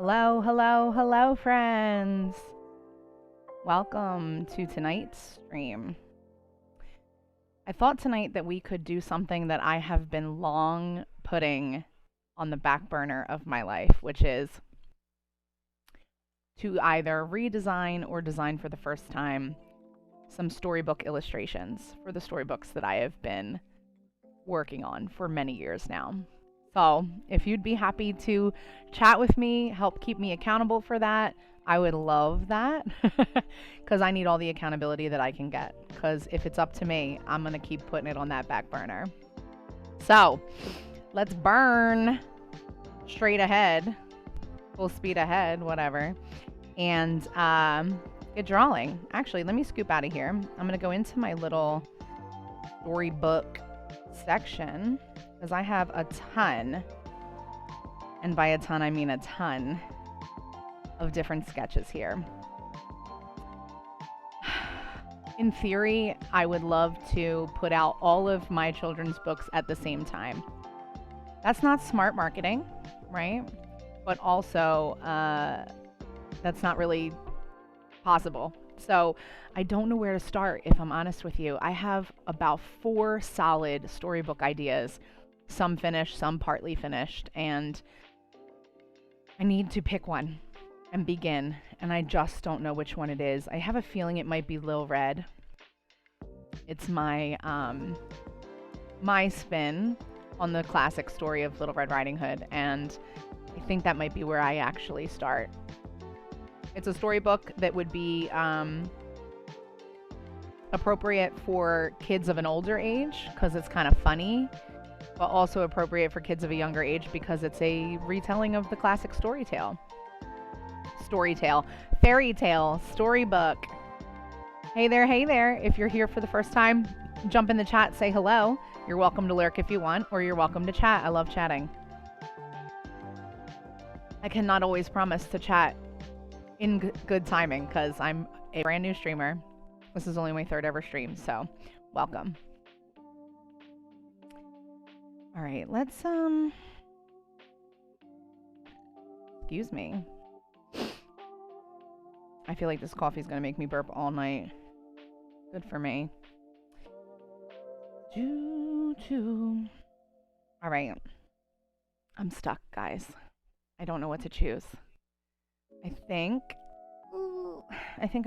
Hello, hello, hello, friends. Welcome to tonight's stream. I thought tonight that we could do something that I have been long putting on the back burner of my life, which is to either redesign or design for the first time some storybook illustrations for the storybooks that I have been working on for many years now. So if you'd be happy to chat with me, help keep me accountable for that, I would love that because I need all the accountability that I can get, because if it's up to me, I'm going to keep putting it on that back burner. So let's burn straight ahead, full speed ahead, whatever, and get drawing. Actually, let me scoop out of here. I'm going to go into my little storybook section because I have a ton, and by a ton I mean a ton, of different sketches here. In theory, I would love to put out all of my children's books at the same time. That's not smart marketing, right? But also, that's not really possible. So I don't know where to start, if I'm honest with you. I have about 4 solid storybook ideas, some finished, some partly finished, and I need to pick one and begin, and I just don't know which one it is. I have a feeling it might be Lil Red. It's my my spin on the classic story of Little Red Riding Hood, and I think that might be where I actually start. It's a storybook that would be appropriate for kids of an older age because it's kind of funny, but also appropriate for kids of a younger age because it's a retelling of the classic fairy tale, storybook. Hey there. If you're here for the first time, jump in the chat, say hello. You're welcome to lurk if you want, or you're welcome to chat. I love chatting. I cannot always promise to chat in good timing because I'm a brand new streamer. This is only my 3rd ever stream, so welcome. All right, let's excuse me. I feel like this coffee is gonna make me burp all night. Good for me. All right, I'm stuck, guys. I don't know what to choose. I think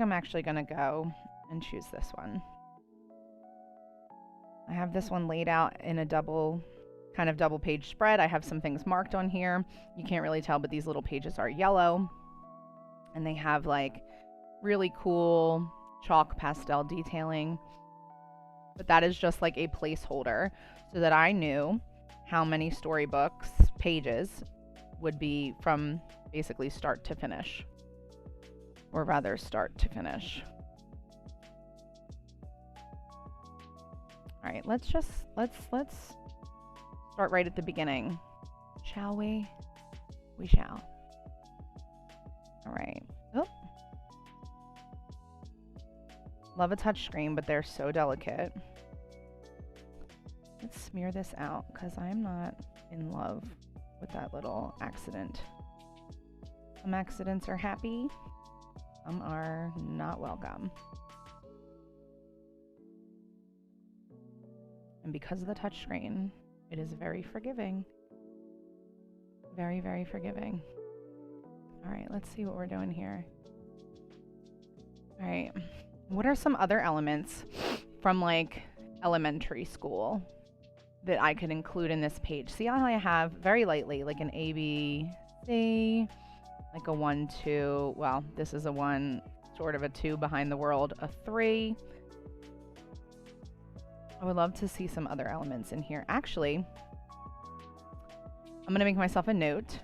I'm actually gonna go and choose this one. I have this one laid out in a double page spread. I have some things marked on here. You can't really tell, but these little pages are yellow, and they have like really cool chalk pastel detailing. But that is just like a placeholder so that I knew how many storybooks pages would be from basically start to finish, or rather start to finish. All right, let's start right at the beginning. Shall we? We shall. All right. Oh. Love a touch screen, but they're so delicate. Let's smear this out because I'm not in love with that little accident. Some accidents are happy, some are not welcome. And because of the touchscreen, it is very forgiving. Very, very forgiving. All right, let's see what we're doing here. All right, what are some other elements from like elementary school that I could include in this page? See how I have very lightly like an A, B, C, like a 1, 2. Well, this is a 1, sort of a 2 behind the world, a 3. I would love to see some other elements in here. Actually, I'm going to make myself a note,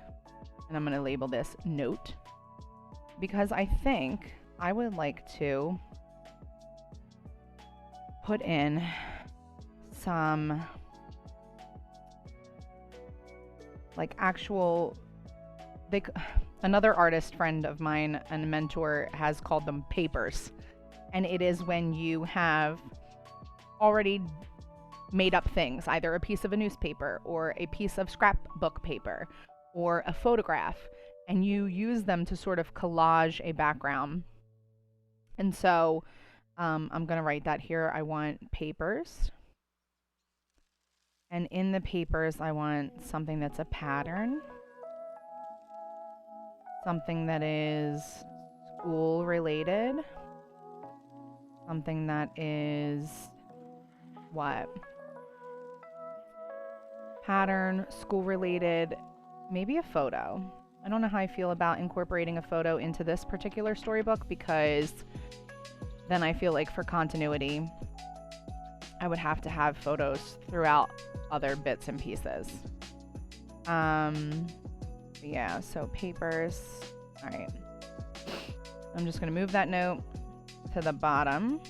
and I'm going to label this note, because I think I would like to put in some like actual, another artist friend of mine and mentor has called them papers, and it is when you have already made up things, either a piece of a newspaper or a piece of scrapbook paper or a photograph, and you use them to sort of collage a background. And so I'm going to write that here. I want papers. And in the papers, I want something that's a pattern. Something that is school related. Something that is what? Pattern, school related, maybe a photo. I don't know how I feel about incorporating a photo into this particular storybook, because then I feel like for continuity, I would have to have photos throughout other bits and pieces. Yeah, so papers. All right. I'm just going to move that note to the bottom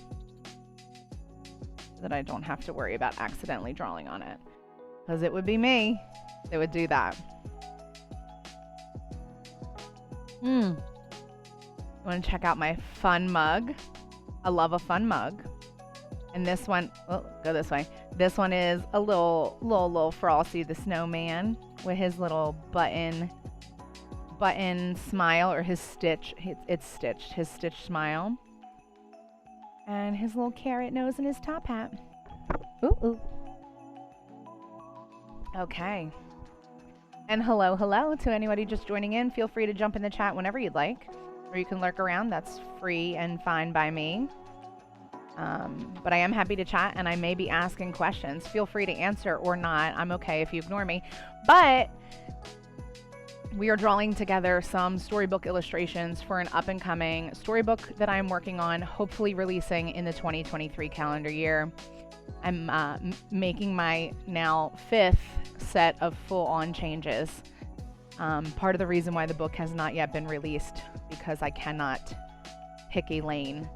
so that I don't have to worry about accidentally drawing on it. Because it would be me that would do that. You want to check out my fun mug? I love a fun mug. And this one, oh, go this way. This one is a little Frosty the Snowman with his little button smile, or his stitch. It's stitched. His stitch smile. And his little carrot nose and his top hat. Ooh. Okay. And hello to anybody just joining in. Feel free to jump in the chat whenever you'd like. Or you can lurk around. That's free and fine by me. But I am happy to chat, and I may be asking questions. Feel free to answer or not. I'm okay if you ignore me. But we are drawing together some storybook illustrations for an up-and-coming storybook that I'm working on, hopefully releasing in the 2023 calendar year. I'm making my now 5th set of full-on changes. Part of the reason why the book has not yet been released, because I cannot pick a lane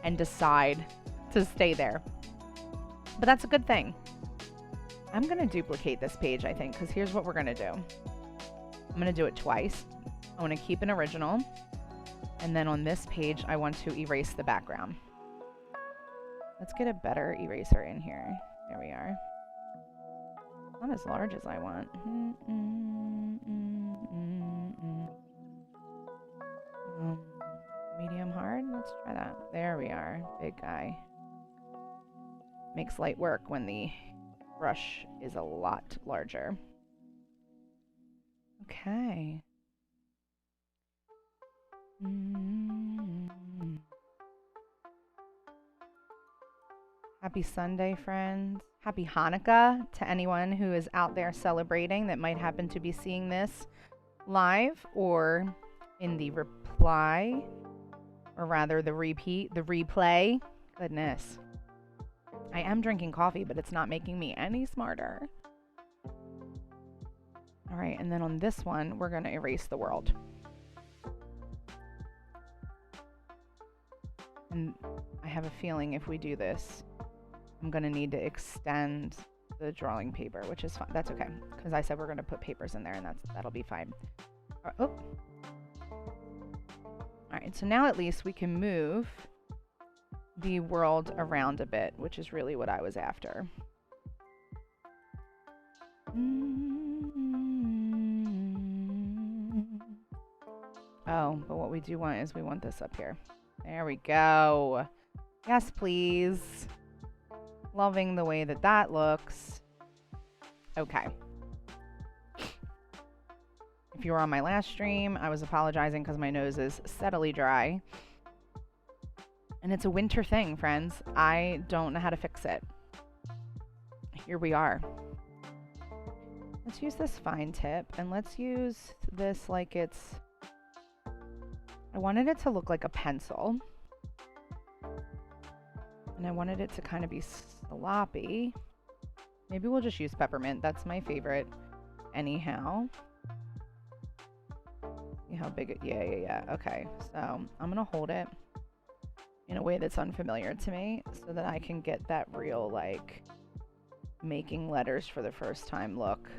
and decide to stay there. But that's a good thing. I'm going to duplicate this page, I think, because here's what we're going to do. I'm going to do it twice. I want to keep an original. And then on this page, I want to erase the background. Let's get a better eraser in here. There we are. Not as large as I want. Medium hard? Let's try that. There we are. Big guy. Makes light work when the brush is a lot larger. Okay. Happy Sunday, friends. Happy Hanukkah to anyone who is out there celebrating that might happen to be seeing this live or in the reply, or rather the replay. Goodness. I am drinking coffee, but it's not making me any smarter. All right, and then on this one, we're going to erase the world. And I have a feeling if we do this, I'm going to need to extend the drawing paper, which is fine. That's okay, because I said we're going to put papers in there, and that'll be fine. Oh. All right, so now at least we can move the world around a bit, which is really what I was after. Oh, but what we do want is we want this up here. There we go. Yes, please. Loving the way that that looks. Okay. If you were on my last stream, I was apologizing because my nose is steadily dry. And it's a winter thing, friends. I don't know how to fix it. Here we are. Let's use this fine tip, and let's use this like it's... I wanted it to look like a pencil. And I wanted it to kind of be sloppy. Maybe we'll just use peppermint. That's my favorite anyhow. See how big it... Yeah. Okay, so I'm going to hold it in a way that's unfamiliar to me so that I can get that real, like, making letters for the first time look.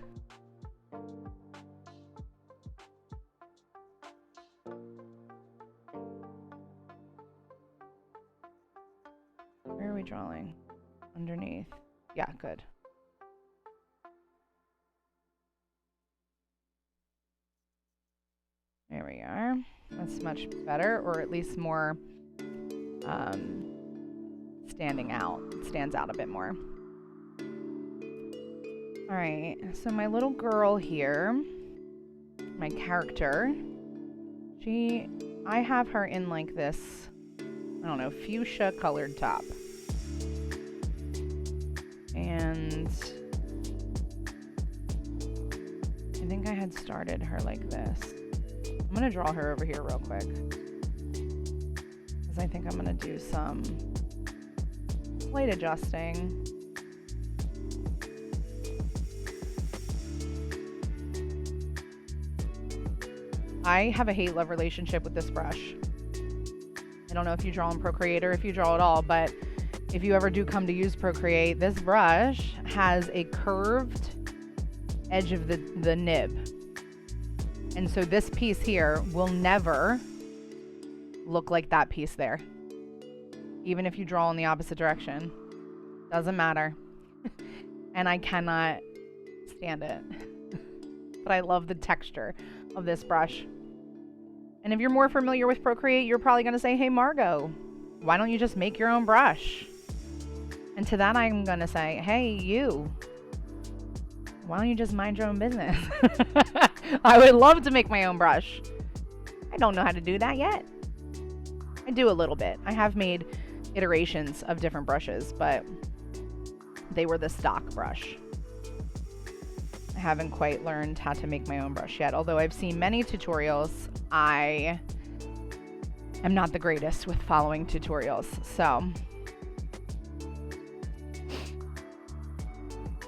Where are we drawing? Underneath. Yeah, good. I There we are. That's much better, or at least more standing out. It stands out a bit more. Alright, so my little girl here, my character, I have her in like this, I don't know, fuchsia colored top. And I think I had started her like this. I'm going to draw her over here real quick, because I think I'm going to do some slight adjusting. I have a hate-love relationship with this brush. I don't know if you draw in Procreate or if you draw at all, but if you ever do come to use Procreate, this brush has a curved edge of the nib. And so this piece here will never look like that piece there. Even if you draw in the opposite direction. Doesn't matter. And I cannot stand it. But I love the texture of this brush. And if you're more familiar with Procreate, you're probably going to say, hey, Margo, why don't you just make your own brush? And to that, I'm going to say, hey, you, why don't you just mind your own business? I would love to make my own brush. I don't know how to do that yet. I do a little bit. I have made iterations of different brushes, but they were the stock brush. I haven't quite learned how to make my own brush yet, although I've seen many tutorials. I am not the greatest with following tutorials, so.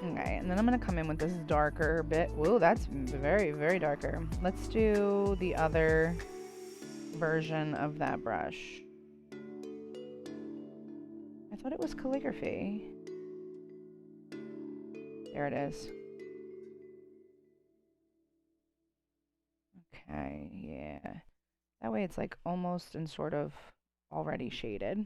Okay, and then I'm going to come in with this darker bit. Whoa, that's very, very darker. Let's do the other version of that brush. I thought it was calligraphy. There it is. Okay, yeah. That way it's like almost and sort of already shaded.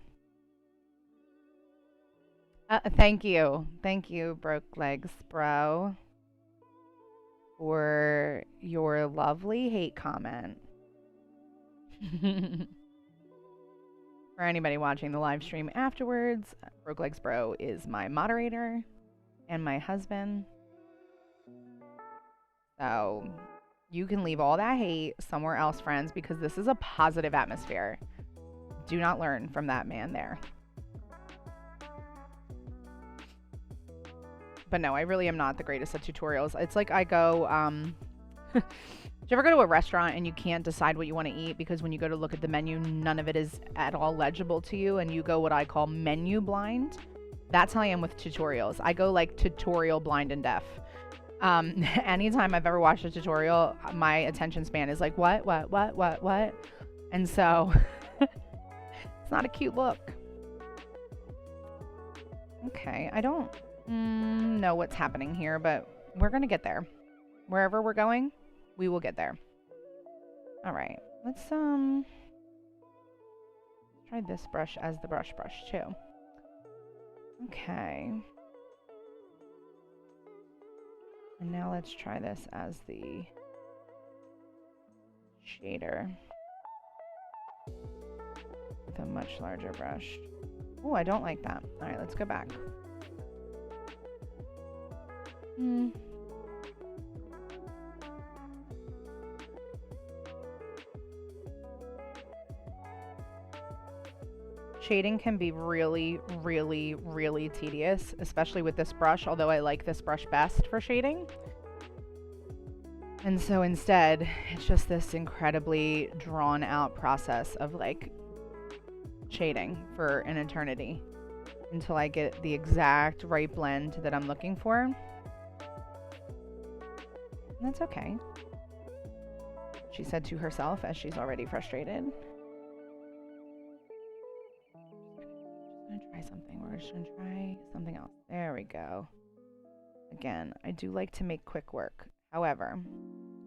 Thank you. Thank you, Broke Legs Bro, for your lovely hate comment. For anybody watching the live stream afterwards, Broke Legs Bro is my moderator and my husband. So you can leave all that hate somewhere else, friends, because this is a positive atmosphere. Do not learn from that man there. But no, I really am not the greatest at tutorials. It's like I go, do you ever go to a restaurant and you can't decide what you want to eat because when you go to look at the menu, none of it is at all legible to you, and you go what I call menu blind? That's how I am with tutorials. I go like tutorial blind and deaf. Anytime I've ever watched a tutorial, my attention span is like, what? And so it's not a cute look. Okay, I don't know what's happening here, but we're gonna get there. Wherever we're going, we will get there. All right, let's try this brush as the brush too. Okay. And now let's try this as the shader with a much larger brush. Oh, I don't like that. All right, let's go back. Shading can be really, really, really tedious, especially with this brush, although I like this brush best for shading. And so instead, it's just this incredibly drawn out process of like shading for an eternity until I get the exact right blend that I'm looking for. And that's okay, she said to herself as she's already frustrated. I'm gonna try something. We're just gonna try something else. There we go. Again, I do like to make quick work. However,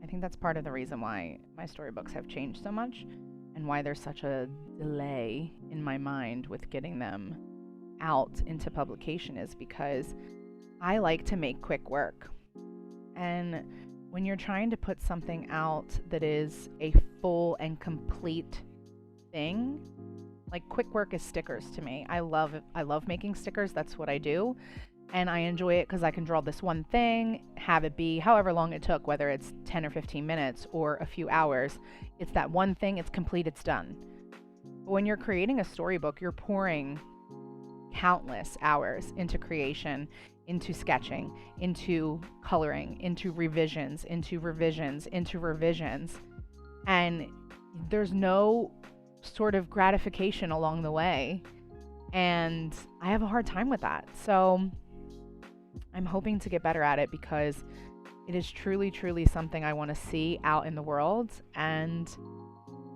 I think that's part of the reason why my storybooks have changed so much and why there's such a delay in my mind with getting them out into publication, is because I like to make quick work. And when you're trying to put something out that is a full and complete thing, like quick work is stickers to me. I love making stickers. That's what I do. And I enjoy it because I can draw this one thing, have it be however long it took, whether it's 10 or 15 minutes or a few hours. It's that one thing, it's complete, it's done. But when you're creating a storybook, you're pouring countless hours into creation, into sketching, into coloring, into revisions, into revisions, into revisions. And there's no sort of gratification along the way. And I have a hard time with that. So I'm hoping to get better at it because it is truly, truly something I want to see out in the world. And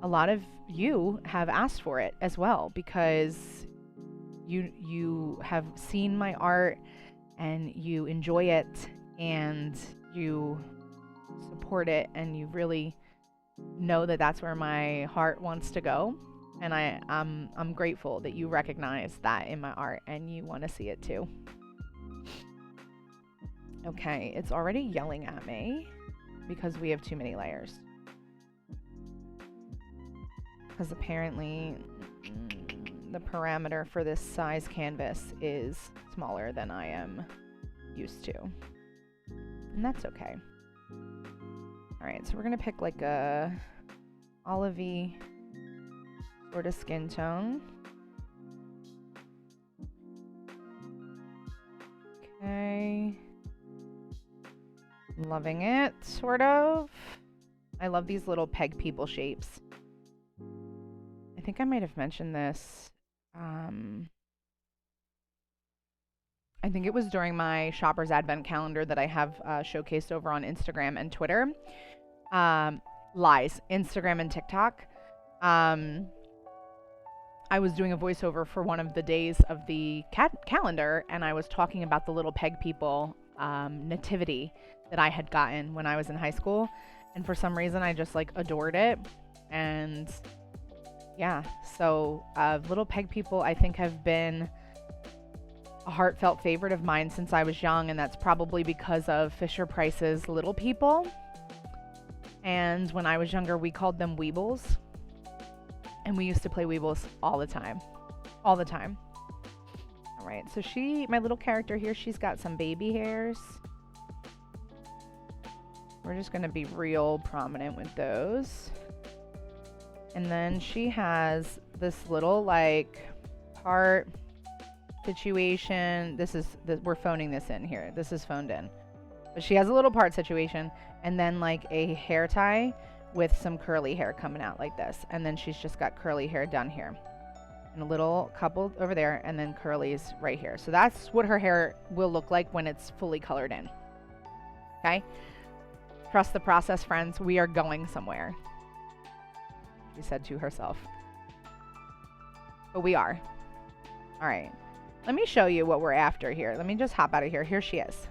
a lot of you have asked for it as well because you have seen my art and you enjoy it and you support it and you really know that that's where my heart wants to go. And I'm grateful that you recognize that in my art and you want to see it too. Okay, it's already yelling at me because we have too many layers. Because apparently the parameter for this size canvas is smaller than I am used to. And that's okay. Alright, so we're going to pick like a olivey sort of skin tone. Okay. Loving it, sort of. I love these little peg people shapes. I think I might have mentioned this. I think it was during my Shopper's Advent Calendar that I have showcased over on Instagram and Twitter. Lies. Instagram and TikTok. I was doing a voiceover for one of the days of the calendar, and I was talking about the little peg people nativity that I had gotten when I was in high school. And for some reason, I just like adored it. And yeah, so little peg people I think have been a heartfelt favorite of mine since I was young, and that's probably because of Fisher-Price's Little People. And when I was younger, we called them Weebles. And we used to play Weebles all the time. All the time. All right, so my little character here, she's got some baby hairs. We're just going to be real prominent with those. And then she has this little like part situation. We're phoning this in here. This is phoned in. But she has a little part situation and then like a hair tie with some curly hair coming out like this. And then she's just got curly hair down here. And a little couple over there and then curlies right here. So that's what her hair will look like when it's fully colored in. Okay? Trust the process, friends. We are going somewhere. She said to herself. But we are. All right. Let me show you what we're after here. Let me just hop out of here. Here she is.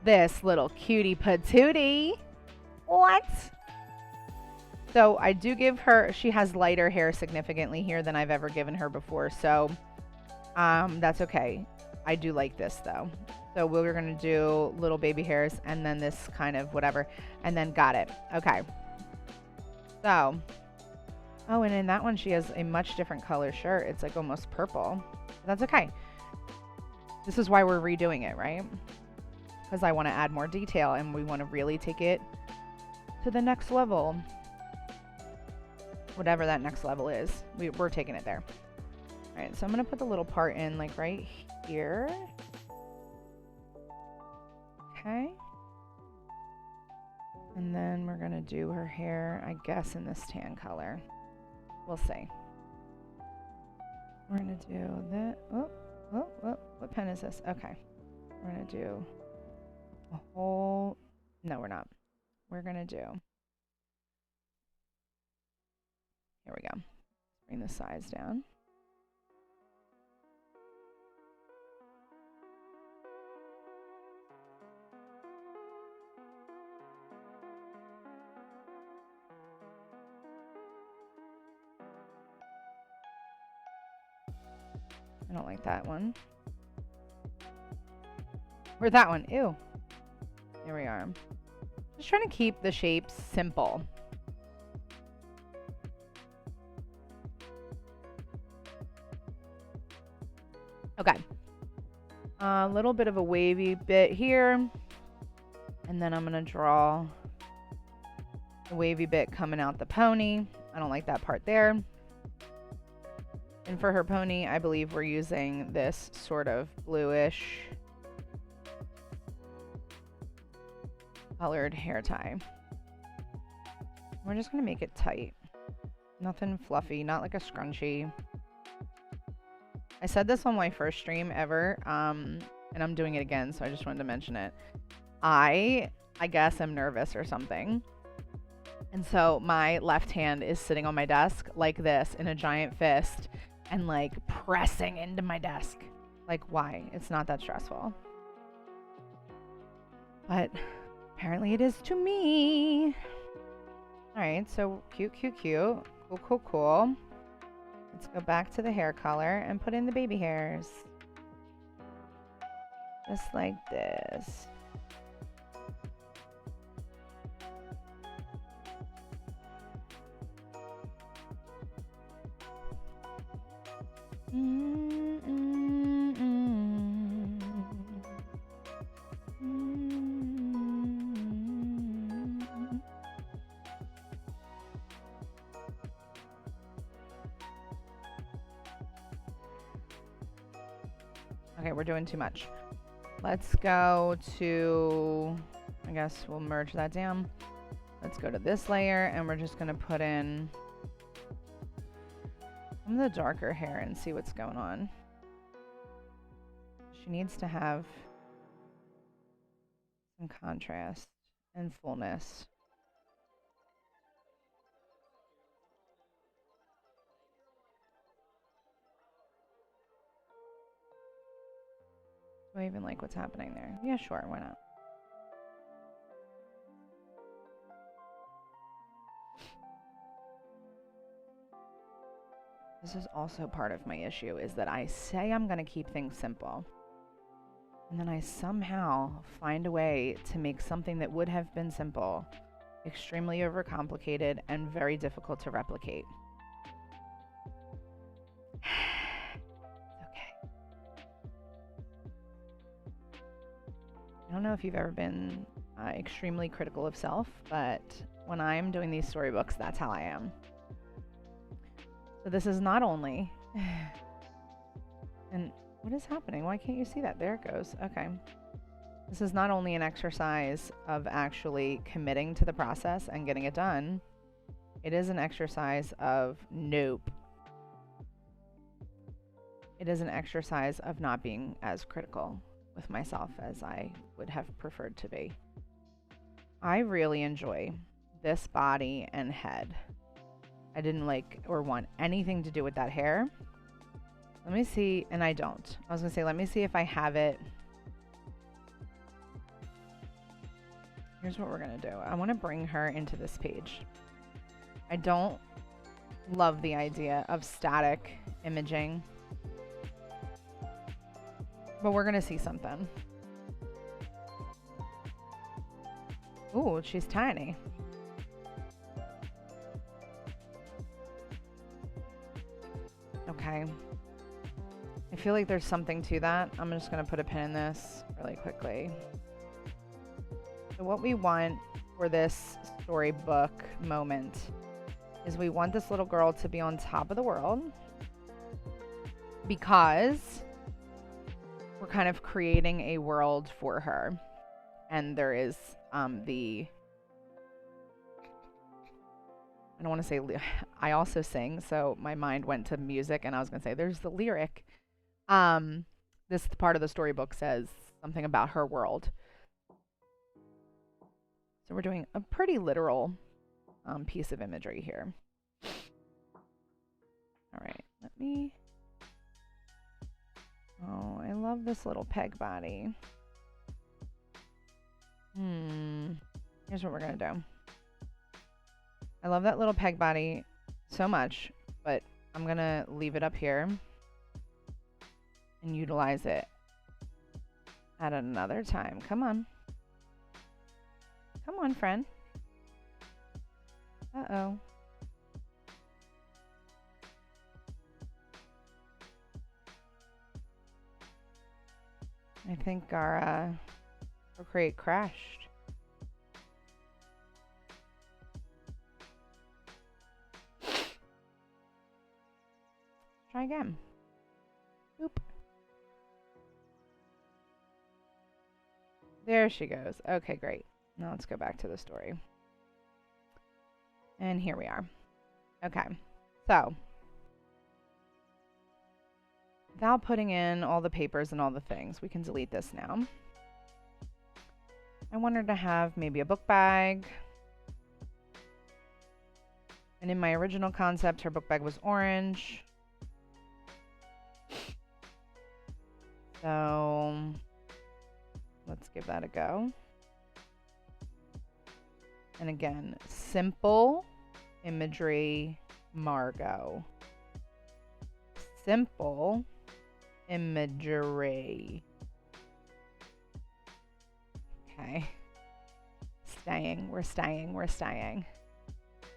This little cutie patootie. What? So I do give her, she has lighter hair significantly here than I've ever given her before. So that's okay. I do like this though. So we're going to do little baby hairs and then this kind of whatever. And then got it. Okay. So, oh, and in that one, she has a much different color shirt. It's like almost purple. That's okay. This is why we're redoing it, right? Because I want to add more detail and we want to really take it to the next level. Whatever that next level is, we're taking it there. All right, so I'm going to put the little part in like right here. Okay. And then we're going to do her hair, I guess, in this tan color. We'll see. We're going to do that. Oh, what pen is this? Okay. We're going to do a whole... No, we're not. We're going to do... Here we go. Bring the size down. I don't like that one. Or that one. Ew. Here we are. Just trying to keep the shapes simple. Okay. A little bit of a wavy bit here. And then I'm going to draw a wavy bit coming out the pony. I don't like that part there. And for her pony, I believe we're using this sort of bluish colored hair tie. We're just going to make it tight. Nothing fluffy, not like a scrunchie. I said this on my first stream ever, and I'm doing it again, so I just wanted to mention it. I guess I'm nervous or something. And so my left hand is sitting on my desk like this in a giant fist and like pressing into my desk. Like, why? It's not that stressful. But apparently it is to me. All right, so cute, cute, cute. Cool, cool, cool. Let's go back to the hair color and put in the baby hairs. Just like this. Okay, we're doing too much. Let's go to, I guess we'll merge that down. Let's go to this layer and we're just gonna put in some of the darker hair and see what's going on. She needs to have some contrast and fullness. Do I even like what's happening there? Yeah, sure, why not? This is also part of my issue, is that I say I'm going to keep things simple. And then I somehow find a way to make something that would have been simple extremely overcomplicated and very difficult to replicate. Okay. I don't know if you've ever been extremely critical of self, but when I'm doing these storybooks, that's how I am. So this is not only... and what is happening? Why can't you see that? There it goes. Okay. This is not only an exercise of actually committing to the process and getting it done. It is an exercise of nope. It is an exercise of not being as critical with myself as I would have preferred to be. I really enjoy this body and head. I didn't like or want anything to do with that hair. Let me see, and I don't. I was gonna say, let me see if I have it. Here's what we're gonna do. I wanna bring her into this page. I don't love the idea of static imaging, but we're gonna see something. Ooh, she's tiny. Okay. I feel like there's something to that. I'm just gonna put a pin in this really quickly. So what we want for this storybook moment is we want this little girl to be on top of the world because we're kind of creating a world for her. And there is I don't want to say, I also sing, so my mind went to music and I was going to say there's the lyric. This part of the storybook says something about her world. So we're doing a pretty literal piece of imagery here. All right, let me... Oh, I love this little peg body. Here's what we're going to do. I love that little peg body so much, but I'm going to leave it up here and utilize it at another time. Come on. Come on, friend. Uh-oh. I think our Procreate crashed. Try again. Oop. There she goes. Okay, great. Now let's go back to the story. And here we are. Okay. So, without putting in all the papers and all the things, we can delete this now. I want her to have maybe a book bag. And in my original concept, her book bag was orange. So let's give that a go. And again, simple imagery, Margo. Simple imagery. Okay. Staying. We're staying. We're staying.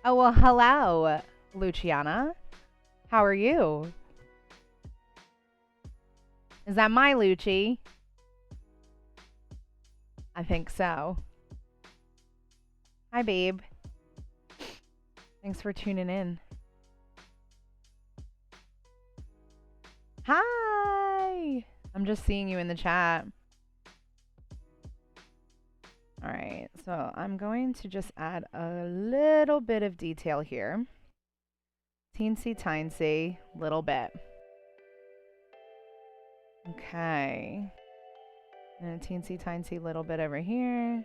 Oh, well, hello, Luciana. How are you? Is that my Lucci? I think so. Hi, babe. Thanks for tuning in. Hi! I'm just seeing you in the chat. All right, so I'm going to just add a little bit of detail here. Teensy-tiny, little bit. Okay. And a teensy-tiny little bit over here.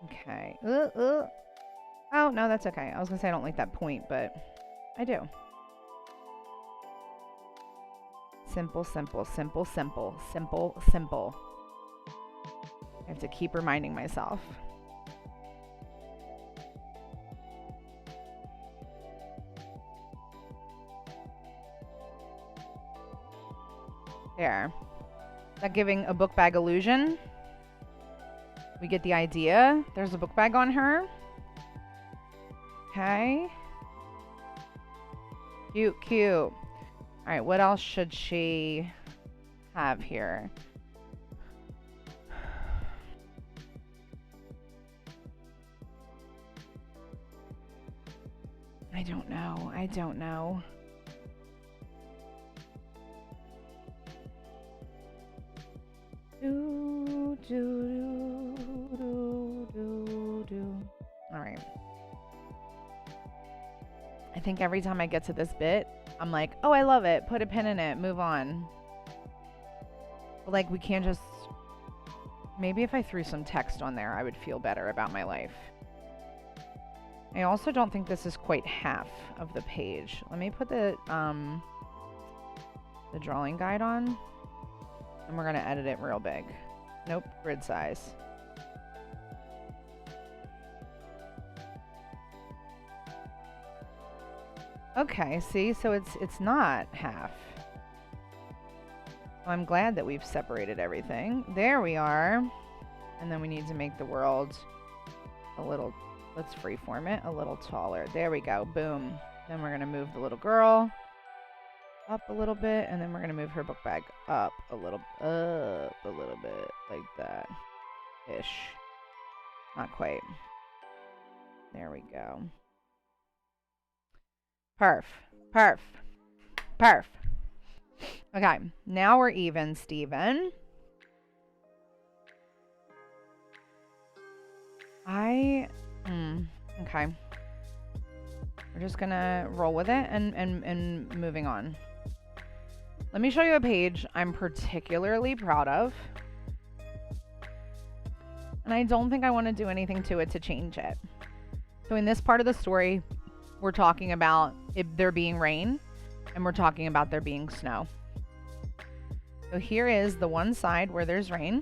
Okay. Oh, no, that's okay. I was going to say I don't like that point, but I do. Simple, simple, simple, simple, simple, simple. I have to keep reminding myself. There. Is that giving a book bag illusion? We get the idea. There's a book bag on her. Okay. Cute, cute. All right, what else should she have here? I don't know. I don't know. Do, do, do, do, do. All right. I think every time I get to this bit, I'm like, oh, I love it. Put a pin in it. Move on. But like, we can't just... Maybe if I threw some text on there, I would feel better about my life. I also don't think this is quite half of the page. Let me put the drawing guide on. And we're going to edit it real big. Nope, grid size. Okay, see, so it's not half. Well, I'm glad that we've separated everything. There we are. And then we need to make the world a little, let's freeform it, a little taller. There we go, boom. Then we're going to move the little girl up a little bit, and then we're going to move her book bag up a little bit, like that. Ish. Not quite. There we go. Perf. Perf. Perf. Okay, now we're even, Steven. Okay. We're just gonna roll with it and moving on. Let me show you a page I'm particularly proud of. And I don't think I want to do anything to it to change it. So in this part of the story, we're talking about there being rain, and we're talking about there being snow. So here is the one side where there's rain,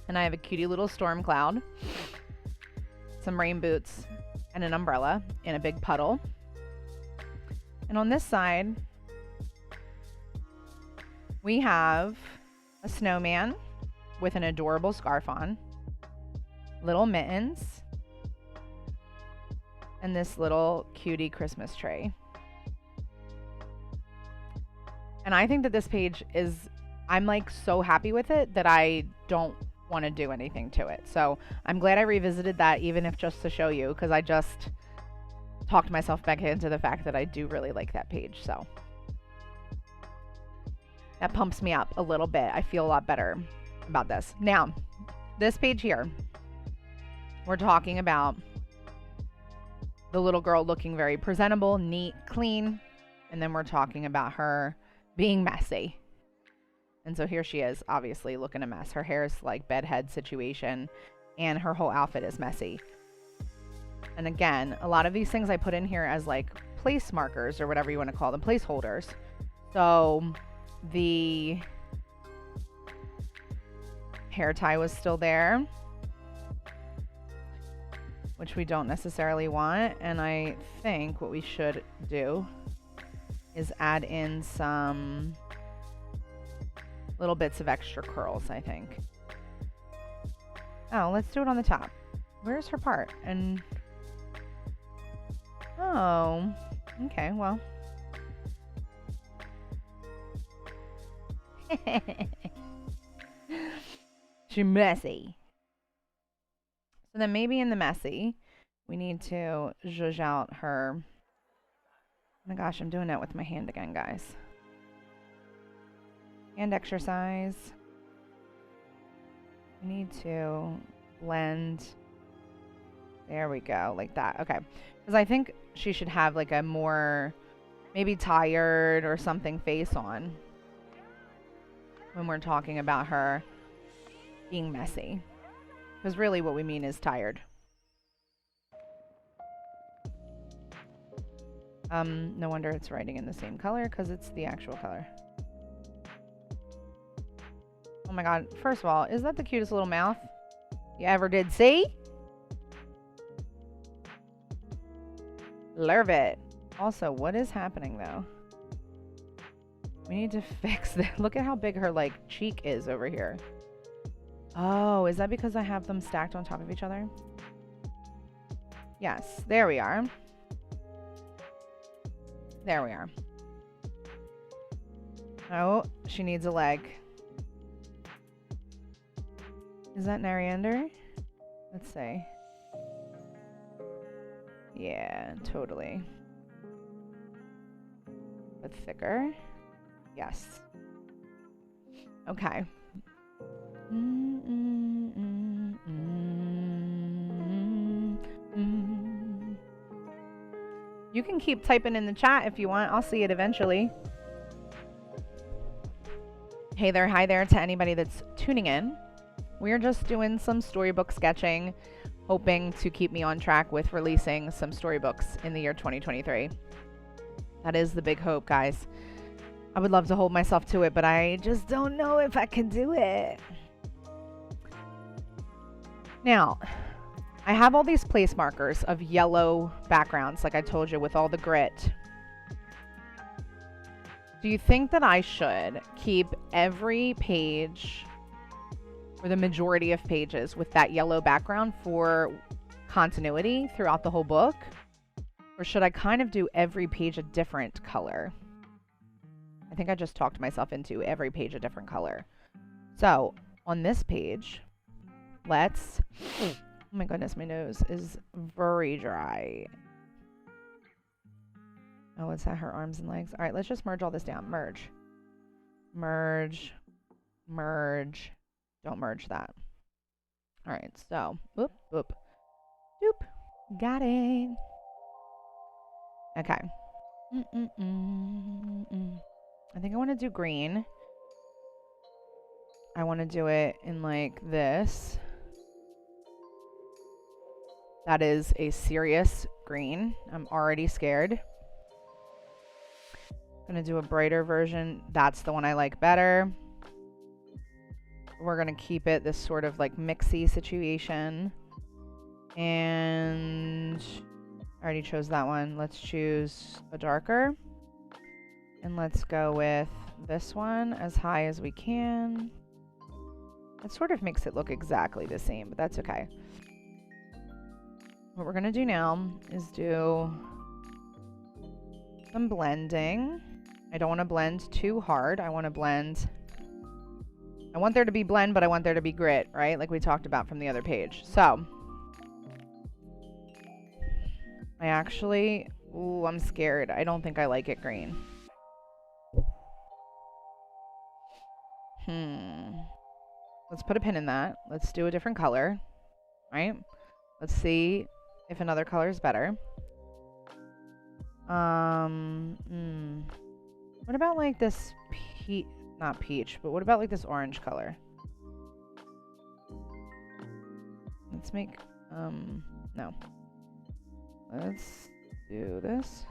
and I have a cutie little storm cloud, some rain boots, and an umbrella in a big puddle. And on this side, we have a snowman with an adorable scarf on, little mittens, and this little cutie Christmas tree. And I think that this page is, I'm like so happy with it that I don't want to do anything to it. So I'm glad I revisited that, even if just to show you, because I just talked myself back into the fact that I do really like that page. So that pumps me up a little bit. I feel a lot better about this. Now, this page here, we're talking about the little girl looking very presentable, neat, clean, and then we're talking about her being messy. And so here she is, obviously looking a mess. Her hair is like bedhead situation, and her whole outfit is messy. And again, a lot of these things I put in here as like place markers or whatever you want to call them, placeholders. So the hair tie was still there, which we don't necessarily want. And I think what we should do is add in some little bits of extra curls, I think. Oh, let's do it on the top. Where's her part? And oh, okay, well. She's messy. So then maybe in the messy, we need to zhuzh out her. Oh my gosh, I'm doing that with my hand again, guys. Hand exercise. We need to blend. There we go, like that. Okay. Because I think she should have like a more maybe tired or something face on when we're talking about her being messy. Because really what we mean is tired. No wonder it's writing in the same color, because it's the actual color. Oh my god, first of all, is that the cutest little mouth you ever did see? Love it. Also, what is happening though? We need to fix that. Look at how big her like cheek is over here. Oh, is that because I have them stacked on top of each other? Yes, there we are. There we are. Oh, she needs a leg. Is that Nariander? Let's see. Yeah, totally. But thicker? Yes. Okay. You can keep typing in the chat if you want. I'll see it eventually. Hey there, hi there to anybody that's tuning in. We're just doing some storybook sketching, hoping to keep me on track with releasing some storybooks in the year 2023. That is the big hope, guys. I would love to hold myself to it, but I just don't know if I can do it. Now, I have all these place markers of yellow backgrounds, like I told you, with all the grit. Do you think that I should keep every page, or the majority of pages, with that yellow background for continuity throughout the whole book? Or should I kind of do every page a different color? I think I just talked myself into every page a different color. So, on this page, let's... Oh my goodness, my nose is very dry. Oh, what's that? Her arms and legs. All right, let's just merge all this down. Merge. Merge. Merge. Don't merge that. All right, so, whoop, whoop, doop. Got it. Okay. I think I want to do green. I want to do it in like this. That is a serious green. I'm already scared. Gonna do a brighter version. That's the one I like better. We're gonna keep it this sort of like mixy situation. And I already chose that one. Let's choose a darker. And let's go with this one as high as we can. It sort of makes it look exactly the same, but that's okay. What we're going to do now is do some blending. I don't want to blend too hard. I want to blend. I want there to be blend, but I want there to be grit, right? Like we talked about from the other page. So I actually, ooh, I'm scared. I don't think I like it green. Let's put a pin in that. Let's do a different color, right? Let's see if another color is better. What about like this not peach, but what about like this orange color? Let's make, no. Let's do this.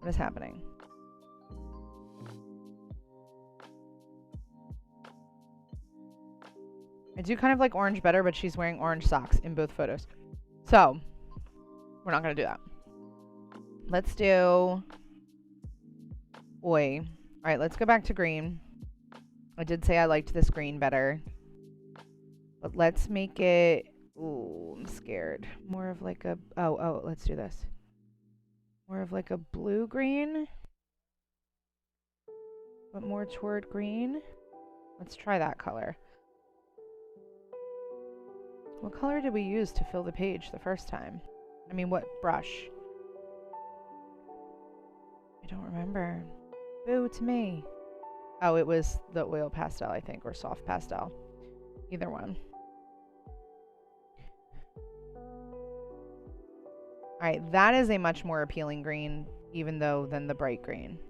What is happening? I do kind of like orange better, but she's wearing orange socks in both photos. So, we're not going to do that. Let's do... Oi. Alright, let's go back to green. I did say I liked this green better. But let's make it... Ooh, I'm scared. More of like a... Oh, let's do this. More of like a blue-green. But more toward green. Let's try that color. What color did we use to fill the page the first time? I mean, what brush? I don't remember. Boo to me. Oh, it was the oil pastel, I think, or soft pastel. Either one. Alright, that is a much more appealing green, even though, than the bright green.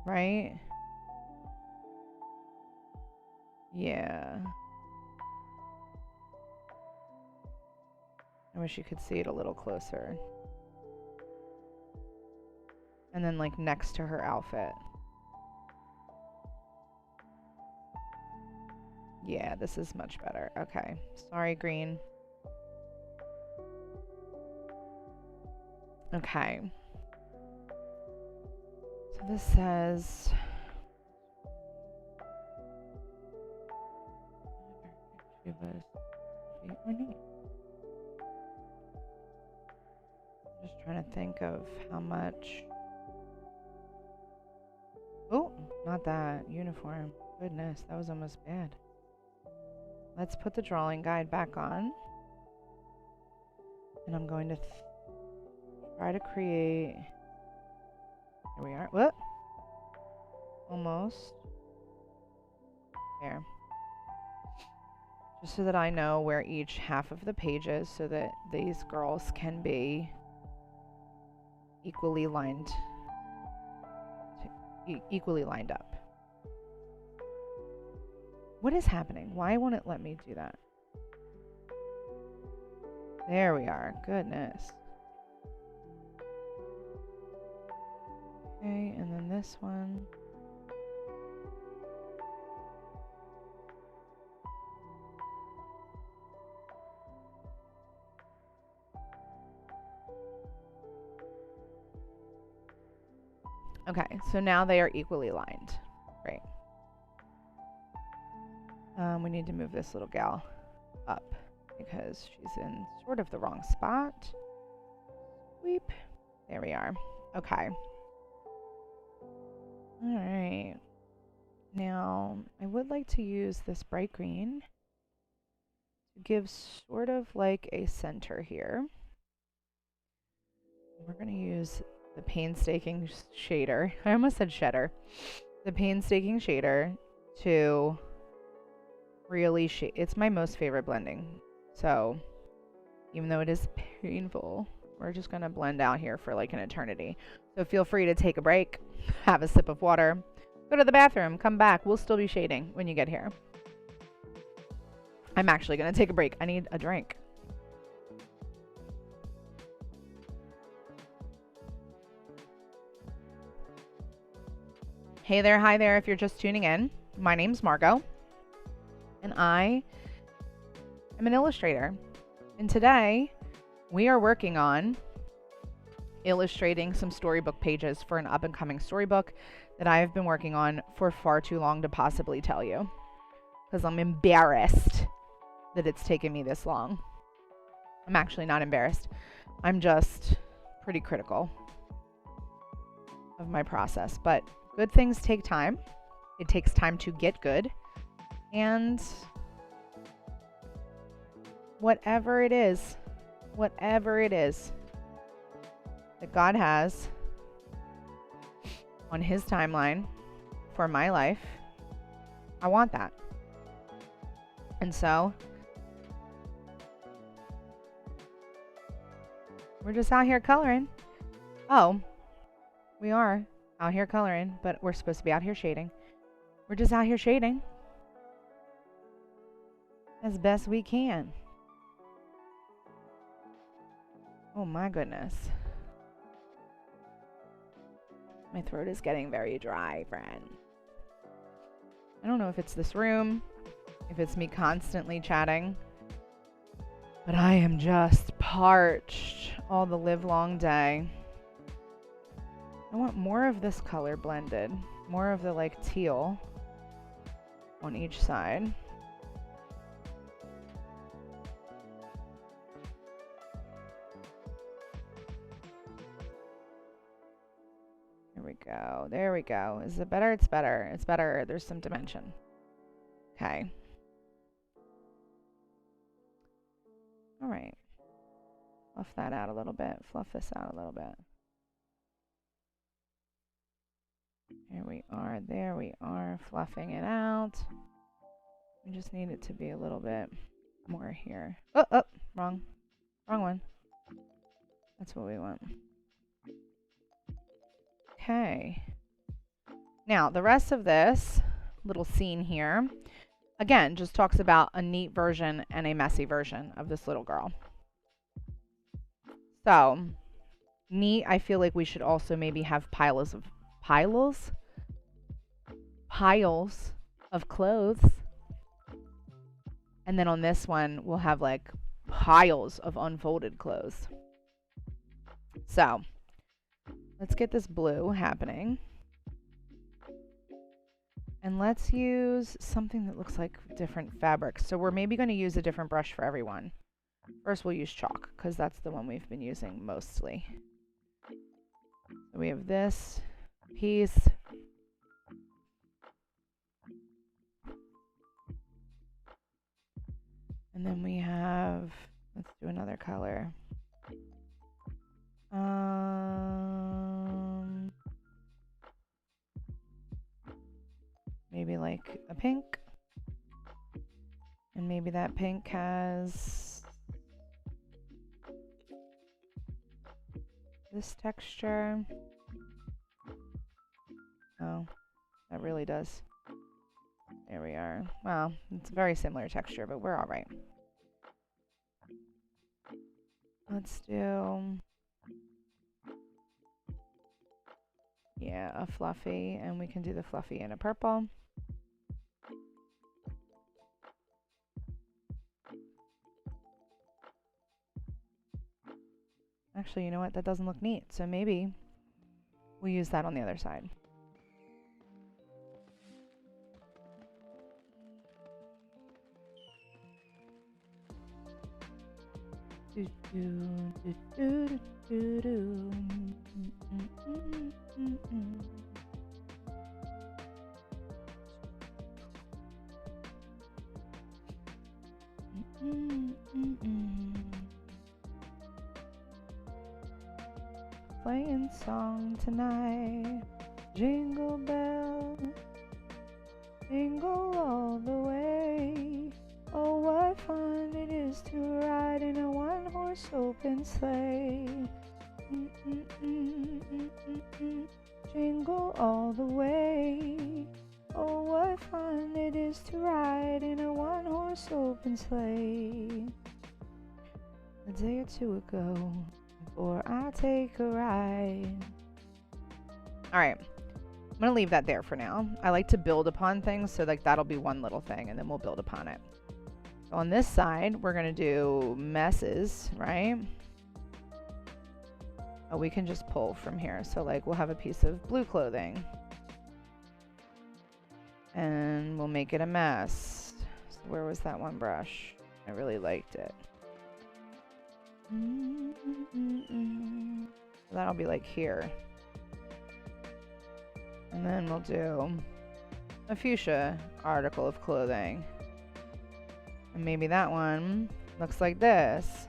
Right? Yeah. I wish you could see it a little closer. And then like next to her outfit. Yeah, this is much better. Okay. Sorry, green. Okay. So this says... Just trying to think of how much... Oh, not that. Uniform. Goodness, that was almost bad. Let's put the drawing guide back on. And I'm going to try to create... Here we are. What? Almost. There. Just so that I know where each half of the page is, so that these girls can be equally lined up. What is happening? Why won't it let me do that? There we are. Goodness. Okay, and then this one. Okay, so now they are equally lined. Great. We need to move this little gal up because she's in sort of the wrong spot. Sweep. There we are. Okay. All right. Now, I would like to use this bright green to give sort of like a center here. We're going to use the painstaking shader. I almost said shedder. The painstaking shader to really shade. It's my most favorite blending. So, even though it is painful, we're just going to blend out here for like an eternity. So feel free to take a break, have a sip of water, go to the bathroom, come back. We'll still be shading when you get here. I'm actually going to take a break. I need a drink. Hey there, hi there, if you're just tuning in. My name's Margo, and I am an illustrator. And today, we are working on illustrating some storybook pages for an up-and-coming storybook that I have been working on for far too long to possibly tell you, because I'm embarrassed that it's taken me this long. I'm actually not embarrassed. I'm just pretty critical of my process, but good things take time. It takes time to get good, and whatever it is that God has on his timeline for my life, I want that. And so we're just out here coloring. Oh, we are out here coloring, but we're supposed to be out here shading. We're just out here shading as best we can. Oh my goodness. My throat is getting very dry, friend. I don't know if it's this room, if it's me constantly chatting, but I am just parched all the live long day. I want more of this color blended, more of the like teal on each side. Go. There we go. Is it better? It's better. It's better. There's some dimension. Okay. All right. Fluff that out a little bit. Fluff this out a little bit. Here we are. There we are. Fluffing it out. We just need it to be a little bit more here. Oh, wrong. Wrong one. That's what we want. Okay. Now, the rest of this little scene here, again, just talks about a neat version and a messy version of this little girl. So, neat, I feel like we should also maybe have piles of clothes. And then on this one, we'll have like piles of unfolded clothes. So, let's get this blue happening. And let's use something that looks like different fabrics. So we're maybe going to use a different brush for everyone. First we'll use chalk, because that's the one we've been using mostly. So we have this piece. And then we have, let's do another color. Maybe like a pink. And maybe that pink has this texture. Oh, that really does. There we are. Well, it's a very similar texture, but we're all right. Let's do, yeah, a fluffy, and we can do the fluffy in a purple. Actually, you know what? That doesn't look neat. So maybe we'll use that on the other side. Playing song tonight, jingle bell, jingle all the way. Oh, what fun it is to ride in a one-horse open sleigh. Jingle all the way. Oh, what fun it is to ride in a one-horse open sleigh. A day or two ago, before I take a ride. All right, I'm gonna leave that there for now. I like to build upon things, so like that'll be one little thing, and then we'll build upon it. So on this side, we're gonna do messes, right? Oh, we can just pull from here. So like we'll have a piece of blue clothing, And we'll make it a mess. So where was that one brush? I really liked it. That'll be like here. And then we'll do a fuchsia article of clothing. And maybe that one looks like this.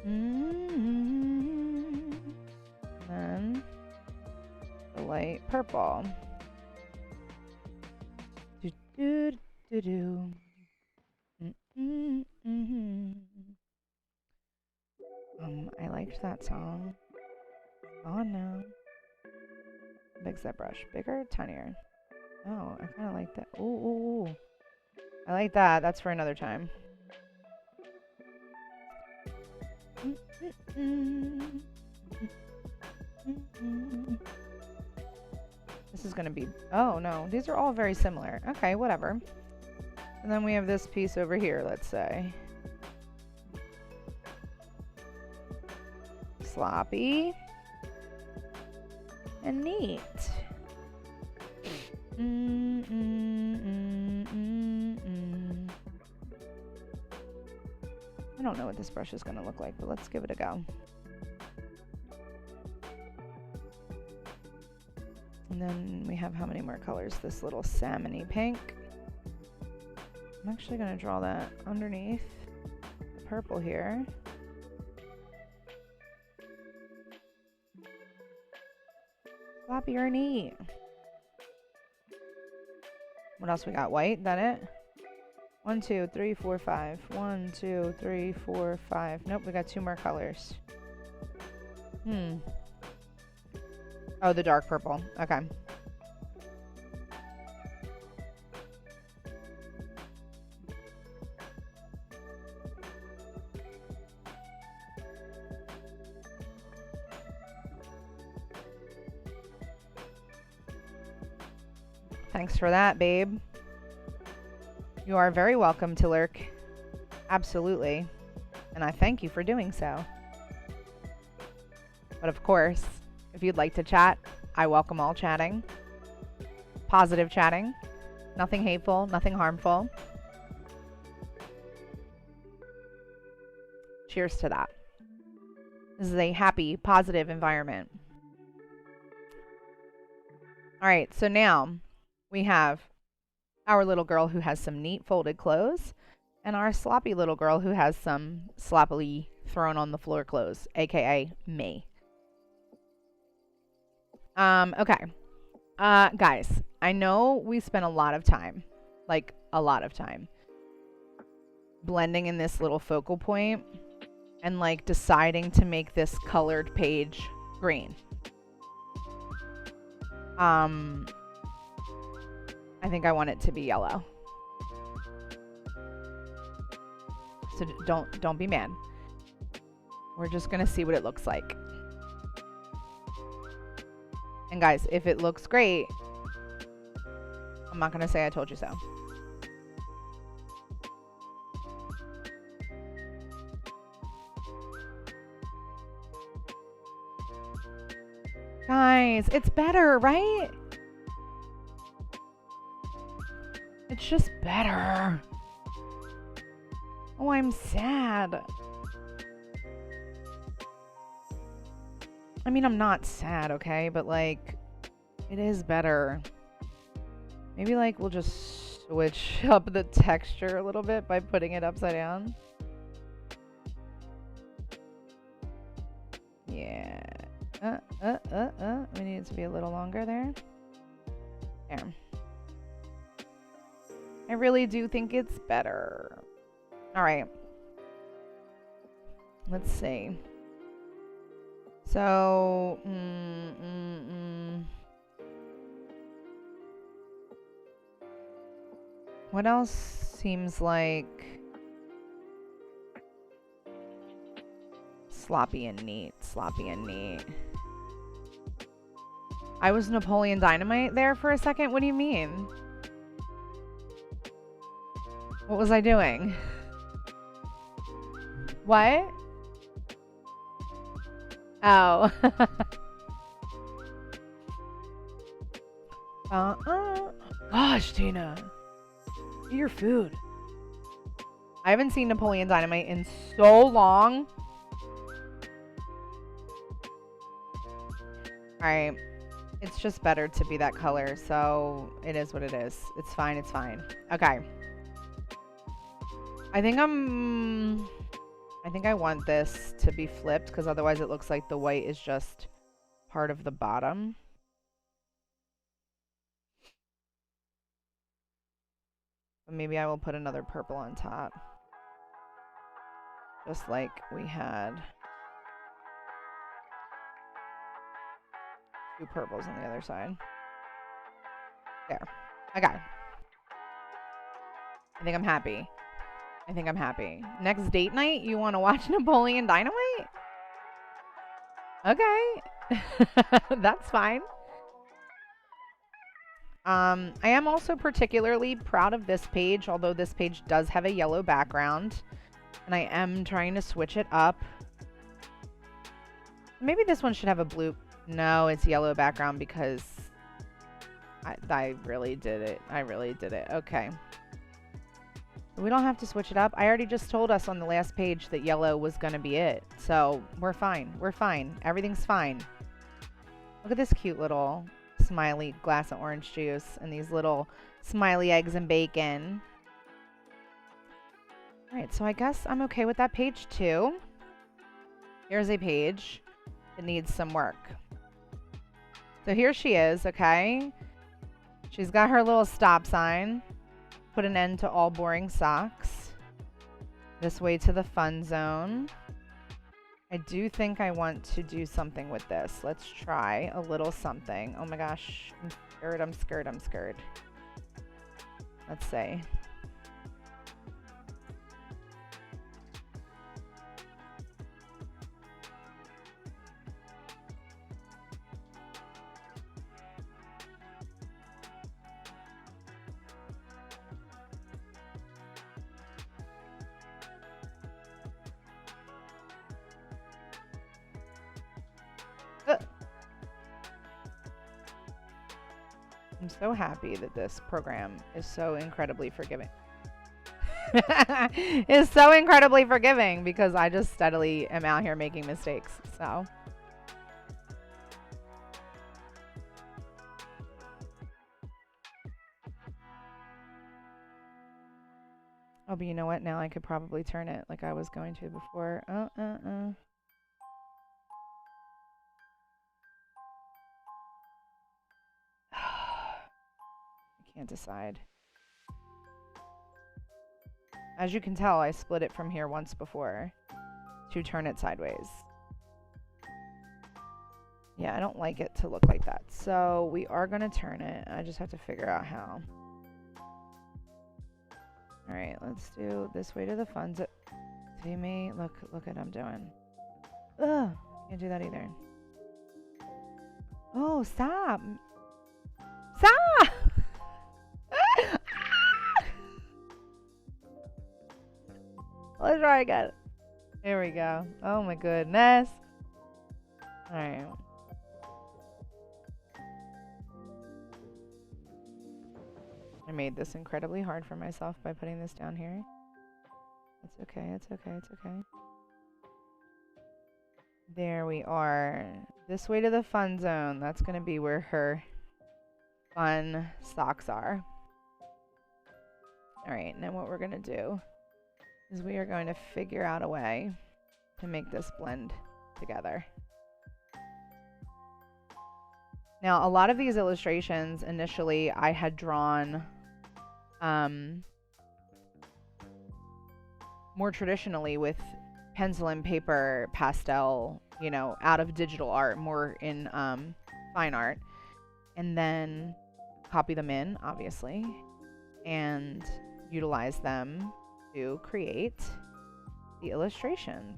And then the light purple. Do do do do. I liked that song. Oh no. How big's that brush? Bigger, tinier? Oh, I kind of like that. Ooh. I like that. That's for another time. This is going to be... Oh, no. These are all very similar. Okay, whatever. And then we have this piece over here, let's say. Sloppy. And neat. I don't know what this brush is going to look like, but let's give it a go. And then we have how many more colors? This little salmon-y pink. I'm actually going to draw that underneath the purple here. Sloppy or neat. What else we got? White? That it? 1, 2, 3, 4, 5. 1, 2, 3, 4, 5. Nope, we got 2 more colors. Oh, the dark purple. Okay. Thanks for that, babe. You are very welcome to lurk. Absolutely. And I thank you for doing so. But of course, if you'd like to chat, I welcome all chatting. Positive chatting. Nothing hateful, nothing harmful. Cheers to that. This is a happy, positive environment. All right, so now we have our little girl who has some neat folded clothes and our sloppy little girl who has some sloppily thrown on the floor clothes, aka me. Okay. Guys, I know we spent a lot of time, like a lot of time, blending in this little focal point and like deciding to make this colored page green. I think I want it to be yellow. So don't be mad. We're just gonna see what it looks like. And guys, if it looks great, I'm not gonna say I told you so. Guys, it's better, right? It's just better. Oh, I'm sad. I mean, I'm not sad, okay? But, like, it is better. Maybe, like, we'll just switch up the texture a little bit by putting it upside down. Yeah. We need it to be a little longer there. There. I really do think it's better. All right. Let's see. So, what else seems like sloppy and neat? Sloppy and neat. I was Napoleon Dynamite there for a second. What do you mean? What was I doing? What? Oh. Gosh, Tina. Eat your food. I haven't seen Napoleon Dynamite in so long. Alright. It's just better to be that color, so it is what it is. It's fine, it's fine. Okay. I think I want this to be flipped, because otherwise it looks like the white is just part of the bottom. But maybe I will put another purple on top. Just like we had two purples on the other side. There. Okay. I think I'm happy. I think I'm happy. Next date night, you want to watch Napoleon Dynamite? Okay. That's fine. I am also particularly proud of this page, although this page does have a yellow background. And I am trying to switch it up. Maybe this one should have a blue. No, it's yellow background because I really did it. I really did it. Okay. We don't have to switch it up. I already just told us on the last page that yellow was going to be it. So we're fine. We're fine. Everything's fine. Look at this cute little smiley glass of orange juice and these little smiley eggs and bacon. Alright, so I guess I'm okay with that page too. Here's a page that needs some work. So here she is, okay? She's got her little stop sign. Put an end to all boring socks. This way to the fun zone. I do think I want to do something with this. Let's try a little something. Oh my gosh, I'm scared, I'm scared, I'm scared. Let's see. I'm so happy that this program is so incredibly forgiving. Is so incredibly forgiving because I just steadily am out here making mistakes. So. Oh, but you know what? Now I could probably turn it like I was going to before. I can't decide. As you can tell, I split it from here once before to turn it sideways. Yeah, I don't like it to look like that. So we are going to turn it. I just have to figure out how. All right, let's do this way to the funds. See me? Look what I'm doing. Ugh, can't do that either. Oh, stop. Stop! Let's try again. Here we go. Oh my goodness. All right. I made this incredibly hard for myself by putting this down here. It's okay, it's okay, it's okay. There we are. This way to the fun zone. That's going to be where her fun socks are. Alright, now what we're going to do is we are going to figure out a way to make this blend together. Now, a lot of these illustrations, initially, I had drawn more traditionally with pencil and paper, pastel, you know, out of digital art, more in fine art. And then copy them in, obviously, and utilize them to create the illustration.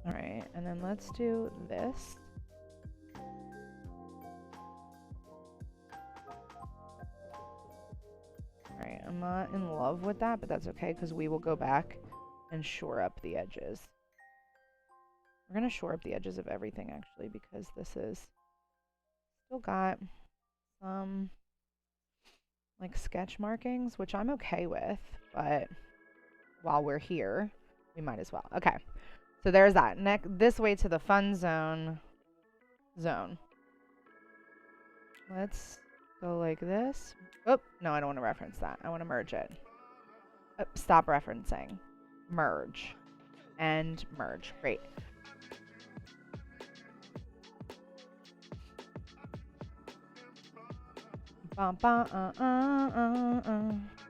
All right, and then let's do this. Alright, I'm not in love with that, but that's okay because we will go back and shore up the edges. We're going to shore up the edges of everything actually because this is Still got some like sketch markings, which I'm okay with, but while we're here, we might as well. Okay, so there's that. This way to the fun zone. Let's go like this. Oh, no, I don't want to reference that. I want to merge it. Oh, stop referencing. Merge. And merge. Great.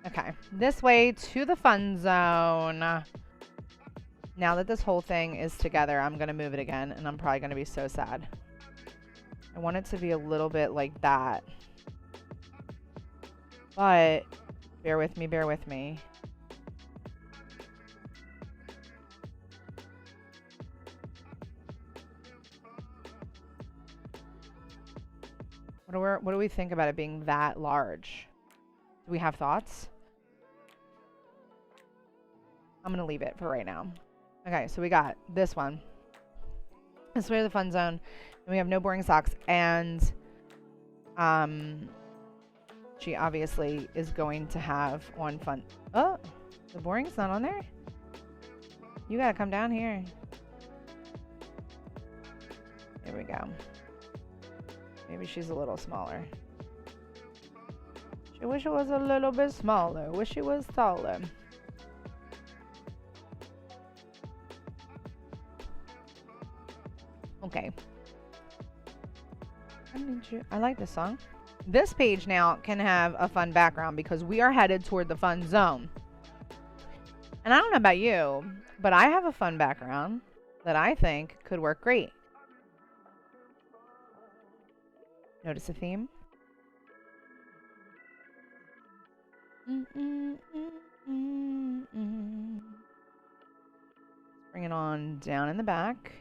Okay, this way to the fun zone. Now that this whole thing is together, I'm going to move it again, and I'm probably going to be so sad. I want it to be a little bit like that. But bear with me, bear with me. What do we think about it being that large? Do we have thoughts? I'm going to leave it for right now. Okay, so we got this one. This way to the fun zone. And we have no boring socks. And she obviously is going to have one fun. Oh, the boring's not on there? You got to come down here. There we go. Maybe she's a little smaller. She wish it was a little bit smaller. Wish she was taller. Okay. I like this song. This page now can have a fun background because we are headed toward the fun zone. And I don't know about you, but I have a fun background that I think could work great. Notice a theme? Bring it on down in the back.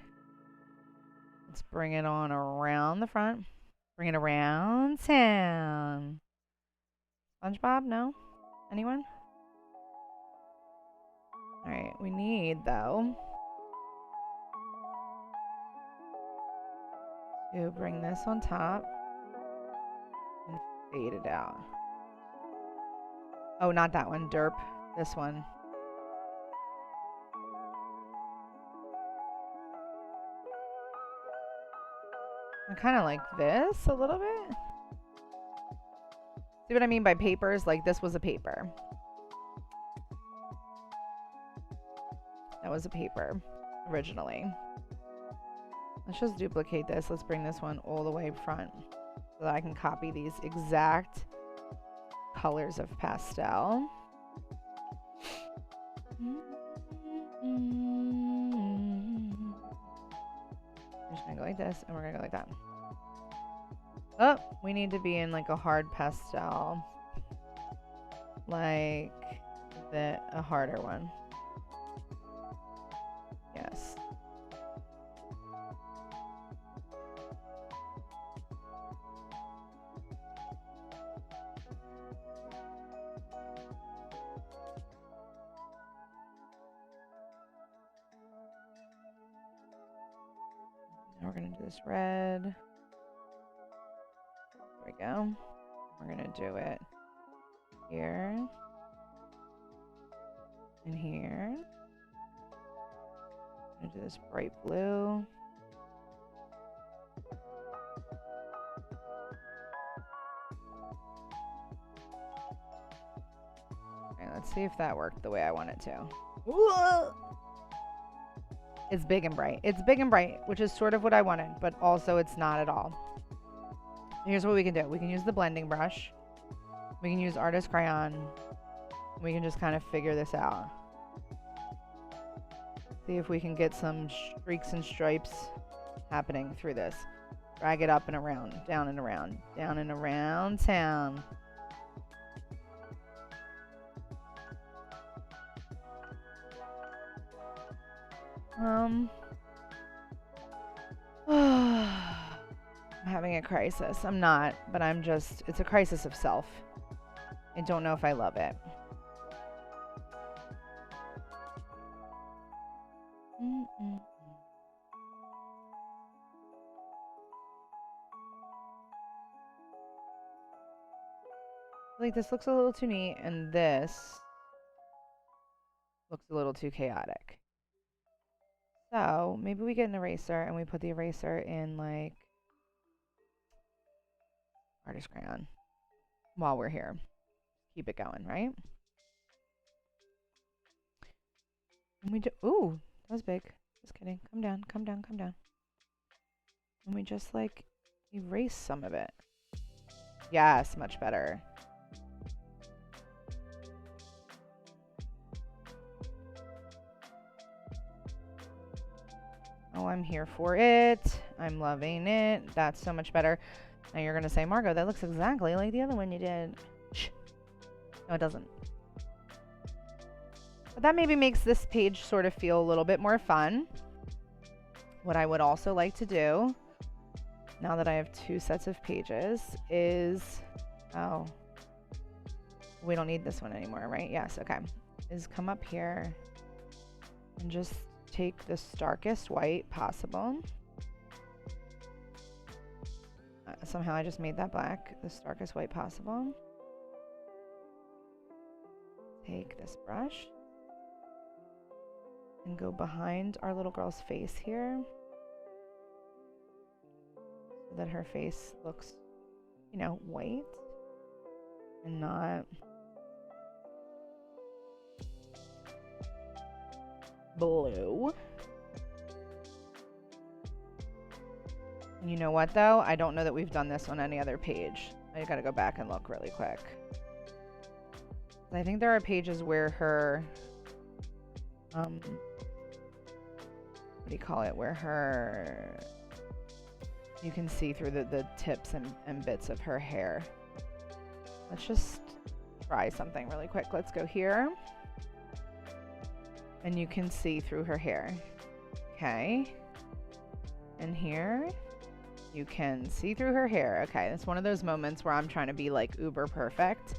Let's bring it on around the front. Bring it around town. SpongeBob? No? Anyone? Alright, we need, though, to bring this on top and fade it out. Oh, not that one. Derp. This one. I kind of like this a little bit. See what I mean by papers? Like this was a paper. That was a paper originally. Let's just duplicate this. Let's bring this one all the way front so that I can copy these exact colors of pastel. We're just gonna go like this, and we're gonna go like that. Oh, we need to be in like a hard pastel, like a harder one. Yes. Now we're gonna do this red. There we go. We're gonna do it here and here. I'm gonna do this bright blue. Okay, let's see if that worked the way I want it to. Whoa! It's big and bright. It's big and bright, which is sort of what I wanted, but also it's not at all. Here's what we can do. We can use the blending brush. We can use artist crayon. We can just kind of figure this out. See if we can get some streaks and stripes happening through this. Drag it up and around, down and around, down and around town. I'm having a crisis. I'm not, but it's a crisis of self. I don't know if I love it. Like, this looks a little too neat, and this looks a little too chaotic. So maybe we get an eraser and we put the eraser in, like, artist crayon while we're here. Keep it going, right? And we do. Ooh, that was big. Just kidding. Come down, come down, come down. And we just, like, erase some of it. Yes, much better. Oh, I'm here for it. I'm loving it. That's so much better. Now you're going to say, Margo, that looks exactly like the other one you did. Shh. No, it doesn't. But that maybe makes this page sort of feel a little bit more fun. What I would also like to do, now that I have 2 sets of pages, is... Oh. We don't need this one anymore, right? Yes, okay. Is come up here and just take the starkest white possible. Somehow I just made that black. The starkest white possible. Take this brush and go behind our little girl's face here so that her face looks, you know, white and not blue. And you know what, though? I don't know that we've done this on any other page. I gotta go back and look really quick. I think there are pages where her, what do you call it? Where her, you can see through the tips and bits of her hair. Let's just try something really quick. Let's go here. And you can see through her hair. Okay. And here, you can see through her hair. Okay, it's one of those moments where I'm trying to be like uber perfect.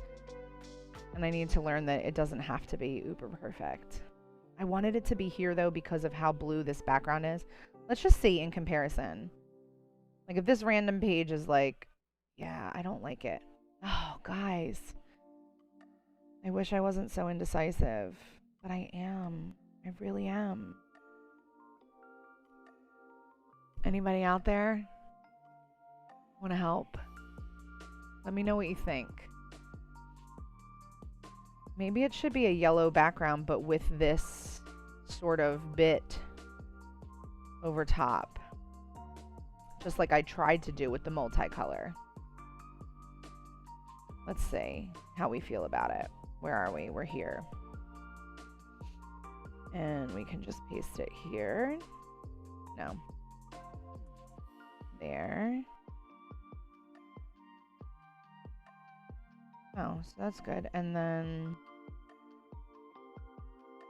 And I need to learn that it doesn't have to be uber perfect. I wanted it to be here though because of how blue this background is. Let's just see in comparison. Like if this random page is like, yeah, I don't like it. Oh, guys. I wish I wasn't so indecisive. But I am. I really am. Anybody out there want to help? Let me know what you think. Maybe it should be a yellow background, but with this sort of bit over top. Just like I tried to do with the multicolor. Let's see how we feel about it. Where are we? We're here. And we can just paste it here. No. There. Oh, so that's good. And then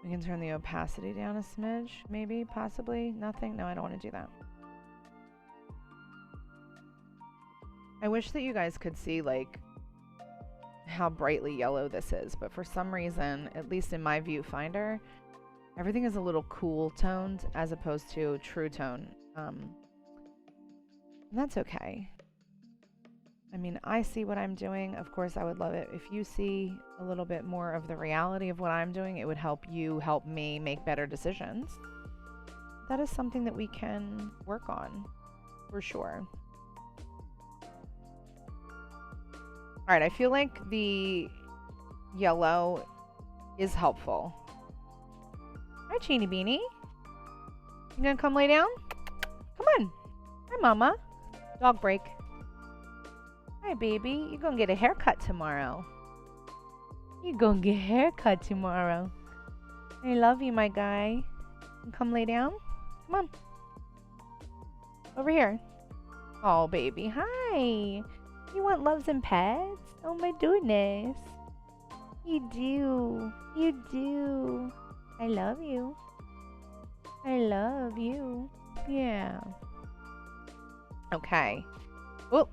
we can turn the opacity down a smidge, maybe, possibly. Nothing? No, I don't want to do that. I wish that you guys could see, like, how brightly yellow this is, but for some reason, at least in my viewfinder, everything is a little cool toned as opposed to true tone. And that's okay. I mean, I see what I'm doing. Of course, I would love it if you see a little bit more of the reality of what I'm doing. It would help you help me make better decisions. That is something that we can work on, for sure. All right, I feel like the yellow is helpful. Hi, Cheeny Beanie. You gonna come lay down? Come on. Hi, Mama. Dog break. Hi, baby. You're gonna get a haircut tomorrow. You're gonna get a haircut tomorrow. I love you, my guy. Come lay down. Come on. Over here. Oh, baby. Hi. You want loves and pets? Oh, my goodness. You do. You do. I love you. I love you. Yeah. Okay. Oh.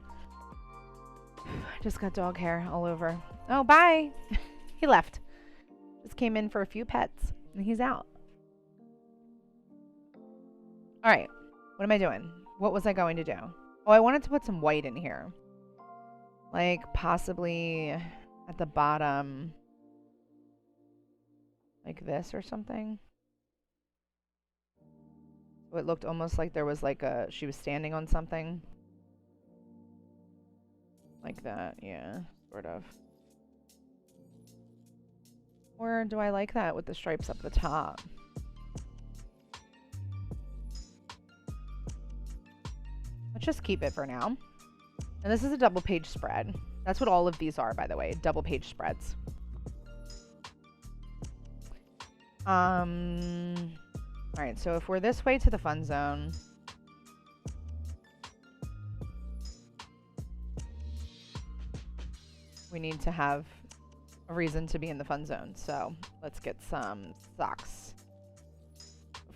I just got dog hair all over. Oh, bye. He left. Just came in for a few pets and he's out. All right. What am I doing? What was I going to do? Oh, I wanted to put some white in here. Like possibly at the bottom like this or something. So it looked almost like there was like she was standing on something. Like that, yeah, sort of. Or do I like that with the stripes up the top? Let's just keep it for now. And this is a double page spread. That's what all of these are, by the way, double page spreads. All right, so if we're this way to the fun zone, we need to have a reason to be in the fun zone. So let's get some socks.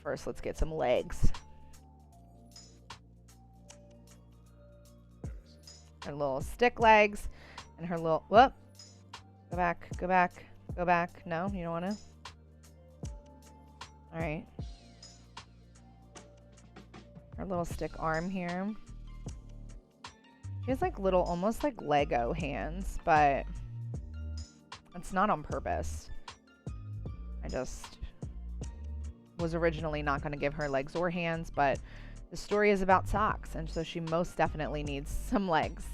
First, let's get some legs. Her little stick legs and her little, whoop. Go back, go back, go back. No, you don't want to? All right. Her little stick arm here. She has like little, almost like Lego hands, but it's not on purpose. I just was originally not going to give her legs or hands, but the story is about socks, and so she most definitely needs some legs.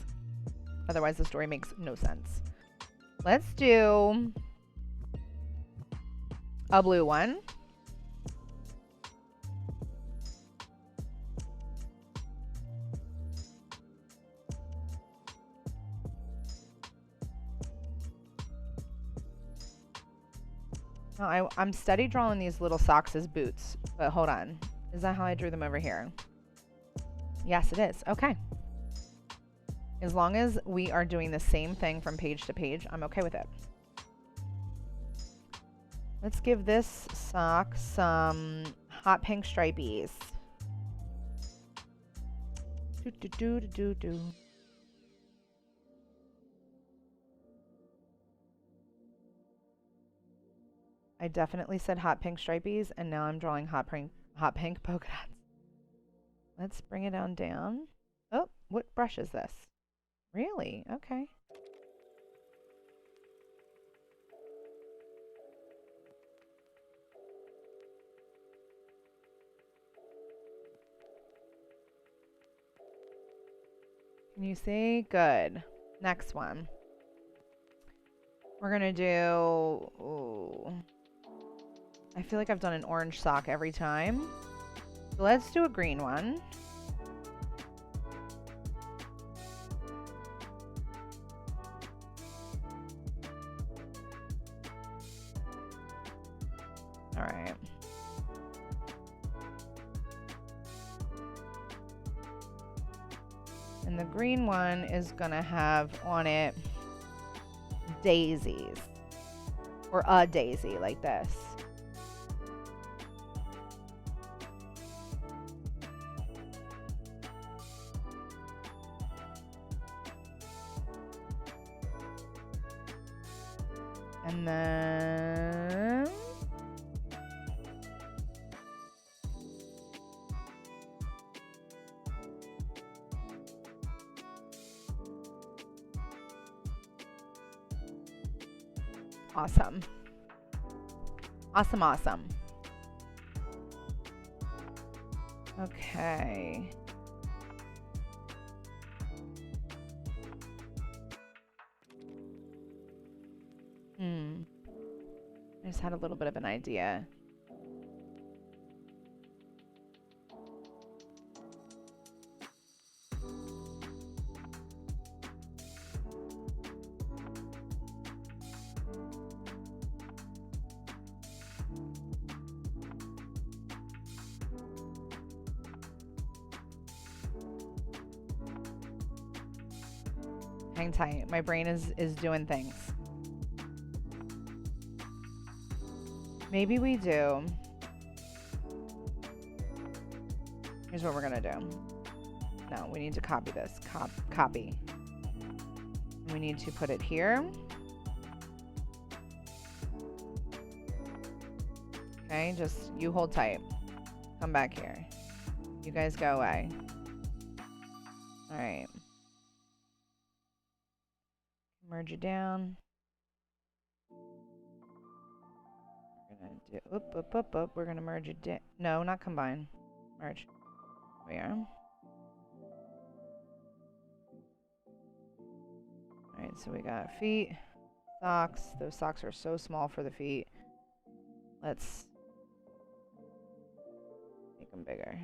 Otherwise, the story makes no sense. Let's do a blue one. Oh, I'm steady drawing these little socks as boots, but hold on. Is that how I drew them over here? Yes, it is. Okay. As long as we are doing the same thing from page to page, I'm okay with it. Let's give this sock some hot pink stripies. Do. I definitely said hot pink stripies, and now I'm drawing hot pink polka dots. Let's bring it down. Oh, what brush is this? Really? Okay. Can you see? Good. Next one. We're gonna do... Ooh. I feel like I've done an orange sock every time. So let's do a green one. All right. And the green one is gonna have on it daisies. Or a daisy like this. And then awesome. Awesome. Okay. I just had a little bit of an idea. Hang tight. My brain is doing things. Maybe we do. Here's what we're gonna do. No, we need to copy this. Copy. We need to put it here. Okay, just you hold tight. Come back here. You guys go away. All right. Merge it down. We're gonna merge it. No, not combine. Merge. There we are. Alright, so we got feet, socks. Those socks are so small for the feet. Let's make them bigger.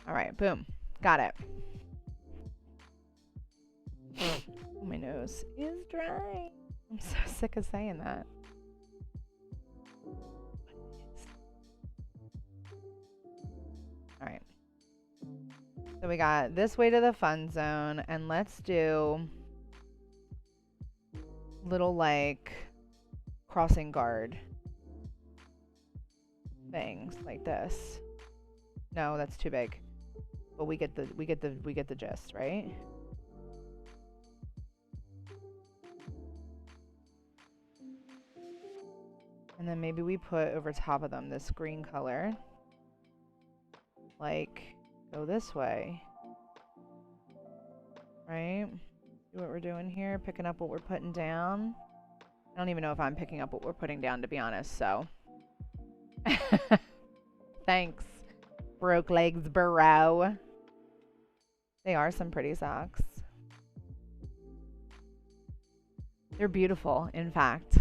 Alright, boom. Got it. Oh, my nose is dry. I'm so sick of saying that. Alright. So we got this way to the fun zone, and let's do little like crossing guard things like this. No, that's too big. But we get the gist, right? And then maybe we put over top of them this green color. Like, go this way. Right? See what we're doing here? Picking up what we're putting down. I don't even know if I'm picking up what we're putting down, to be honest, so. Thanks. Broke legs, bro. They are some pretty socks. They're beautiful, in fact.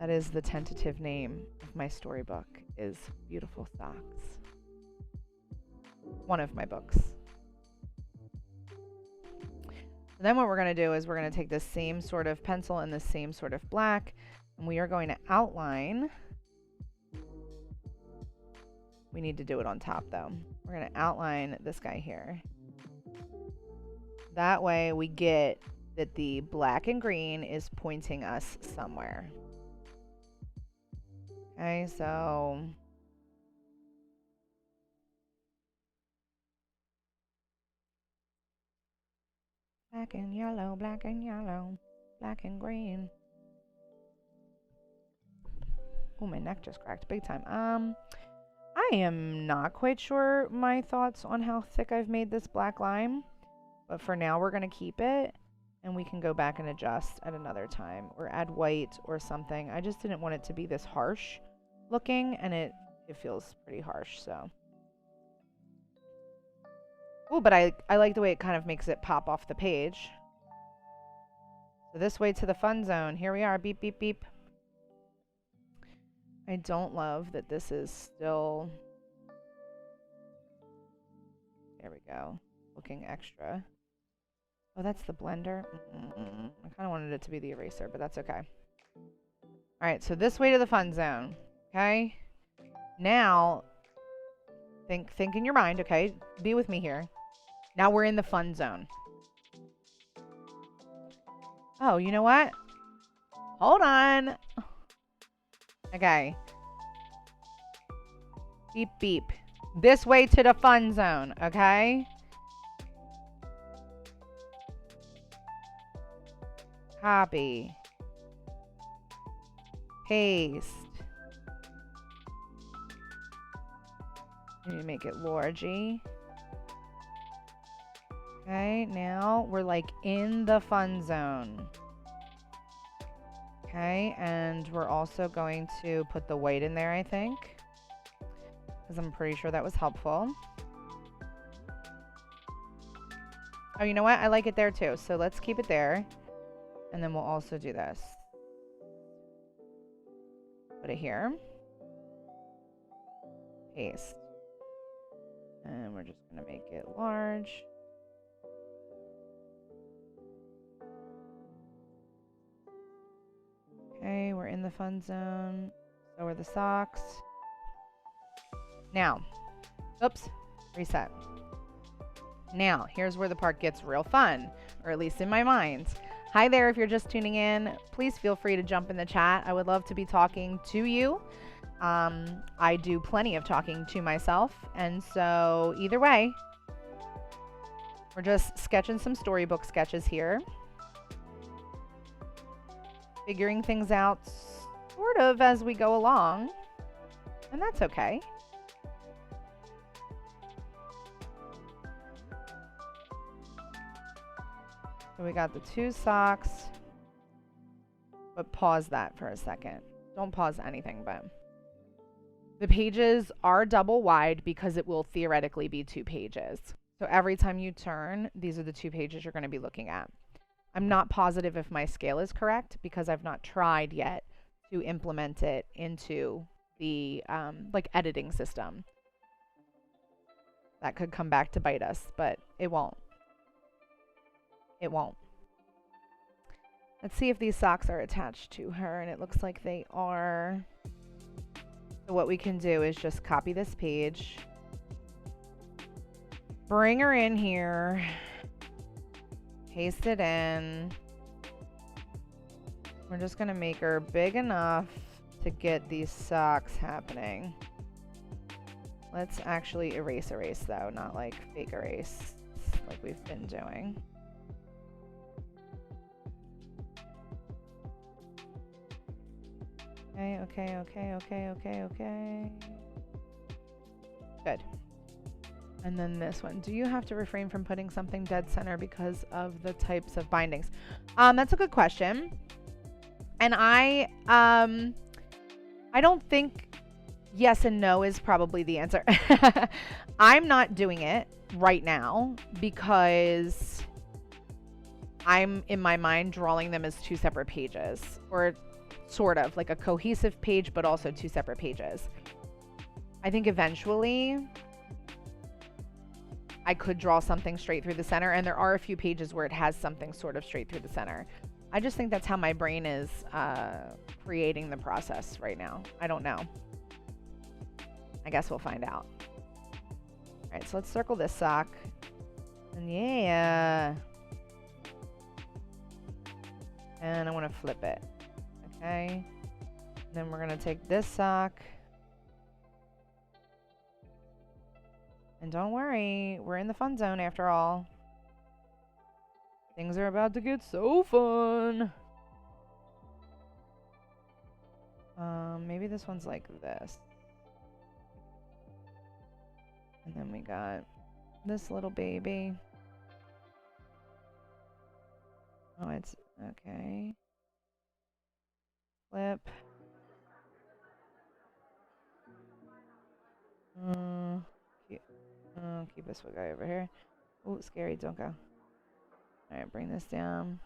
That is the tentative name of my storybook, is Beautiful Socks. One of my books. Then what we're going to do is we're going to take this same sort of pencil and the same sort of black, and we are going to outline. We need to do it on top, though. We're going to outline this guy here. That way we get that the black and green is pointing us somewhere. Okay, so black and yellow, black and yellow, black and green. Oh, my neck just cracked big time. I am not quite sure my thoughts on how thick I've made this black line, but for now we're going to keep it, and we can go back and adjust at another time or add white or something. I just didn't want it to be this harsh looking, and it feels pretty harsh, so. Oh, but I like the way it kind of makes it pop off the page. So this way to the fun zone. Here we are. Beep, beep, beep. I don't love that this is still, there we go, looking extra. Oh, that's the blender. I kind of wanted it to be the eraser, but that's okay. All right, so this way to the fun zone, okay? Now, think in your mind, okay? Be with me here. Now we're in the fun zone. Oh, you know what? Hold on. Okay. Beep, beep. This way to the fun zone, okay? Copy. Paste. Need to make it largey. Okay, now we're like in the fun zone. Okay, and we're also going to put the white in there, I think, because I'm pretty sure that was helpful. Oh, you know what? I like it there too, so let's keep it there. And then we'll also do this. Put it here. Paste. And we're just going to make it large. Okay, we're in the fun zone. So are the socks. Now, oops, reset. Now, here's where the part gets real fun, or at least in my mind. Hi there, if you're just tuning in, please feel free to jump in the chat. I would love to be talking to you. I do plenty of talking to myself, and so either way, we're just sketching some storybook sketches here. Figuring things out sort of as we go along, and that's okay. So we got the 2 socks. But pause that for a second. Don't pause anything, but the pages are double wide because it will theoretically be 2 pages. So every time you turn, these are the 2 pages you're going to be looking at. I'm not positive if my scale is correct because I've not tried yet to implement it into the like editing system. That could come back to bite us, but it won't. It won't. Let's see if these socks are attached to her, and it looks like they are. So what we can do is just copy this page, bring her in here, paste it in. We're just gonna make her big enough to get these socks happening. Let's actually erase though, not like fake erase like we've been doing. Okay. Good. And then this one. Do you have to refrain from putting something dead center because of the types of bindings? That's a good question. And I don't think yes and no is probably the answer. I'm not doing it right now because I'm in my mind drawing them as 2 separate pages, or sort of like a cohesive page, but also 2 separate pages. I think eventually I could draw something straight through the center, and there are a few pages where it has something sort of straight through the center. I just think that's how my brain is creating the process right now. I don't know. I guess we'll find out. All right, so let's circle this sock. And yeah. And I want to flip it. Okay. And then we're going to take this sock. And don't worry, we're in the fun zone after all. Things are about to get so fun. Maybe this one's like this. And then we got this little baby. Oh, it's okay. Flip. Keep this guy over here. Oh, scary, don't go. Alright, bring this down.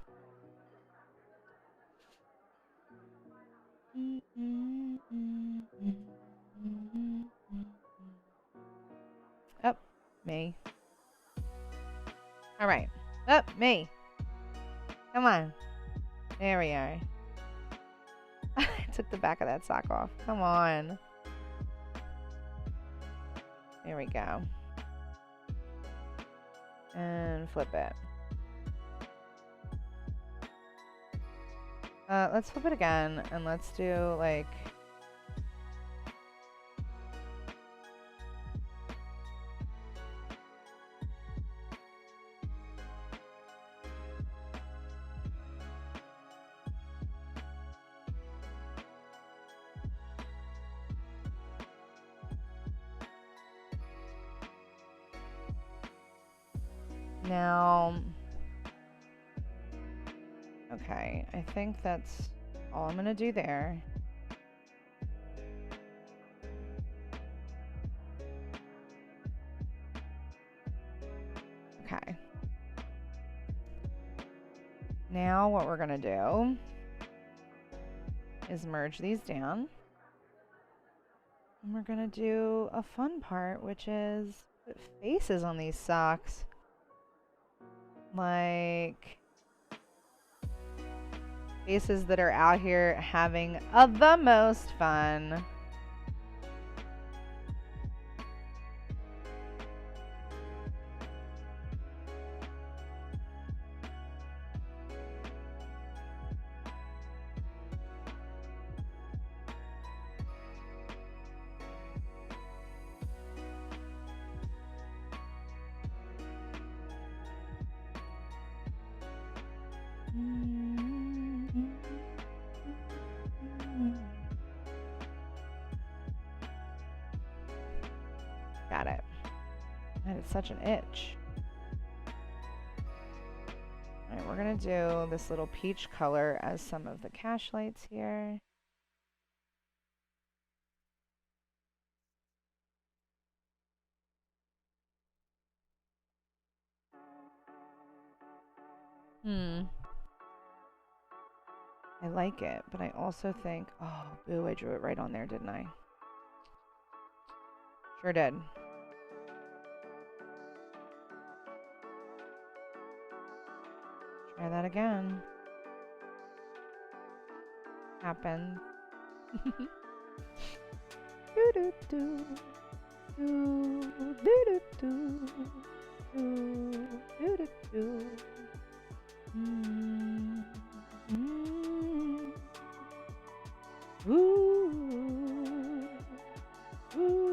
Up, me. Alright, up, me. Come on. There we are. I took the back of that sock off. Come on. There we go. And flip it. Let's flip it again, and let's do like... Now, okay, I think that's all I'm going to do there. Okay. Now what we're going to do is merge these down. And we're going to do a fun part, which is put faces on these socks. Like faces that are out here having the most fun. Got it. That is such an itch. Alright, we're gonna do this little peach color as some of the cache lights here. I like it, but I also think, oh, boo, I drew it right on there, didn't I? Sure did. Try that again. Happens. Do do do. Do do do do. Do do do do. Ooh. Ooh.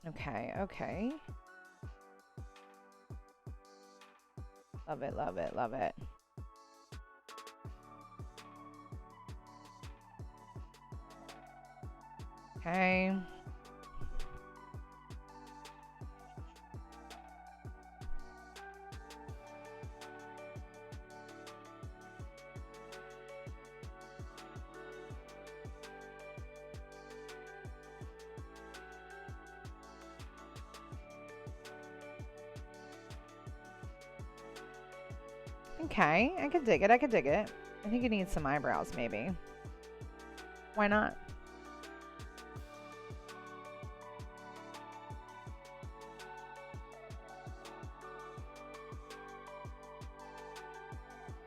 Okay, okay. Love it, love it, love it. Okay. Okay, I could dig it, I could dig it. I think it needs some eyebrows, maybe. Why not?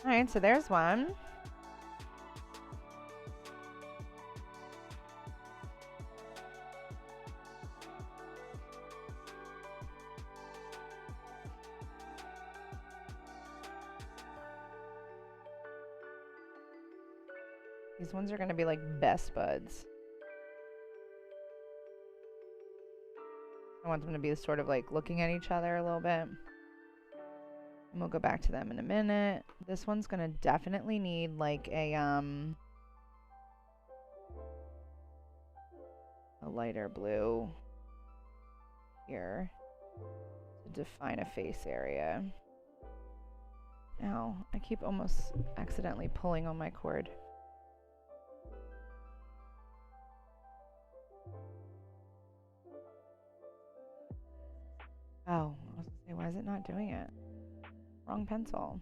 Alright, so there's one. These ones are going to be like best buds. I want them to be sort of like looking at each other a little bit. And we'll go back to them in a minute. This one's going to definitely need like a lighter blue here to define a face area. Ow, I keep almost accidentally pulling on my cord. Oh, I was gonna say, why is it not doing it? Wrong pencil.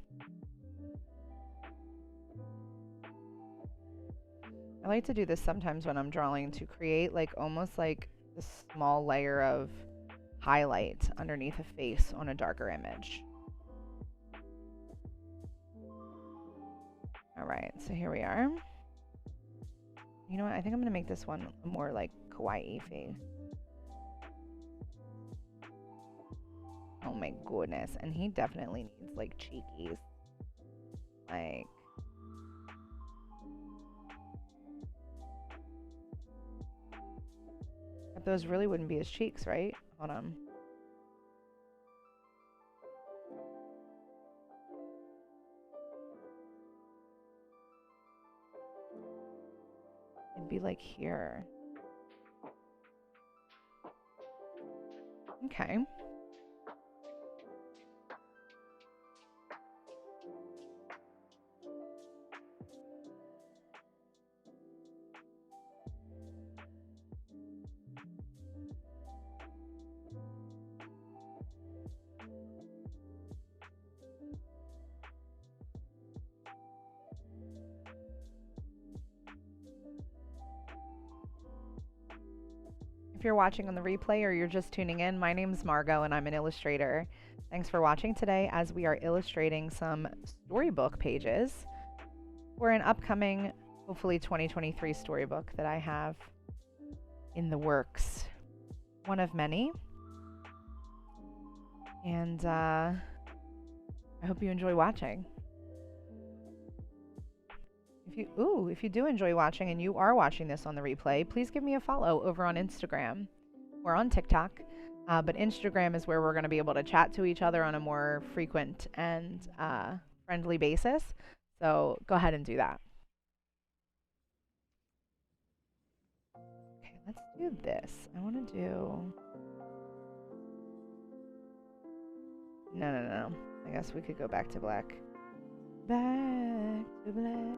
I like to do this sometimes when I'm drawing to create like almost like a small layer of highlight underneath a face on a darker image. All right, so here we are. You know what? I think I'm gonna make this one more like kawaii face. Oh my goodness. And he definitely needs like cheekies. Like. But those really wouldn't be his cheeks, right? Hold on. It'd be like here. Okay. If you're watching on the replay or you're just tuning in, my name's Margo and I'm an illustrator. Thanks for watching today as we are illustrating some storybook pages for an upcoming, hopefully 2023 storybook that I have in the works. One of many. And I hope you enjoy watching. If you do enjoy watching and you are watching this on the replay, please give me a follow over on Instagram or on TikTok. But Instagram is where we're going to be able to chat to each other on a more frequent and friendly basis. So go ahead and do that. do this. I want to do... No. I guess we could go back to black. Back to black.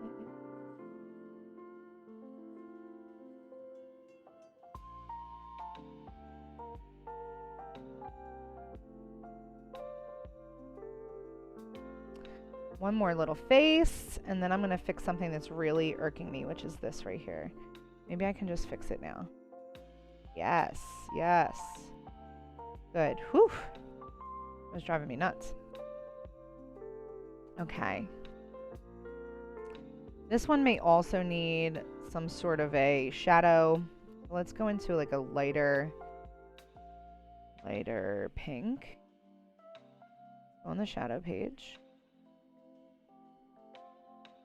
One more little face, and then I'm going to fix something that's really irking me, which is this right here. Maybe I can just fix it now. Yes. Good. Whew. It was driving me nuts. Okay. This one may also need some sort of a shadow. Let's go into like a lighter pink on the shadow page.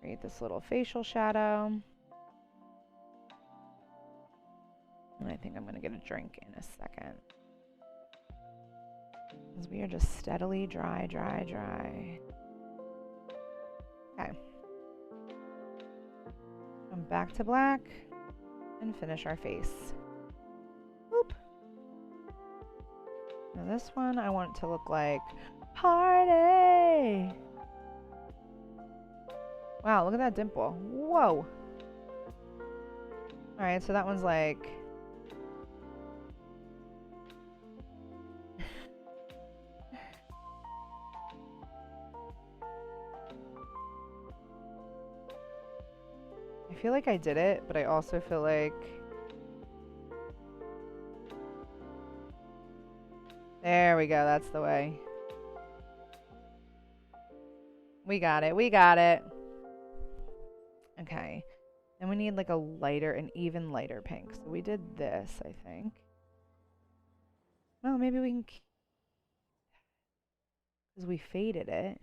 Create this little facial shadow. And I think I'm going to get a drink in a second. Because we are just steadily dry. Okay. Come back to black and finish our face. Boop. Now this one I want it to look like party. Wow, look at that dimple. Whoa. Alright, so that one's like... I feel like I did it, but I also feel like... There we go, that's the way. We got it. Okay. Then we need like an even lighter pink. So we did this, I think. Well, maybe we can... Because we faded it.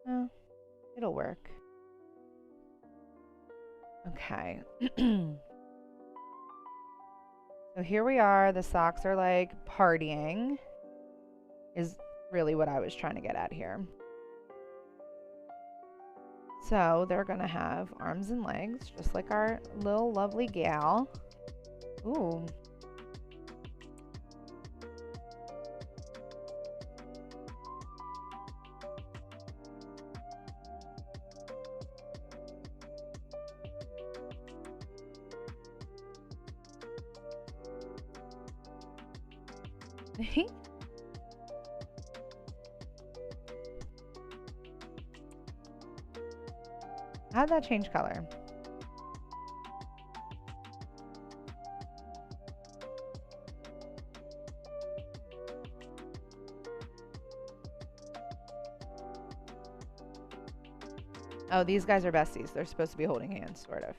Oh, it'll work. Okay. So here we are. The socks are like partying. Is really what I was trying to get at here. So they're going to have arms and legs, just like our little lovely gal. Ooh. How'd that change color? Oh, these guys are besties. They're supposed to be holding hands, sort of.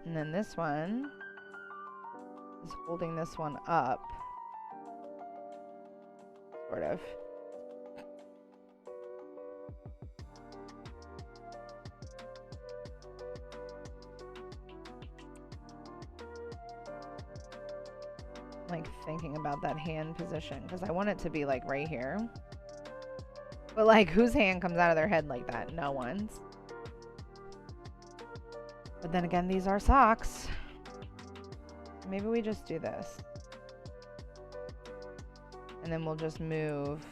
And then this one is holding this one up, sort of. Like thinking about that hand position because I want it to be like right here. But like whose hand comes out of their head like that? No one's. But then again, these are socks. Maybe we just do this. And then we'll just move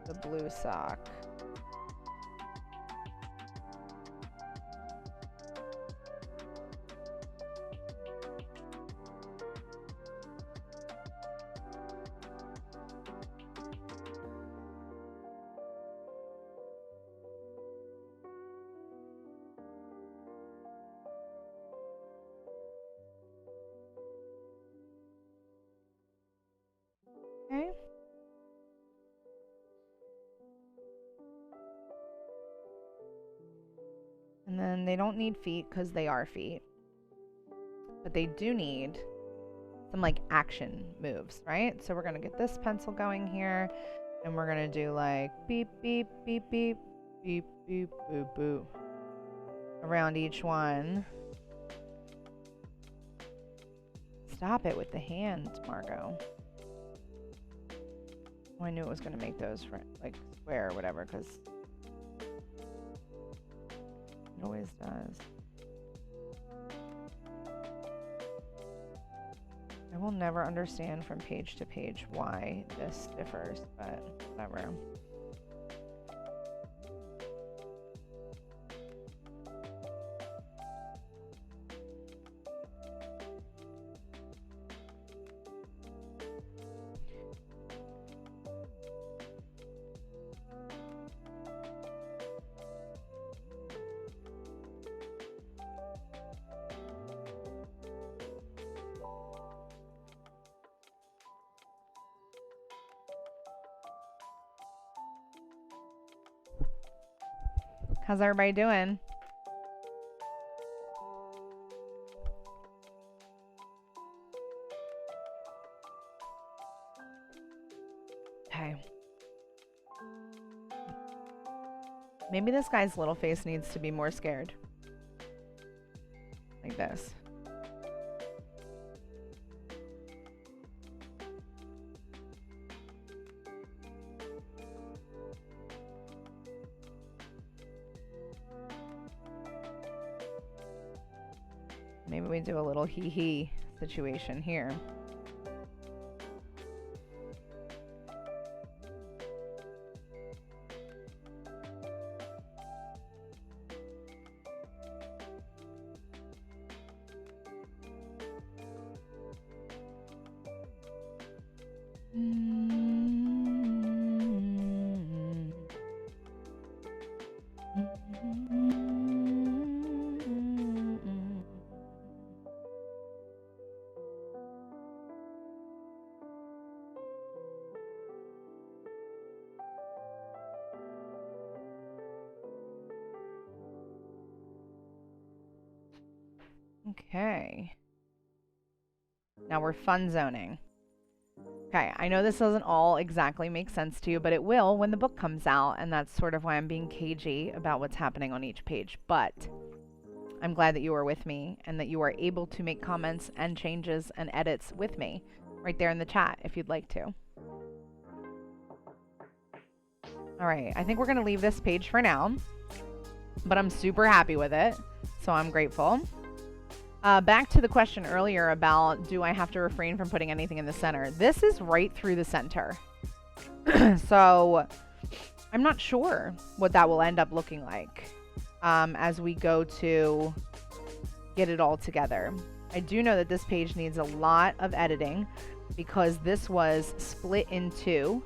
the blue sock. Okay. And then they don't need feet because they are feet. But they do need some like action moves, right? So we're going to get this pencil going here and we're going to do like beep, beep, beep, beep, beep, beep, boop, boop. Around each one. Stop it with the hands, Margo. Oh, I knew it was going to make those for, like, square or whatever, because it always does. I will never understand from page to page why this differs, but whatever. How's everybody doing? Okay. Maybe this guy's little face needs to be more scared. Like this. Maybe we do a little hee-hee situation here. Okay. Now we're fun zoning. Okay, I know this doesn't all exactly make sense to you, but it will when the book comes out, and that's sort of why I'm being cagey about what's happening on each page. But I'm glad that you are with me and that you are able to make comments and changes and edits with me right there in the chat if you'd like to. All right, I think we're going to leave this page for now, but I'm super happy with it, so I'm grateful. Back to the question earlier about, do I have to refrain from putting anything in the center? This is right through the center. So I'm not sure what that will end up looking like as we go to get it all together. I do know that this page needs a lot of editing because this was split in two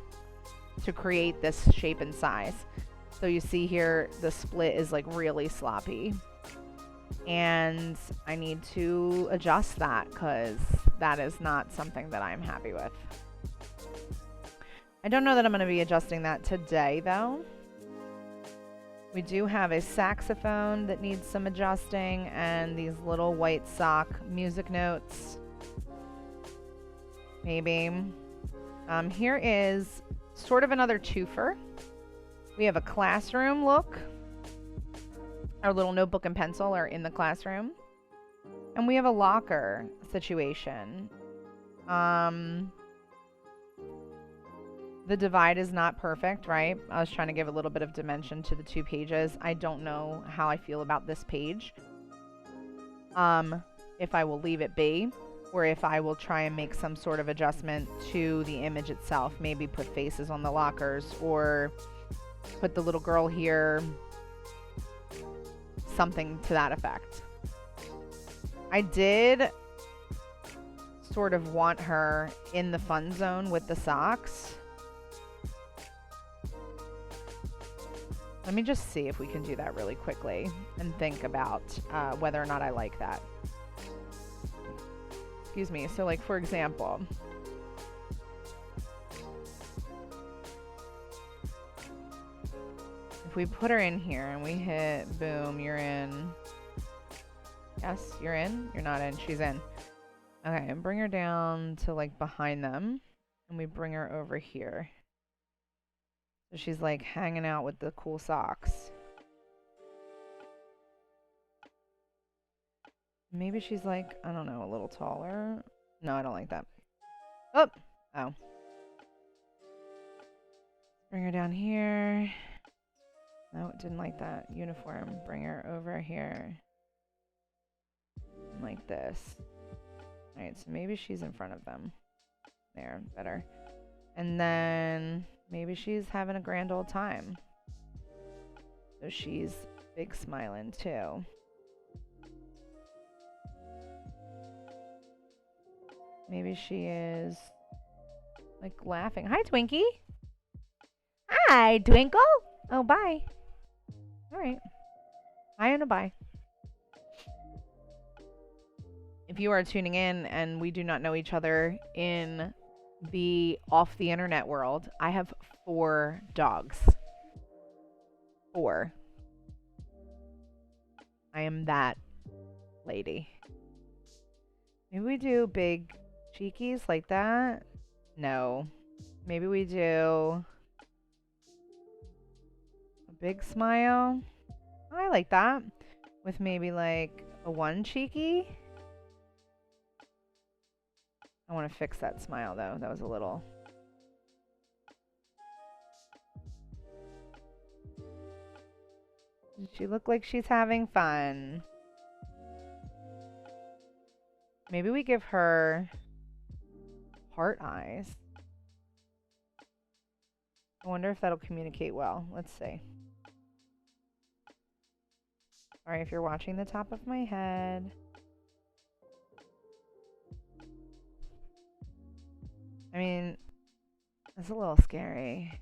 to create this shape and size. So you see here, the split is like really sloppy. And I need to adjust that because that is not something that I'm happy with. I don't know that I'm going to be adjusting that today, though. We do have a saxophone that needs some adjusting and these little white sock music notes. Maybe. Here is sort of another twofer. We have a classroom look. Our little notebook and pencil are in the classroom. And we have a locker situation. The divide is not perfect, right? I was trying to give a little bit of dimension to the two pages. I don't know how I feel about this page. If I will leave it be, or if I will try and make some sort of adjustment to the image itself. Maybe put faces on the lockers, or put the little girl here. Something to that effect. I did sort of want her in the fun zone with the socks. Let me just see if we can do that really quickly and think about whether or not I like that. Excuse me. So like, for example, if we put her in here and we hit boom, you're in. Yes, you're in. You're not in. She's in. Okay, and bring her down to like behind them. And we bring her over here. So she's like hanging out with the cool socks. Maybe she's like, I don't know, a little taller. No, I don't like that. Oh. Oh. Bring her down here. No, didn't like that. Uniform. Bring her over here. Like this. Alright, so maybe she's in front of them. There, better. And then maybe she's having a grand old time. So she's big smiling too. Maybe she is like laughing. Hi, Twinkie. Hi, Twinkle. Oh, bye. All right. Hi and a bye. If you are tuning in and we do not know each other in the off the internet world, I have 4 dogs. 4. I am that lady. Maybe we do big cheekies like that. No. Maybe we do a big smile. Oh, I like that. With maybe like a 1 cheeky. I want to fix that smile though. That was a little. Does she look like she's having fun? Maybe we give her heart eyes. I wonder if that'll communicate well. Let's see. Sorry if you're watching the top of my head. I mean, it's a little scary.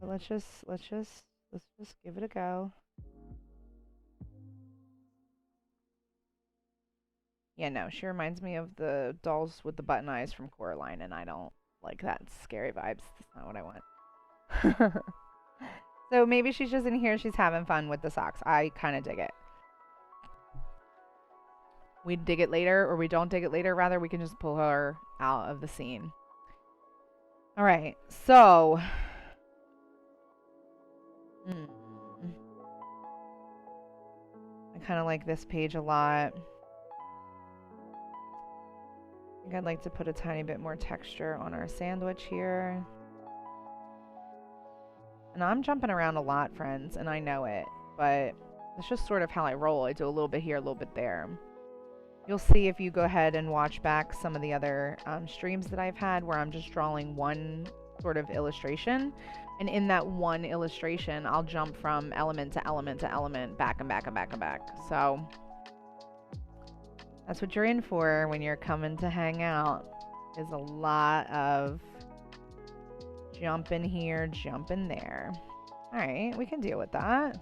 But let's just give it a go. Yeah, no, she reminds me of the dolls with the button eyes from Coraline, and I don't like that. Scary vibes. That's not what I want. So maybe she's just in here. She's having fun with the socks. I kind of dig it. We dig it later, or we don't dig it later. Rather, we can just pull her out of the scene. All right. So. I kind of like this page a lot. I think I'd like to put a tiny bit more texture on our sandwich here. And I'm jumping around a lot, friends, and I know it, but it's just sort of how I roll. I do a little bit here, a little bit there. You'll see if you go ahead and watch back some of the other streams that I've had where I'm just drawing one sort of illustration. And in that one illustration, I'll jump from element to element to element, back and back and back and back. So that's what you're in for when you're coming to hang out, is a lot of jump in here, jump in there. All right, we can deal with that.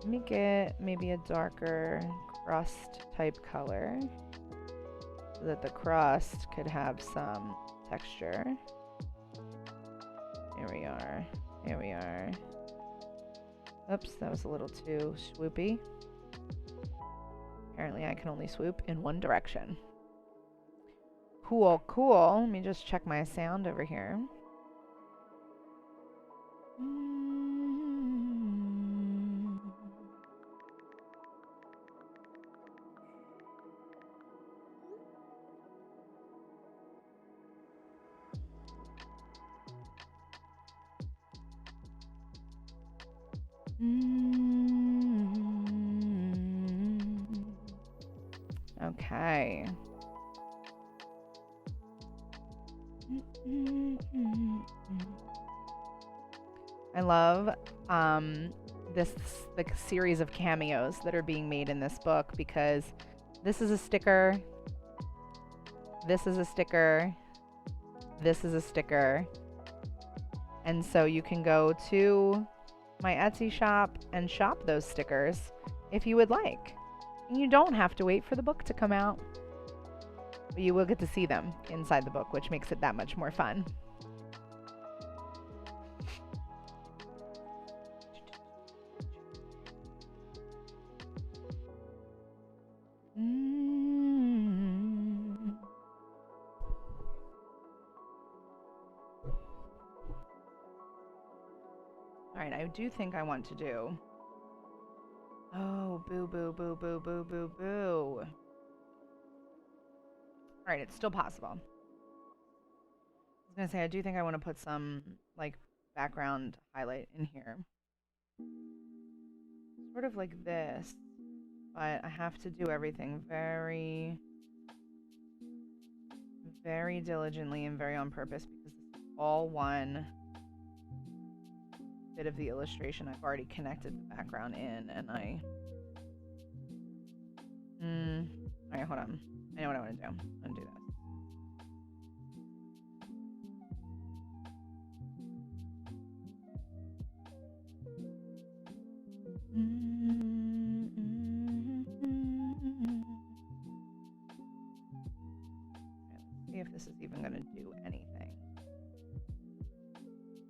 Let me get maybe a darker crust type color so that the crust could have some texture. Here we are. Here we are. Oops, that was a little too swoopy. Apparently I can only swoop in one direction. Cool, cool. Let me just check my sound over here. Okay. I love this like series of cameos that are being made in this book, because this is a sticker, this is a sticker, this is a sticker, and so you can go to my Etsy shop and shop those stickers if you would like. And you don't have to wait for the book to come out, but you will get to see them inside the book, which makes it that much more fun. I do think I want to do. Oh, boo, boo, boo, boo, boo, boo, boo. Alright, it's still possible. I was gonna say, I do think I want to put some, like, background highlight in here. Sort of like this, but I have to do everything very, very diligently and very on purpose because this is all one bit of the illustration. I've already connected the background in, and Alright, hold on. I know what I want to do. I'm gonna do this. Let's see if this is even gonna do anything.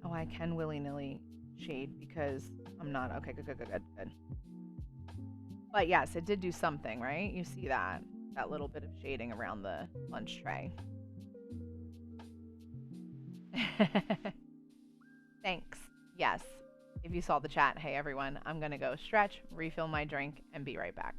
Oh, I can willy-nilly shade because I'm not. Okay, good. But yes, it did do something, right? You see that little bit of shading around the lunch tray. Thanks. Yes. If you saw the chat, hey everyone, I'm gonna go stretch, refill my drink, and be right back.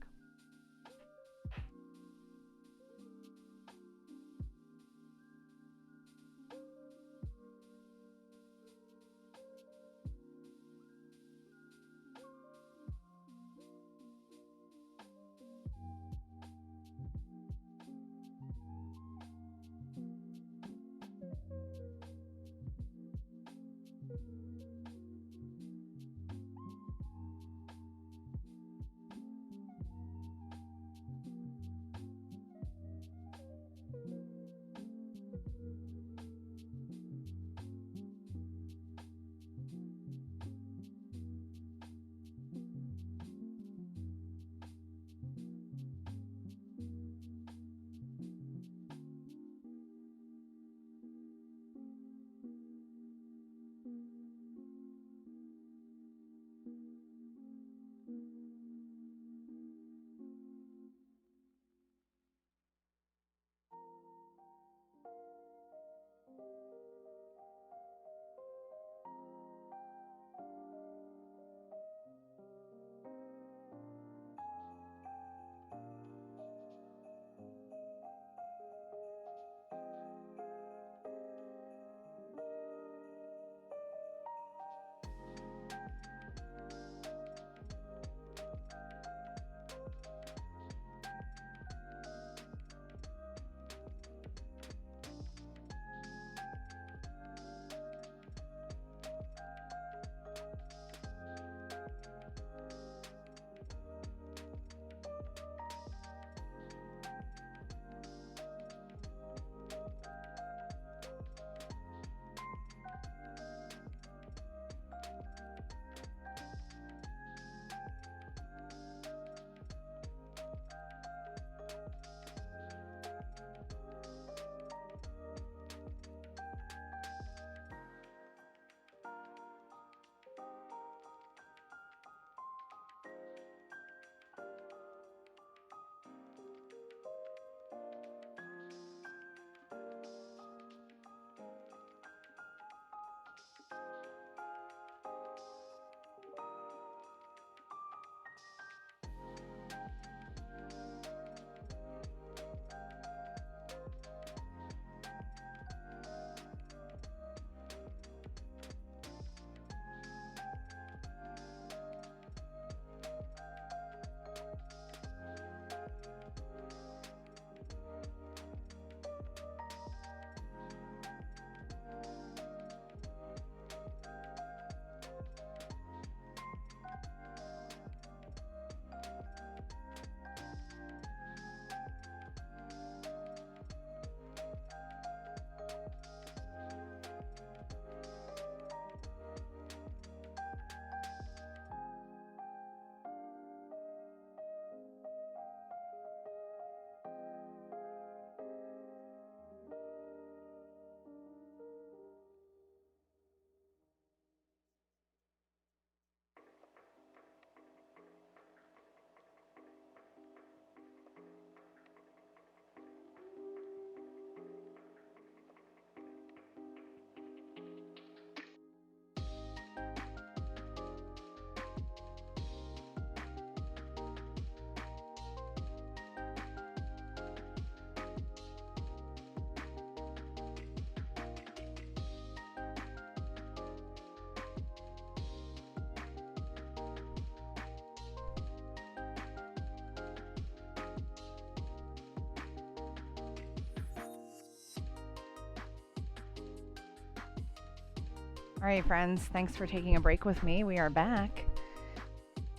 All right, friends, thanks for taking a break with me. We are back.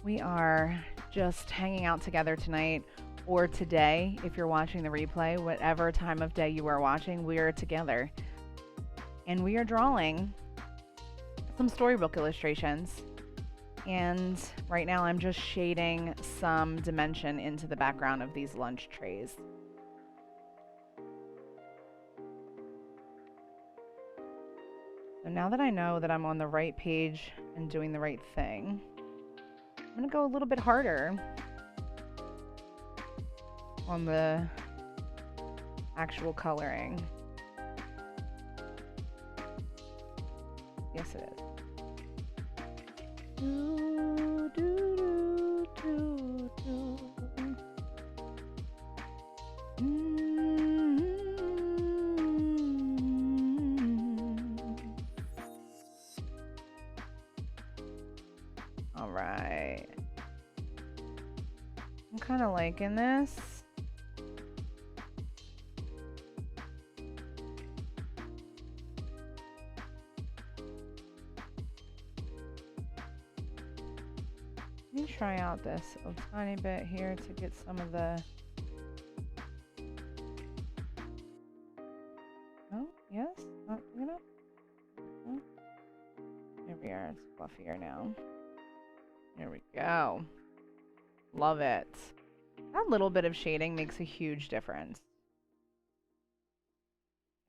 We are just hanging out together tonight, or today, if you're watching the replay, whatever time of day you are watching, we are together. And we are drawing some storybook illustrations. And right now I'm just shading some dimension into the background of these lunch trays. So now that I know that I'm on the right page and doing the right thing, I'm going to go a little bit harder on the actual coloring. Yes, it is. Do, do, do, do, do. All right. I'm kind of liking this. Let me try out this a tiny bit here to get some of the... Oh, yes? Not big enough? Oh. There we are. It's fluffier now. There we go. Love it. That little bit of shading makes a huge difference.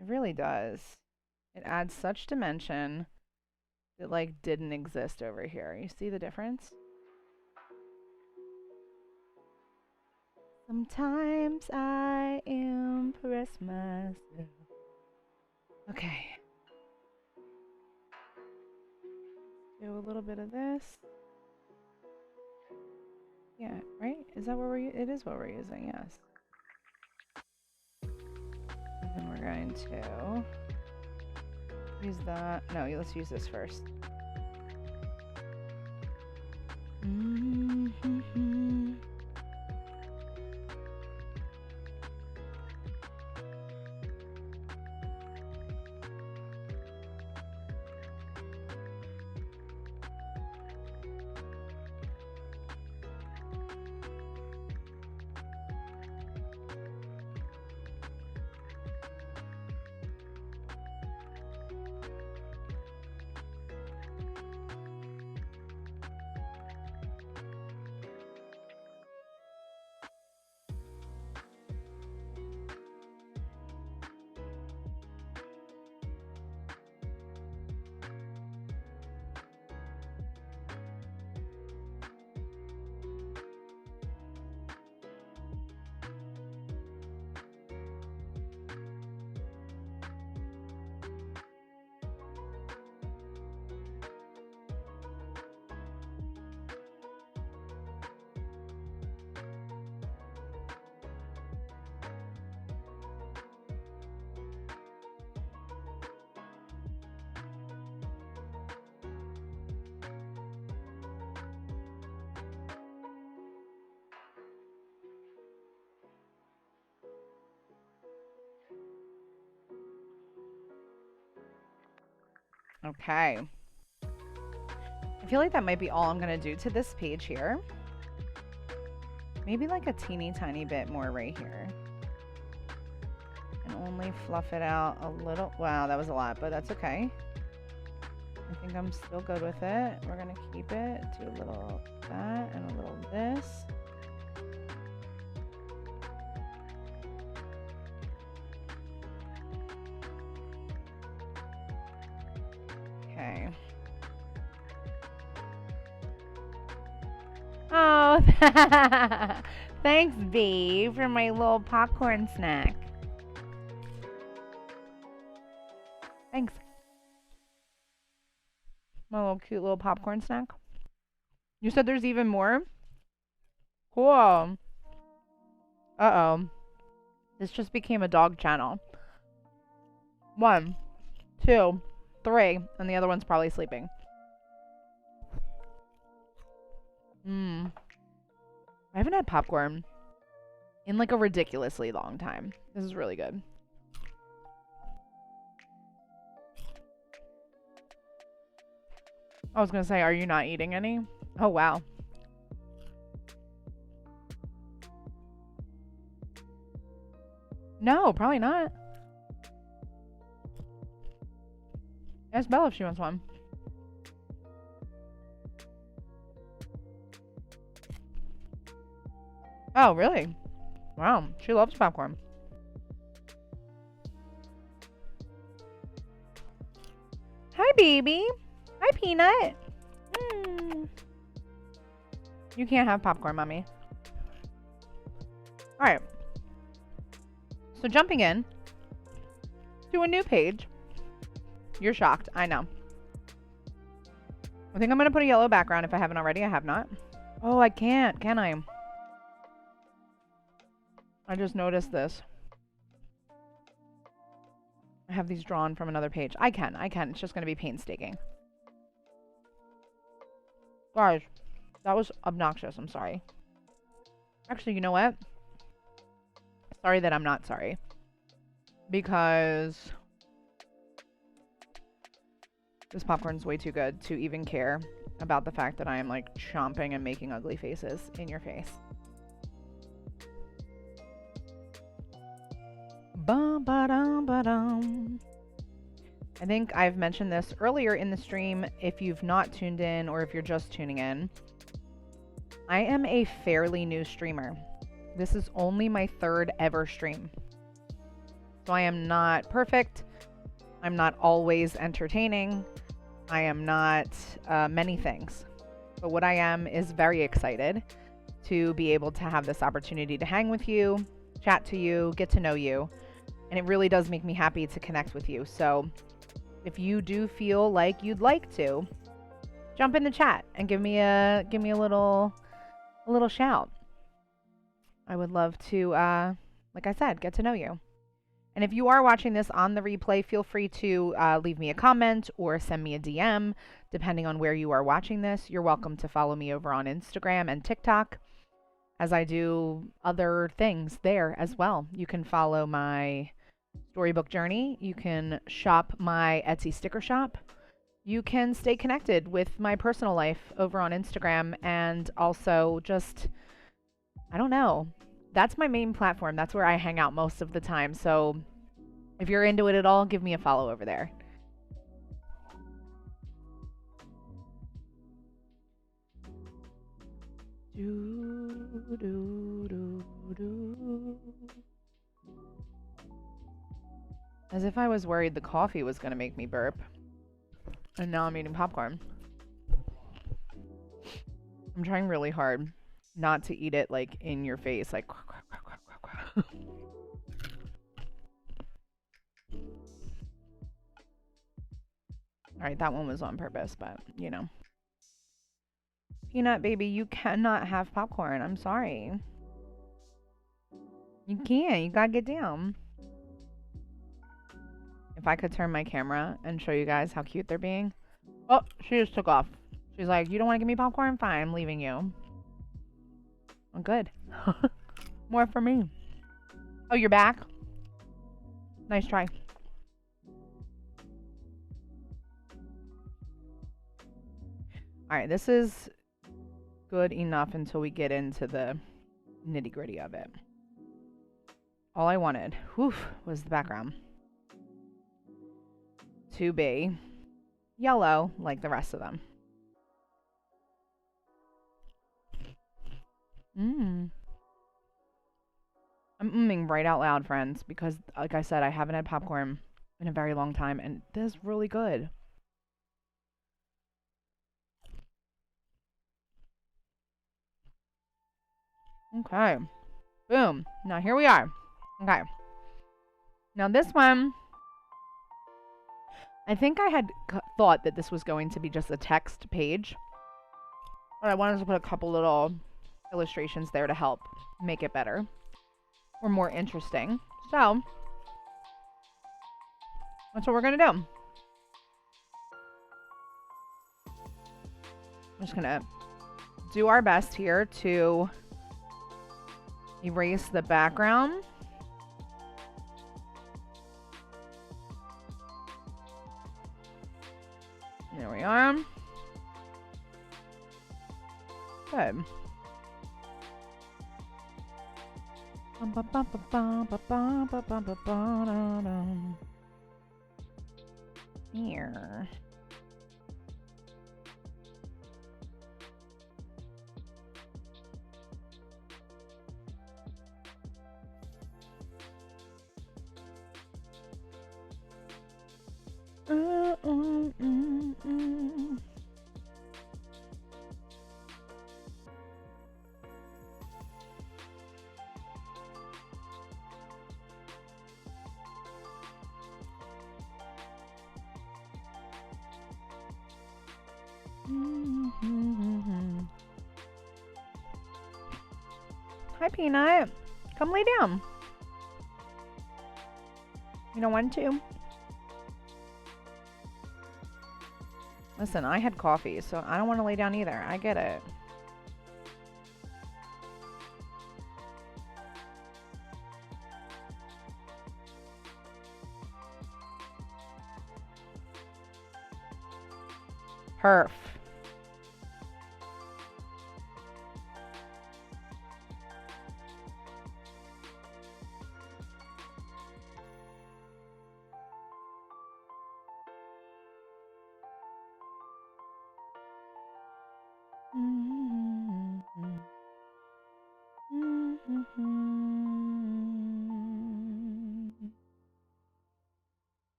It really does. It adds such dimension that like didn't exist over here. You see the difference? Sometimes I impress myself. Okay. Do a little bit of this. Yeah, right? Is that what we're it is what we're using, yes. And then we're going to use that. No, let's use this first. Mm-hmm. Okay. I feel like that might be all I'm going to do to this page here. Maybe like a teeny tiny bit more right here. And only fluff it out a little. Wow, that was a lot, but that's okay. I think I'm still good with it. We're going to keep it. Do a little that and a little this. Okay. Oh, thanks, B, for my little popcorn snack. Thanks. My little cute little popcorn snack. You said there's even more? Cool. Uh-oh. This just became a dog channel. 1, 2, 3, and the other one's probably sleeping. I haven't had popcorn in like a ridiculously long time. This is really good. I was gonna say, are you not eating any? Oh, wow. No, probably not. Ask Belle if she wants one. Oh, really? Wow, she loves popcorn. Hi, baby. Hi, Peanut. You can't have popcorn, Mommy. All right. So jumping in to a new page. You're shocked. I know. I think I'm going to put a yellow background if I haven't already. I have not. Oh, I can't. Can I? I just noticed this. I have these drawn from another page. I can. It's just going to be painstaking. Guys, that was obnoxious. I'm sorry. Actually, you know what? Sorry that I'm not sorry. Because this popcorn's way too good to even care about the fact that I am like chomping and making ugly faces in your face. Ba-ba-dum-ba-dum. I think I've mentioned this earlier in the stream. If you've not tuned in or if you're just tuning in, I am a fairly new streamer. This is only my third ever stream. So I am not perfect. I'm not always entertaining. I am not many things. But what I am is very excited to be able to have this opportunity to hang with you, chat to you, get to know you. And it really does make me happy to connect with you. So if you do feel like you'd like to, jump in the chat and give me a little shout. I would love to, like I said, get to know you. And if you are watching this on the replay, feel free to leave me a comment or send me a DM, depending on where you are watching this. You're welcome to follow me over on Instagram and TikTok, as I do other things there as well. You can follow my Storybook journey. You can shop my Etsy sticker shop. You can stay connected with my personal life over on Instagram, and also just, I don't know. That's my main platform. That's where I hang out most of the time. So if you're into it at all, give me a follow over there. As if I was worried the coffee was going to make me burp. And now I'm eating popcorn. I'm trying really hard not to eat it like in your face, like Alright, that one was on purpose, but you know. Peanut baby, you cannot have popcorn. I'm sorry. You can't. You gotta get down. If I could turn my camera and show you guys how cute they're being. Oh, she just took off. She's like, you don't want to give me popcorn? Fine, I'm leaving you. Oh, good. More for me. Oh, you're back? Nice try. Alright, this is good enough until we get into the nitty-gritty of it. All I wanted, was the background to be yellow like the rest of them. I'm umming right out loud, friends, because like I said, I haven't had popcorn in a very long time, and this is really good. Okay. Boom. Now here we are. Okay. Now this one, I think I had thought that this was going to be just a text page, but I wanted to put a couple little illustrations there to help make it better or more interesting. So that's what we're gonna do. I'm just gonna do our best here to erase the background. There we are. Good. Here. Hi, Peanut. Come lay down. You don't want to? Listen, I had coffee, so I don't want to lay down either. I get it. Perf.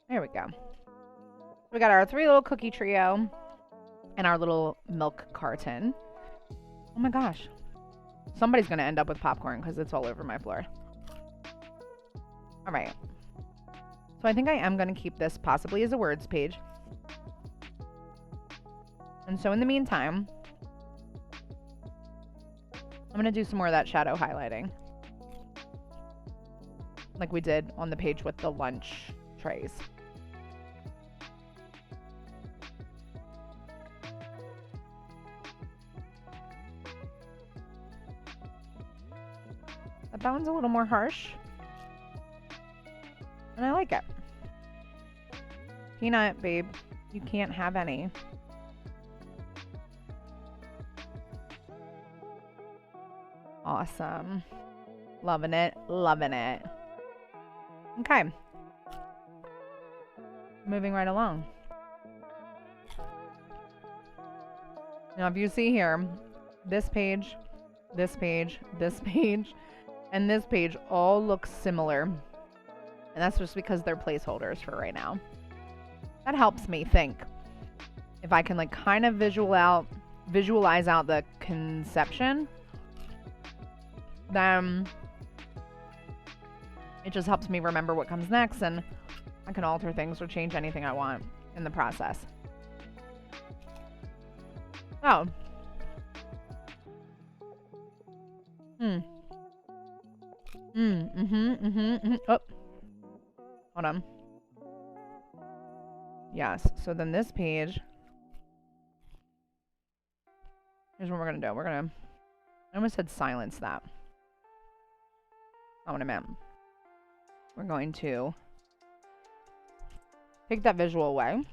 There we go. We got our 3 little cookie trio and our little milk carton. Oh my gosh. Somebody's going to end up with popcorn because it's all over my floor. All right. So I think I am going to keep this possibly as a words page. And so in the meantime, I'm going to do some more of that shadow highlighting. Like we did on the page with the lunch trays. That one's a little more harsh. And I like it. Peanut, babe, you can't have any. Awesome. Loving it, loving it. Okay. Moving right along. Now, if you see here, this page, this page, this page, and this page all look similar. And that's just because they're placeholders for right now. That helps me think. If I can like kind of visualize out the conception, then it just helps me remember what comes next, and I can alter things or change anything I want in the process. Oh. Oh. Hold on. Yes. So then this page. Here's what we're going to do. I almost said silence that. Not what I meant. We're going to take that visual away.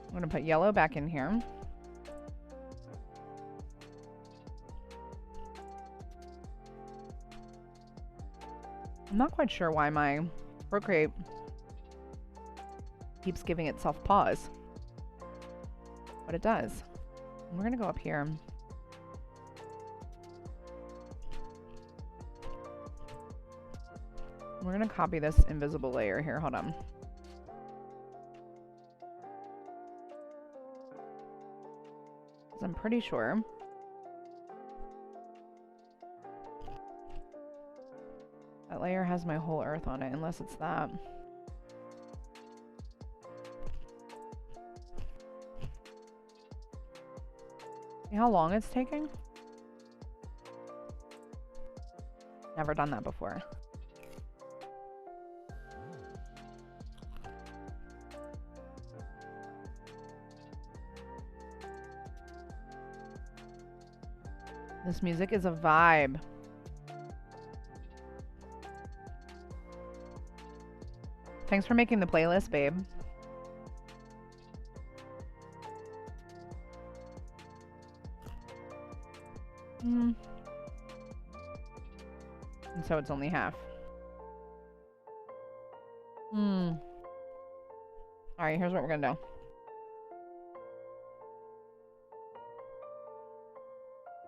I'm going to put yellow back in here. I'm not quite sure why my Procreate keeps giving itself pause, but it does. And we're going to go up here. We're going to copy this invisible layer here. Hold on. Because I'm pretty sure that layer has my whole earth on it, unless it's that. See how long it's taking? Never done that before. This music is a vibe. Thanks for making the playlist, babe. And so it's only half. Alright, here's what we're gonna do.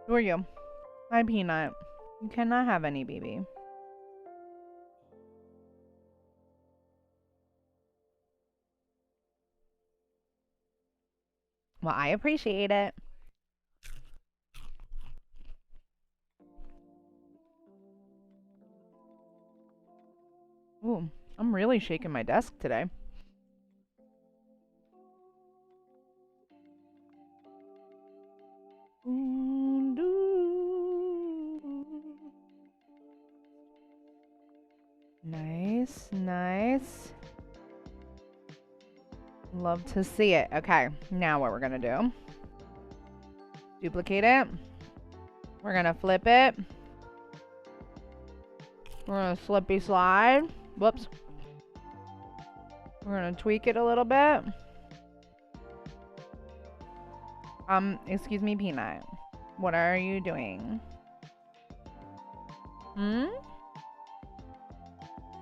Who are you? Hi, Peanut. You cannot have any, baby. Well, I appreciate it. Ooh, I'm really shaking my desk today. Nice, nice. Love to see it. Okay, now what we're gonna do. Duplicate it. We're gonna flip it. We're gonna slippy slide. Whoops. We're gonna tweak it a little bit. Excuse me, Peanut. What are you doing?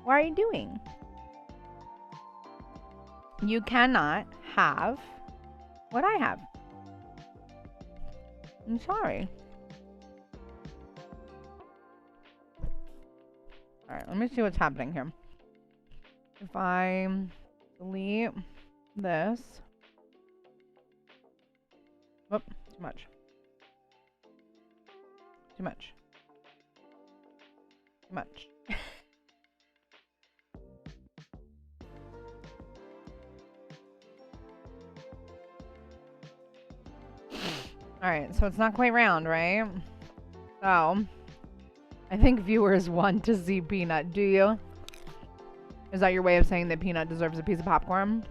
What are you doing? You cannot have what I have. I'm sorry. Alright, let me see what's happening here. If I delete this. Whoop, too much. Too much. Too much. Alright, so it's not quite round, right? So, I think viewers want to see Peanut. Do you? Is that your way of saying that Peanut deserves a piece of popcorn?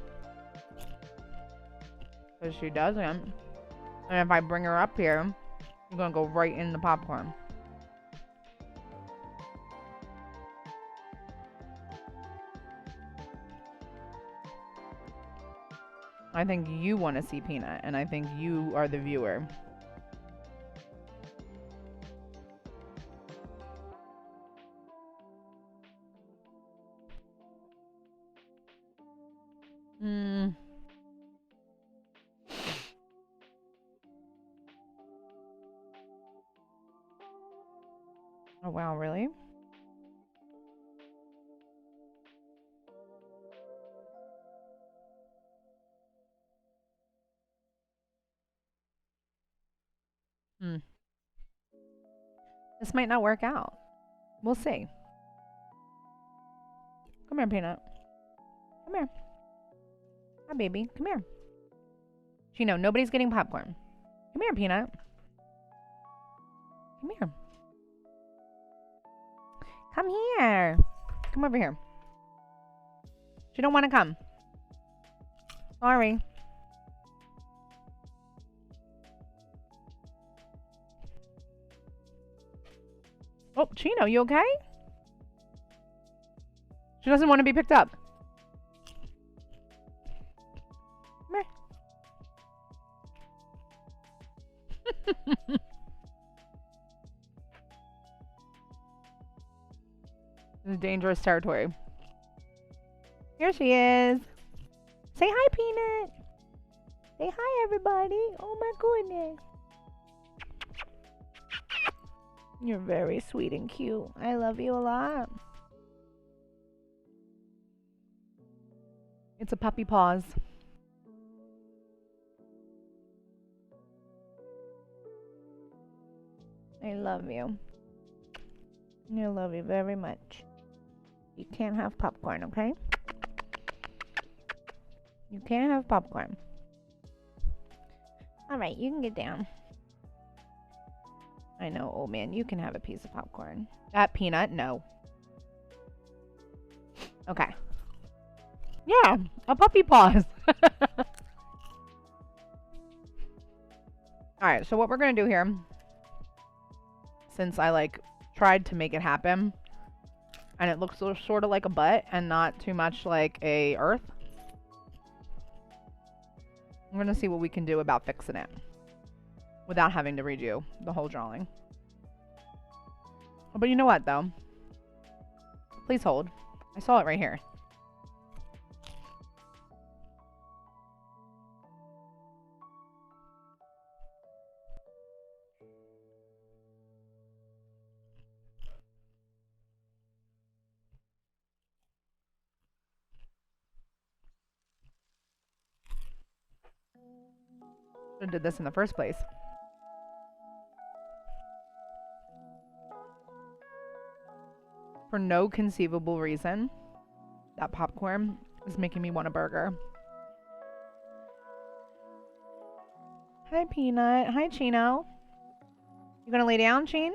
Because she doesn't. And if I bring her up here, she's gonna go right in the popcorn. I think you want to see Peanut, and I think you are the viewer. Oh, wow, really? This might not work out. We'll see. Come here, Peanut. Come here. Hi, baby. Come here. Chino, nobody's getting popcorn. Come here, Peanut. Come here. Come here. Come over here. She don't want to come. Sorry. Oh, Chino, you okay? She doesn't want to be picked up. Come here. This is dangerous territory. Here she is. Say hi, Peanut. Say hi, everybody. Oh my goodness. You're very sweet and cute. I love you a lot. It's a puppy paws. I love you. I love you very much. You can't have popcorn, okay? You can't have popcorn. Alright, you can get down. I know, old man, you can have a piece of popcorn. That Peanut, no. Okay. Yeah, a puppy paws. Alright, so what we're going to do here since I like tried to make it happen. And it looks sort of like a butt and not too much like a earth. I'm going to see what we can do about fixing it without having to redo the whole drawing. But you know what, though? Please hold. I saw it right here. Should have did this in the first place. For no conceivable reason, that popcorn is making me want a burger. Hi, Peanut. Hi, Chino. You gonna lay down, Sheen?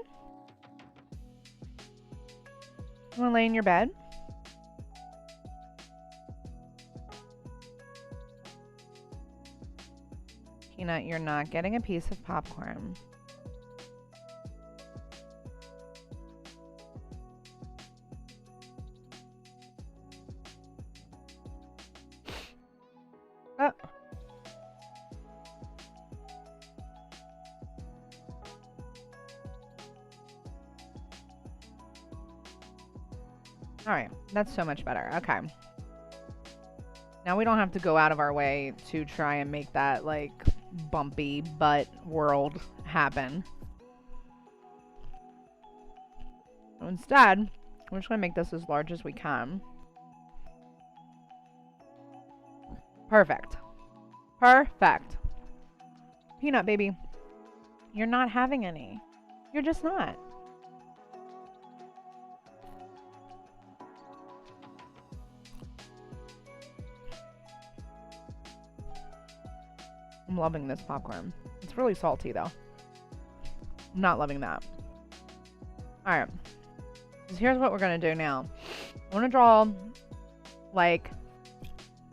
You wanna lay in your bed? Peanut, you're not getting a piece of popcorn. Oh. Alright, that's so much better. Okay. Now we don't have to go out of our way to try and make that, like, bumpy butt world happen. So instead, we're just going to make this as large as we can. Perfect. Perfect. Peanut, baby. You're not having any. You're just not. I'm loving this popcorn. It's really salty, though. I'm not loving that. Alright. So here's what we're going to do now. I want to draw, like,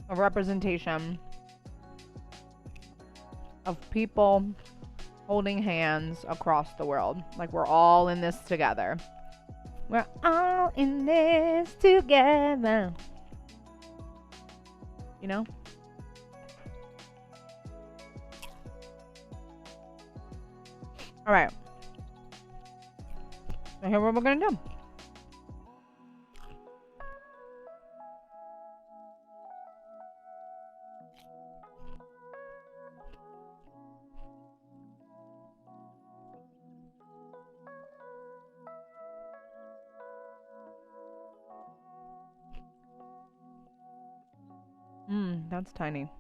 a representation of people holding hands across the world. Like, we're all in this together. We're all in this together. You know? Alright. So here's what we're going to do. That's tiny.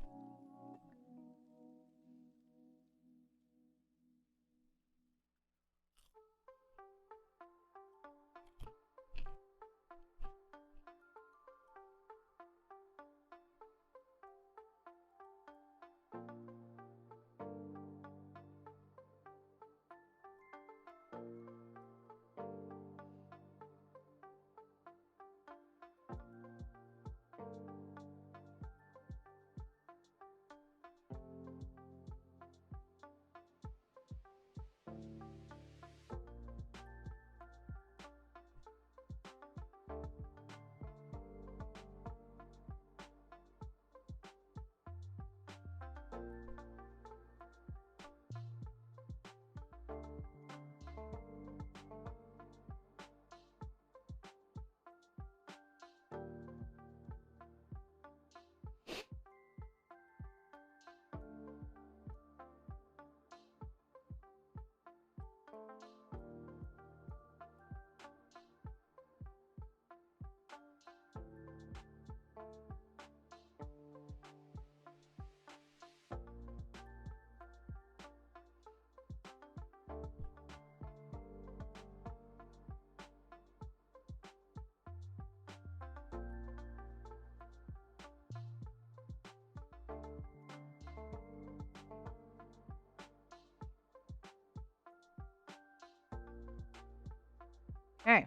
Okay.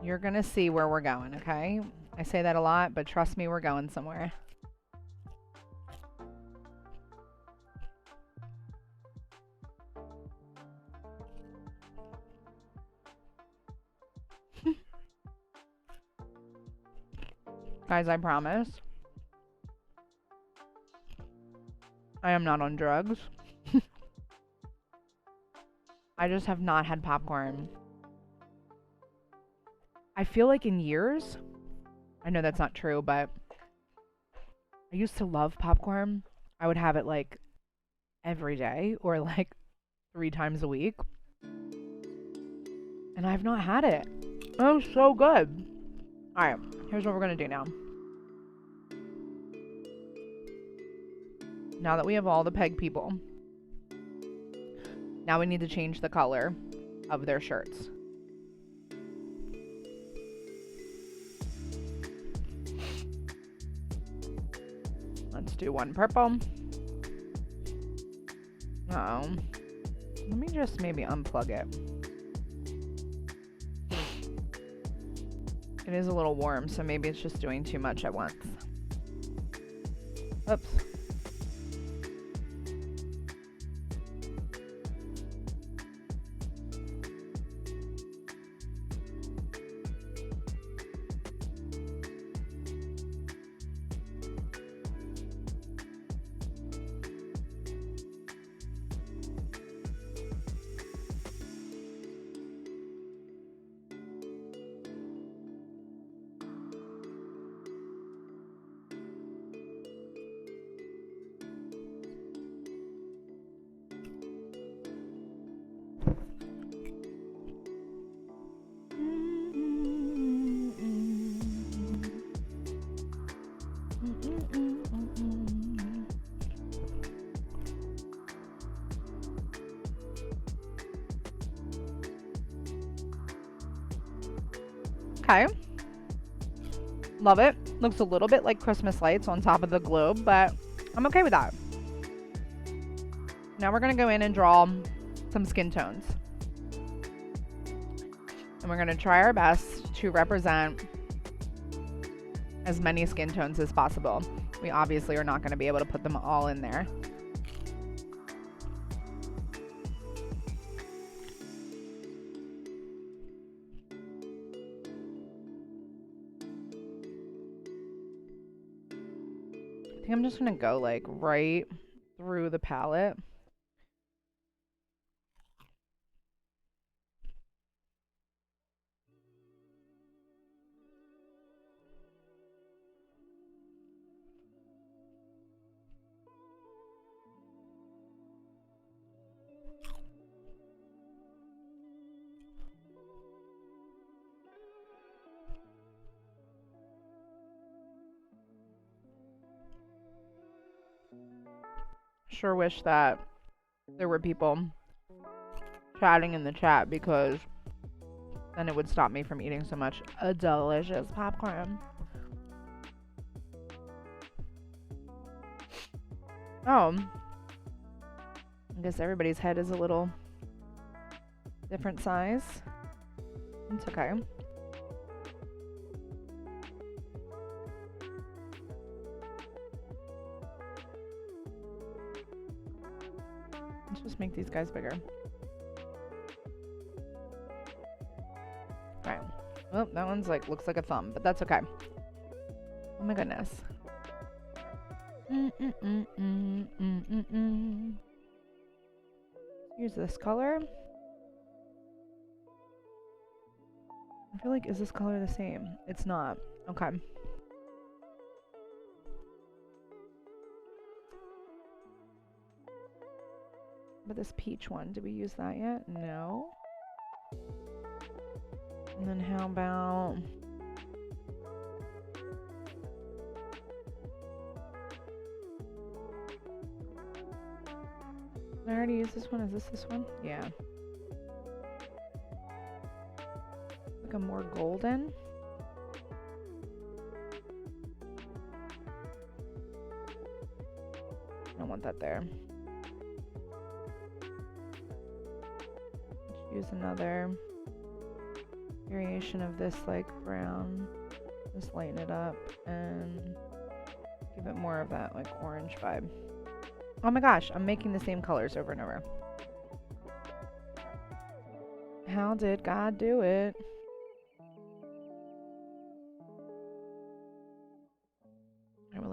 You're going to see where we're going, okay? I say that a lot, but trust me, we're going somewhere. Guys, I promise. I am not on drugs. I just have not had popcorn. I feel like in years, I know that's not true, but I used to love popcorn. I would have it like every day or like 3 times a week. And I've not had it. Oh, so good. All right, here's what we're going to do now. Now that we have all the peg people, now we need to change the color of their shirts. Let's do one purple. Uh-oh. Let me just maybe unplug it. It is a little warm, so maybe it's just doing too much at once. Oops. Okay. Love it. Looks a little bit like Christmas lights on top of the globe, but I'm okay with that. Now we're going to go in and draw some skin tones. And we're going to try our best to represent as many skin tones as possible. We obviously are not going to be able to put them all in there. I think I'm just going to go like right through the palette. Sure wish that there were people chatting in the chat, because then it would stop me from eating so much delicious popcorn. Oh, I guess everybody's head is a little different size. It's okay. Let's just make these guys bigger. Right. Well, that one's like, looks like a thumb, but that's okay. Oh my goodness. Use this color. I feel like, is this color the same? It's not. Okay. But this peach one, did we use that yet? No. And then how about... Did I already use this one? Is this one? Yeah. Like a more golden. I don't want that there. Let's use another variation of this, like brown. Just lighten it up and give it more of that like orange vibe. Oh my gosh, I'm making the same colors over and over. How did God do it?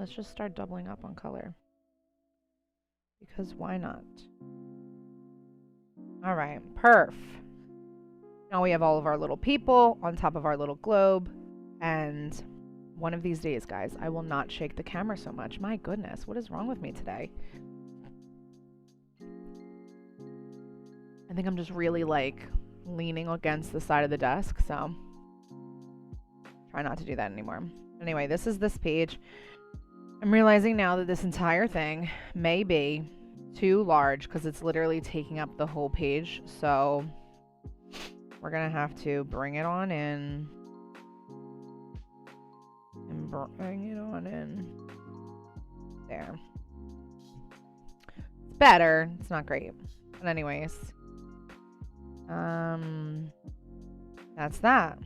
let's just start doubling up on color. Because why not? All right, perf. Now we have all of our little people on top of our little globe. And one of these days, guys, I will not shake the camera so much. My goodness, what is wrong with me today? I think I'm just really like leaning against the side of the desk, so try not to do that anymore. Anyway, this is this page. I'm realizing now that this entire thing may be too large because it's literally taking up the whole page. So we're going to have to bring it on in. And bring it on in. There. It's better. It's not great. But anyways. That's that.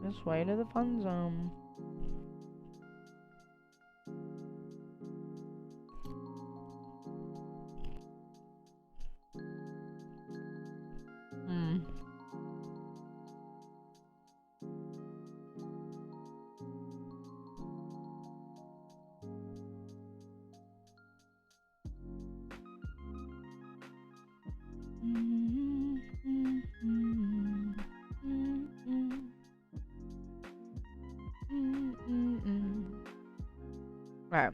This way to the fun zone. Right.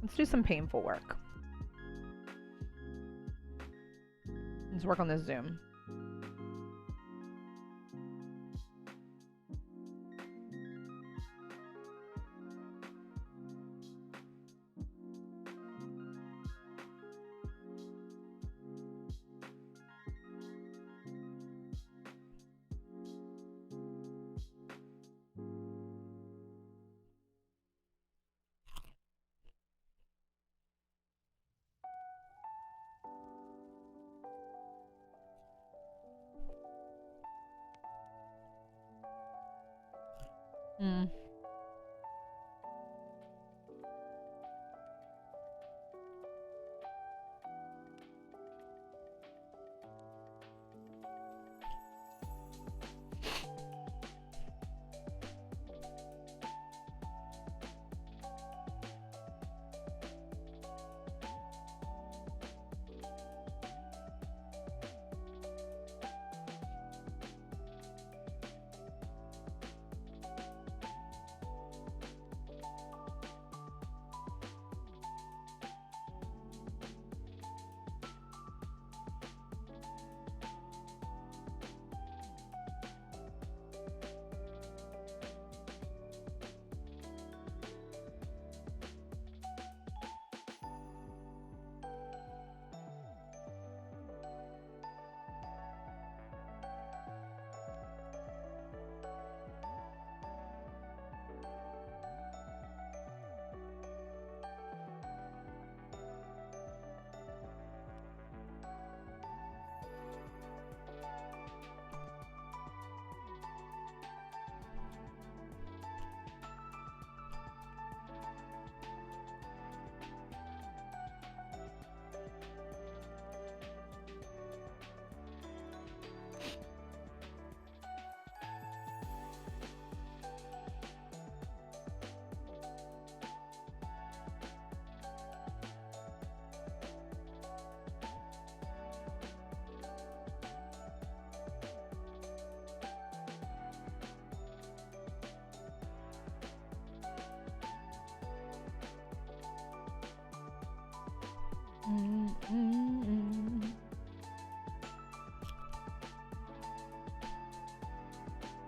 Let's do some painful work. Let's work on this zoom.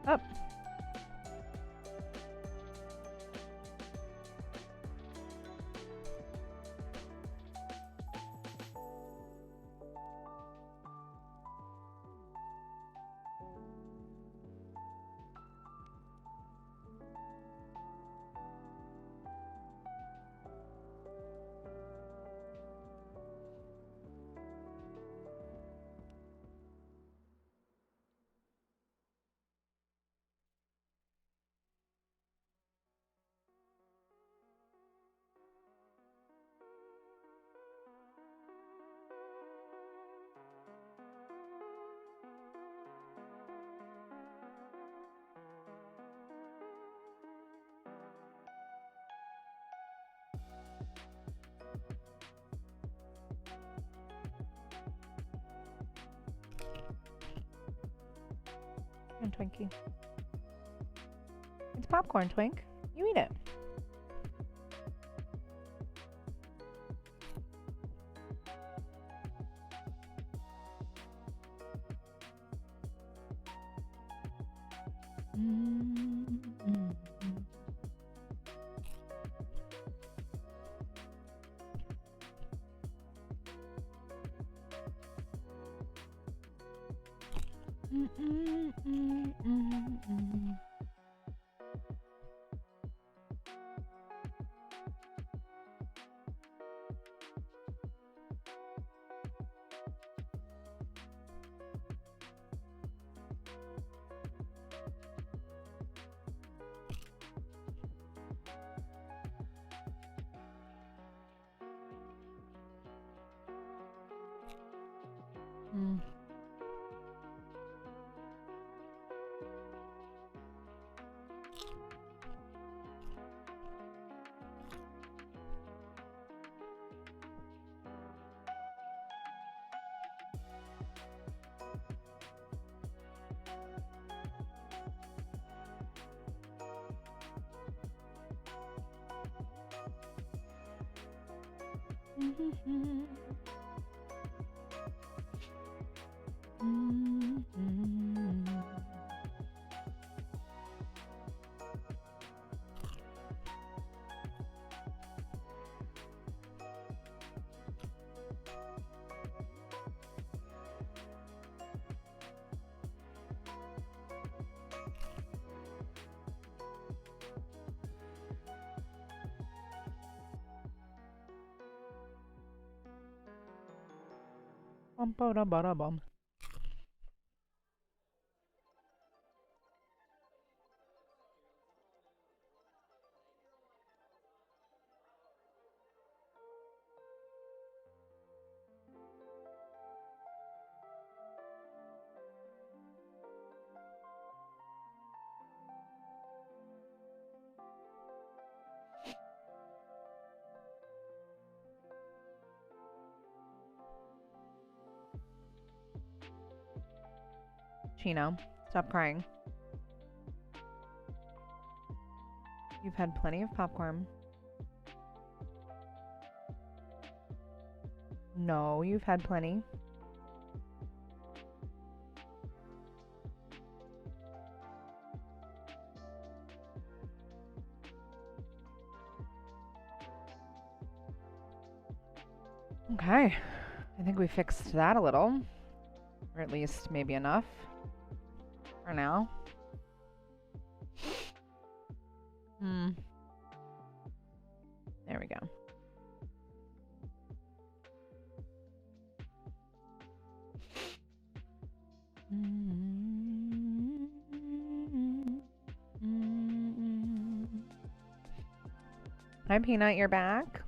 Up. And Twinkie. It's popcorn, Twink. You eat it. Bum. Chino, stop crying. You've had plenty of popcorn. No, you've had plenty. Okay, I think we fixed that a little. Or at least maybe enough for now. There we go. Hi, Peanut, you're back.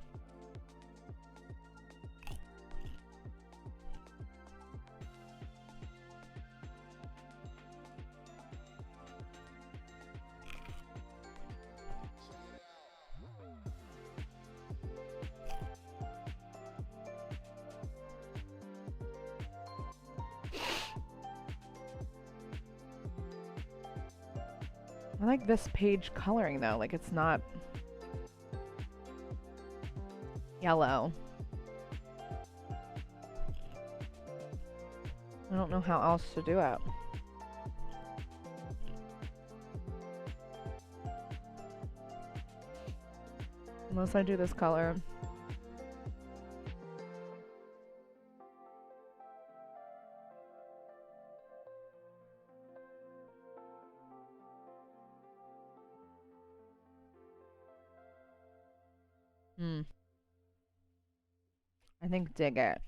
I like this page coloring though, like it's not yellow. I don't know how else to do it. Unless I do this color. I think dig it.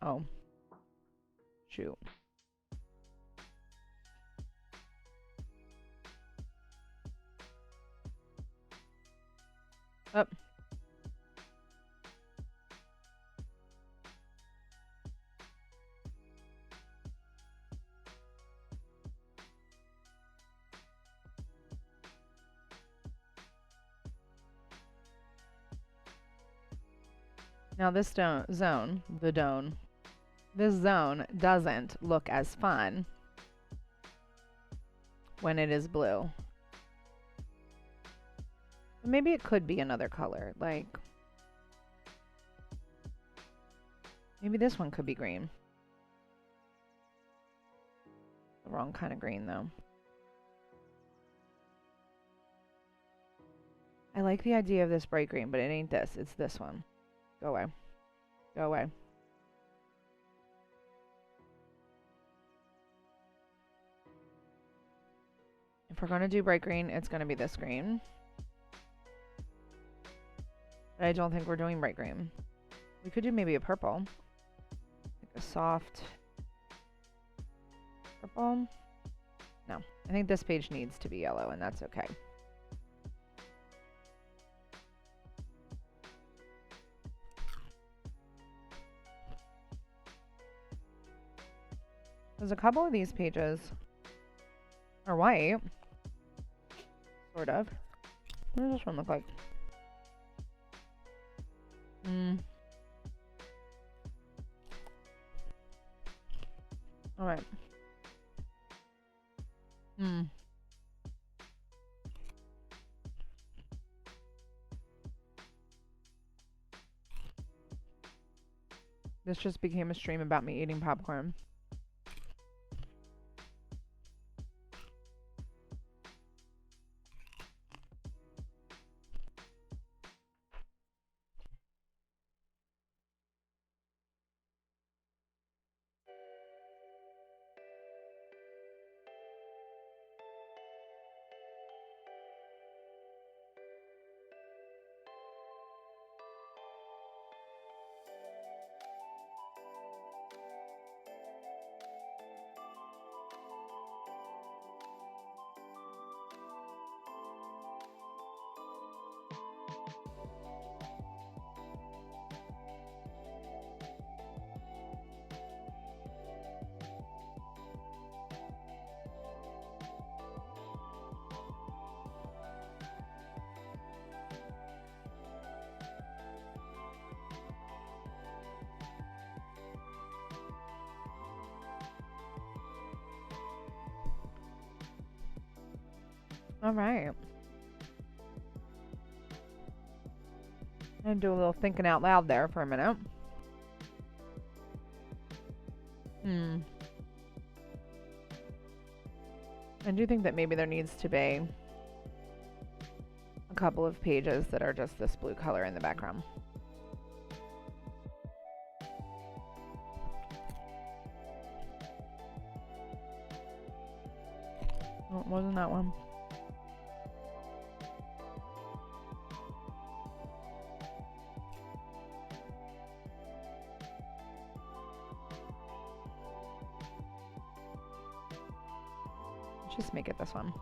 Oh. Shoot. Up. Now this zone doesn't look as fun when it is blue. Maybe it could be another color, like maybe this one could be green. The wrong kind of green though. I like the idea of this bright green, but it ain't this. It's this one. Go away. Go away. If we're going to do bright green, it's going to be this green. But I don't think we're doing bright green. We could do maybe a purple. Like a soft purple. No, I think this page needs to be yellow, and that's okay. There's a couple of these pages are white. Sort of. What does this one look like? Alright. This just became a stream about me eating popcorn. All right. I'm gonna do a little thinking out loud there for a minute. I do think that maybe there needs to be a couple of pages that are just this blue color in the background. Oh, it wasn't that one. Just make it this one.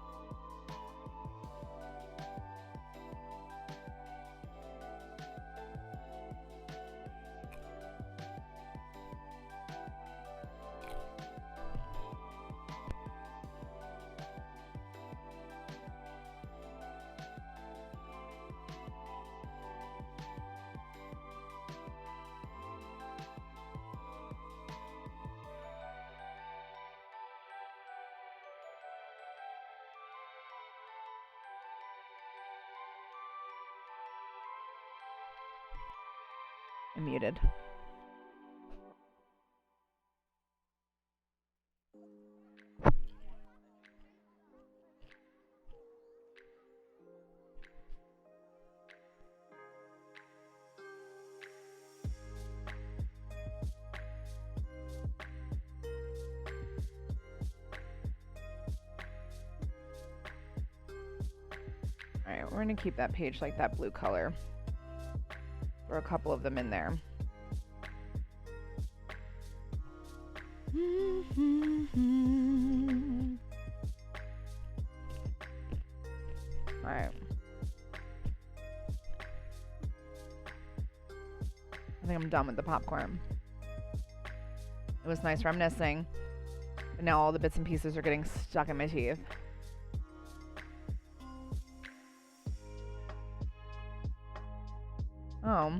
I'm muted. Alright, we're gonna keep that page like that blue color. Throw a couple of them in there. Alright. I think I'm done with the popcorn. It was nice reminiscing, but now all the bits and pieces are getting stuck in my teeth. Oh.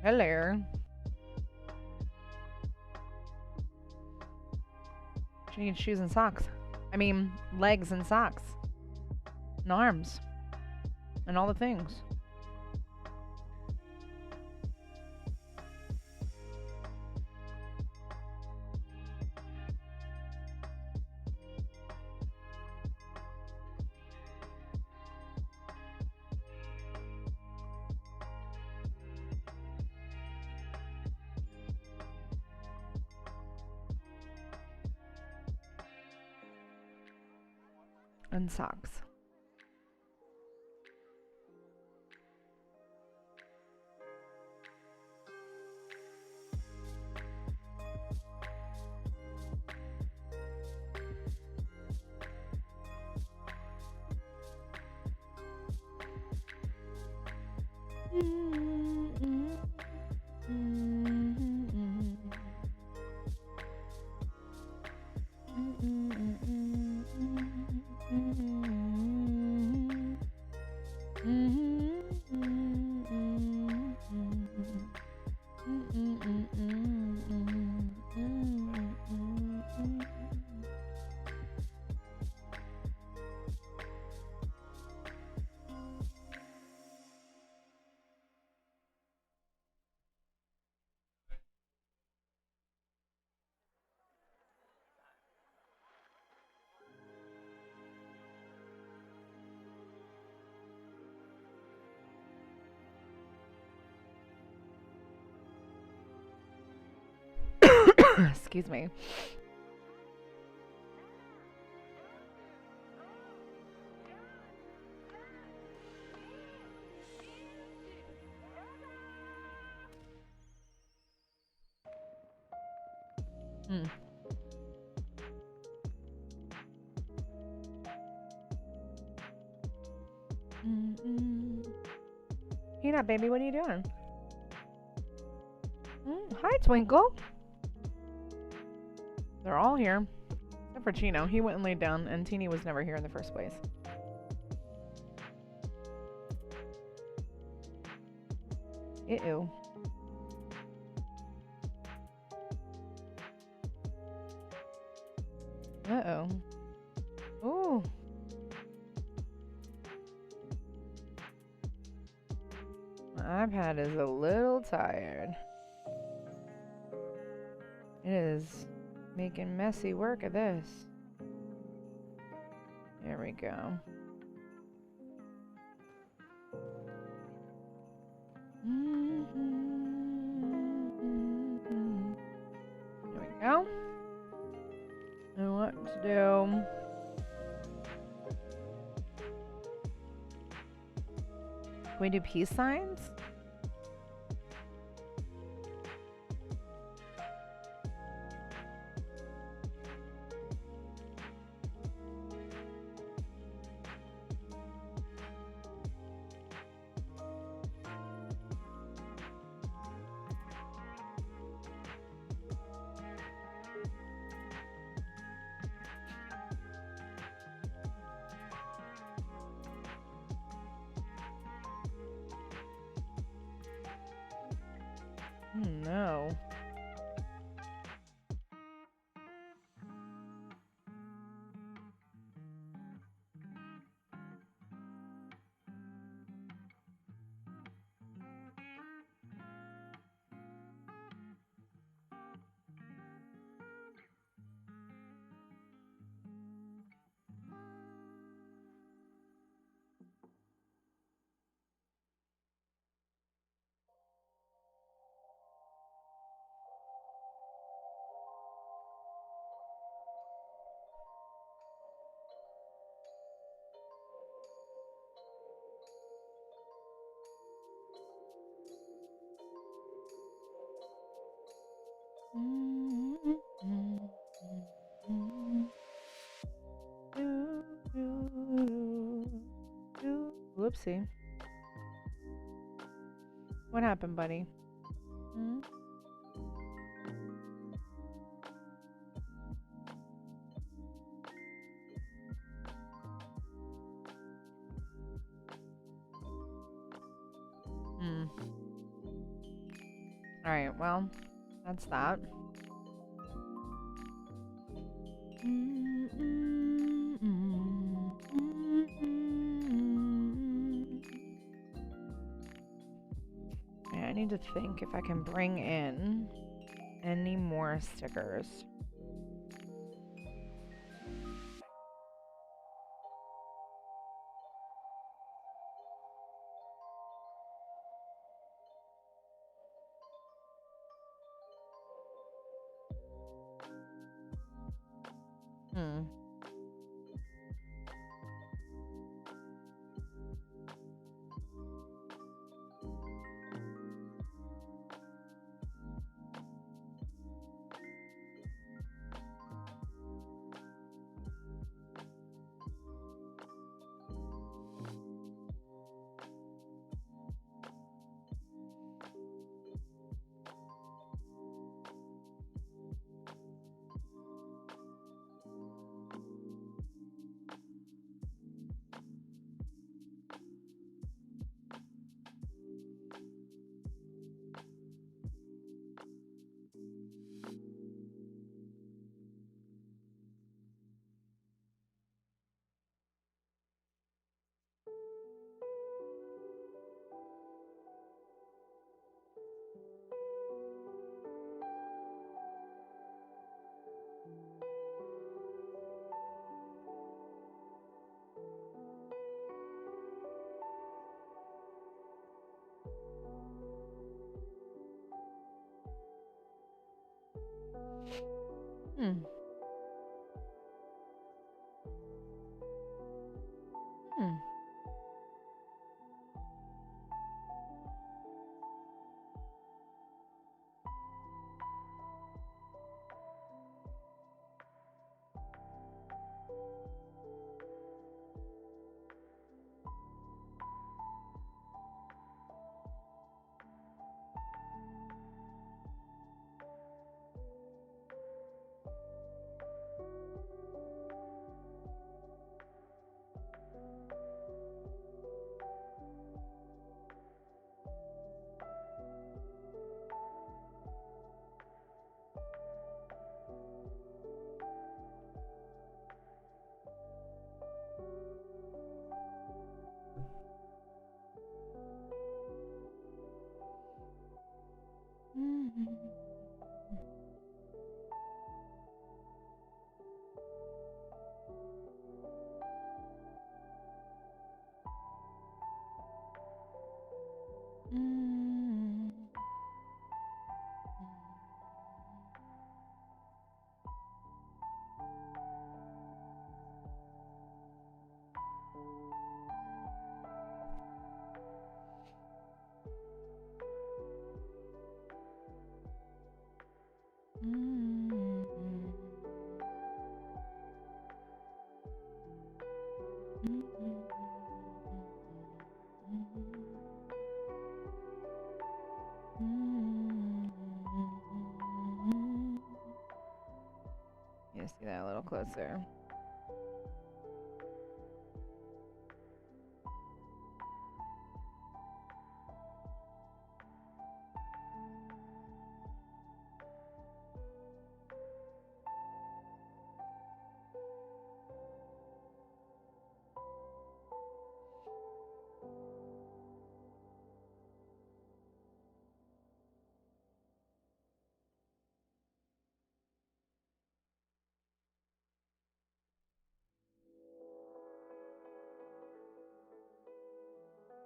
Hello. She needs shoes and socks. I mean, legs and socks. And arms. And all the things. And socks. Excuse me. Peanut baby, what are you doing? Hi, Twinkle. They're all here. Except for Chino. He went and laid down, and Teeny was never here in the first place. Ew. Uh-oh. Ooh. My iPad is a little tired. It is making messy work of this. There we go. There we go. And what to do? Can we do peace signs? No. Whoopsie. What happened, buddy? Alright, well, that's that. I need to think if I can bring in any more stickers. Hmm. You see that a little closer.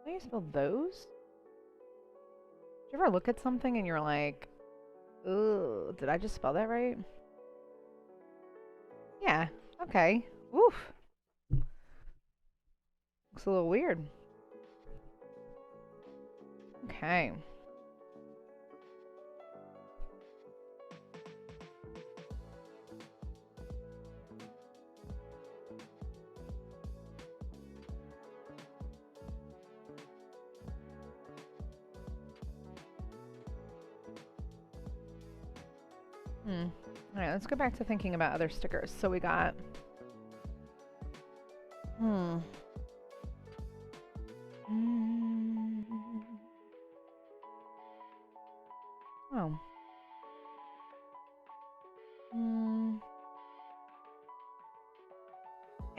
How do you spell those? Did you ever look at something and you're like, "Ugh, did I just spell that right?" Yeah. Okay. Oof. Looks a little weird. Okay. Alright, let's go back to thinking about other stickers. So we got...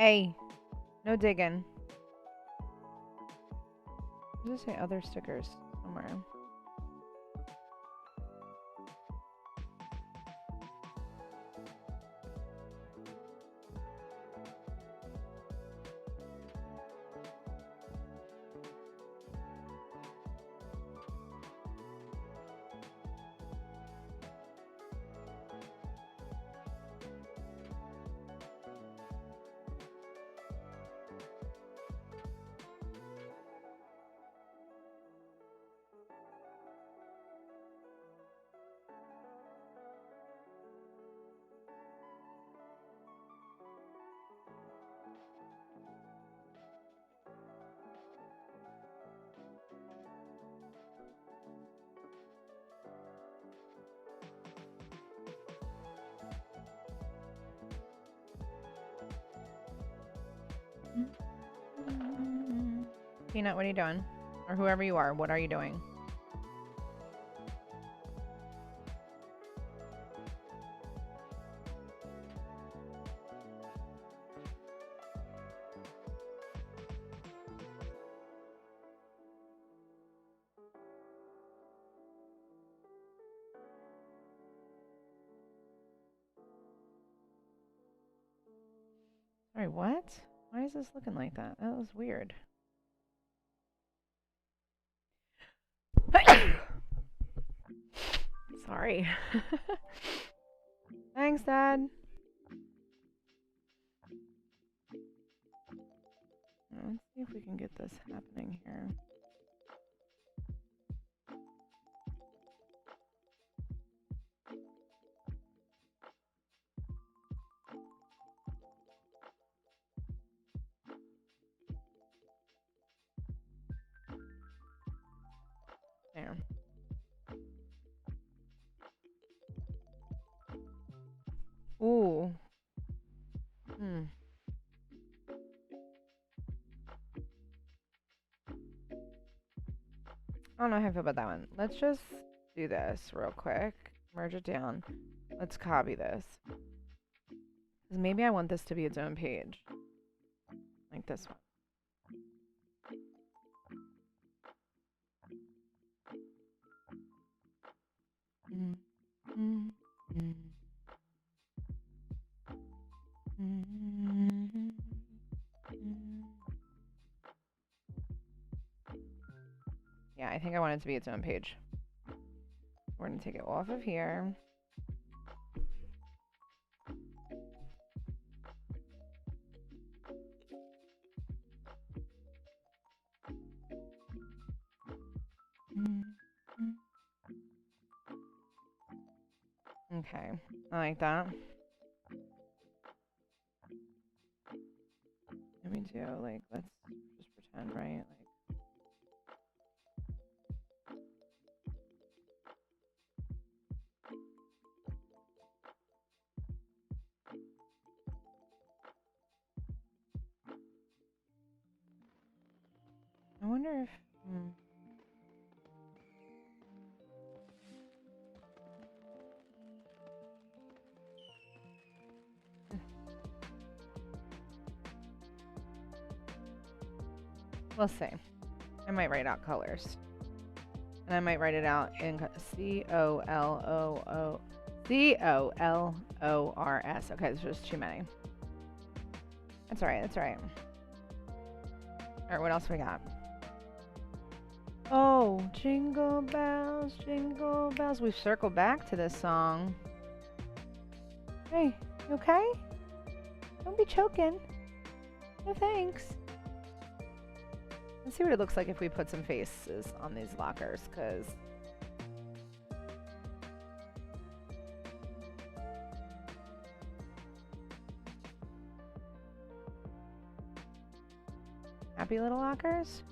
Hey, no digging. Does it say other stickers somewhere? Peanut, what are you doing? Or whoever you are, what are you doing? Sorry, what? Why is this looking like that? That was weird. Sorry. Thanks, Dad. Let's see if we can get this happening here. There. Ooh. I don't know how I feel about that one. Let's just do this real quick. Merge it down. Let's copy this. Because maybe I want this to be its own page. Like this one. Yeah, I think I want it to be its own page. We're going to take it off of here. Okay, I like that. Let me do, like, let's just pretend, right? Like, I wonder if... We'll see. I might write out colors. And I might write it out in C-O-L-O-R-S. Okay, there's just too many. That's alright, that's alright. Alright, what else we got? Oh, jingle bells, jingle bells. We've circled back to this song. Hey, you okay? Don't be choking. No thanks. Let's see what it looks like if we put some faces on these lockers, because... Happy little lockers?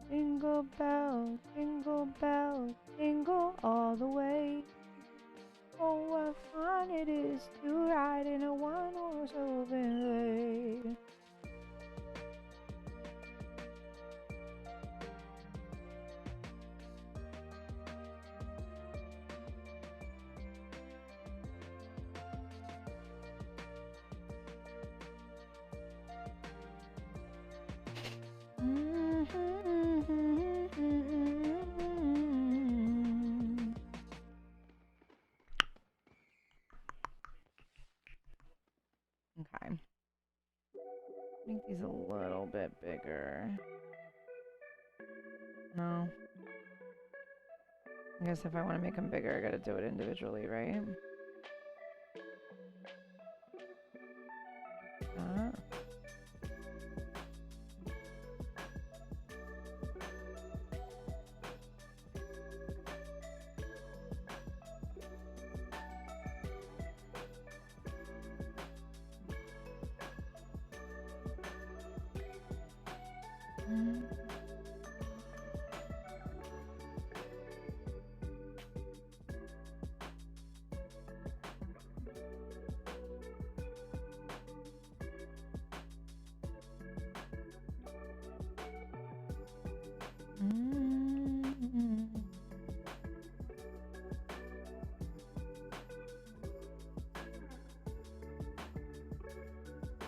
Jingle bells, jingle all the way. Oh, what fun it is to ride in a one-horse open sleigh. Okay. Make these a little bit bigger. No. I guess if I want to make them bigger, I gotta do it individually, right?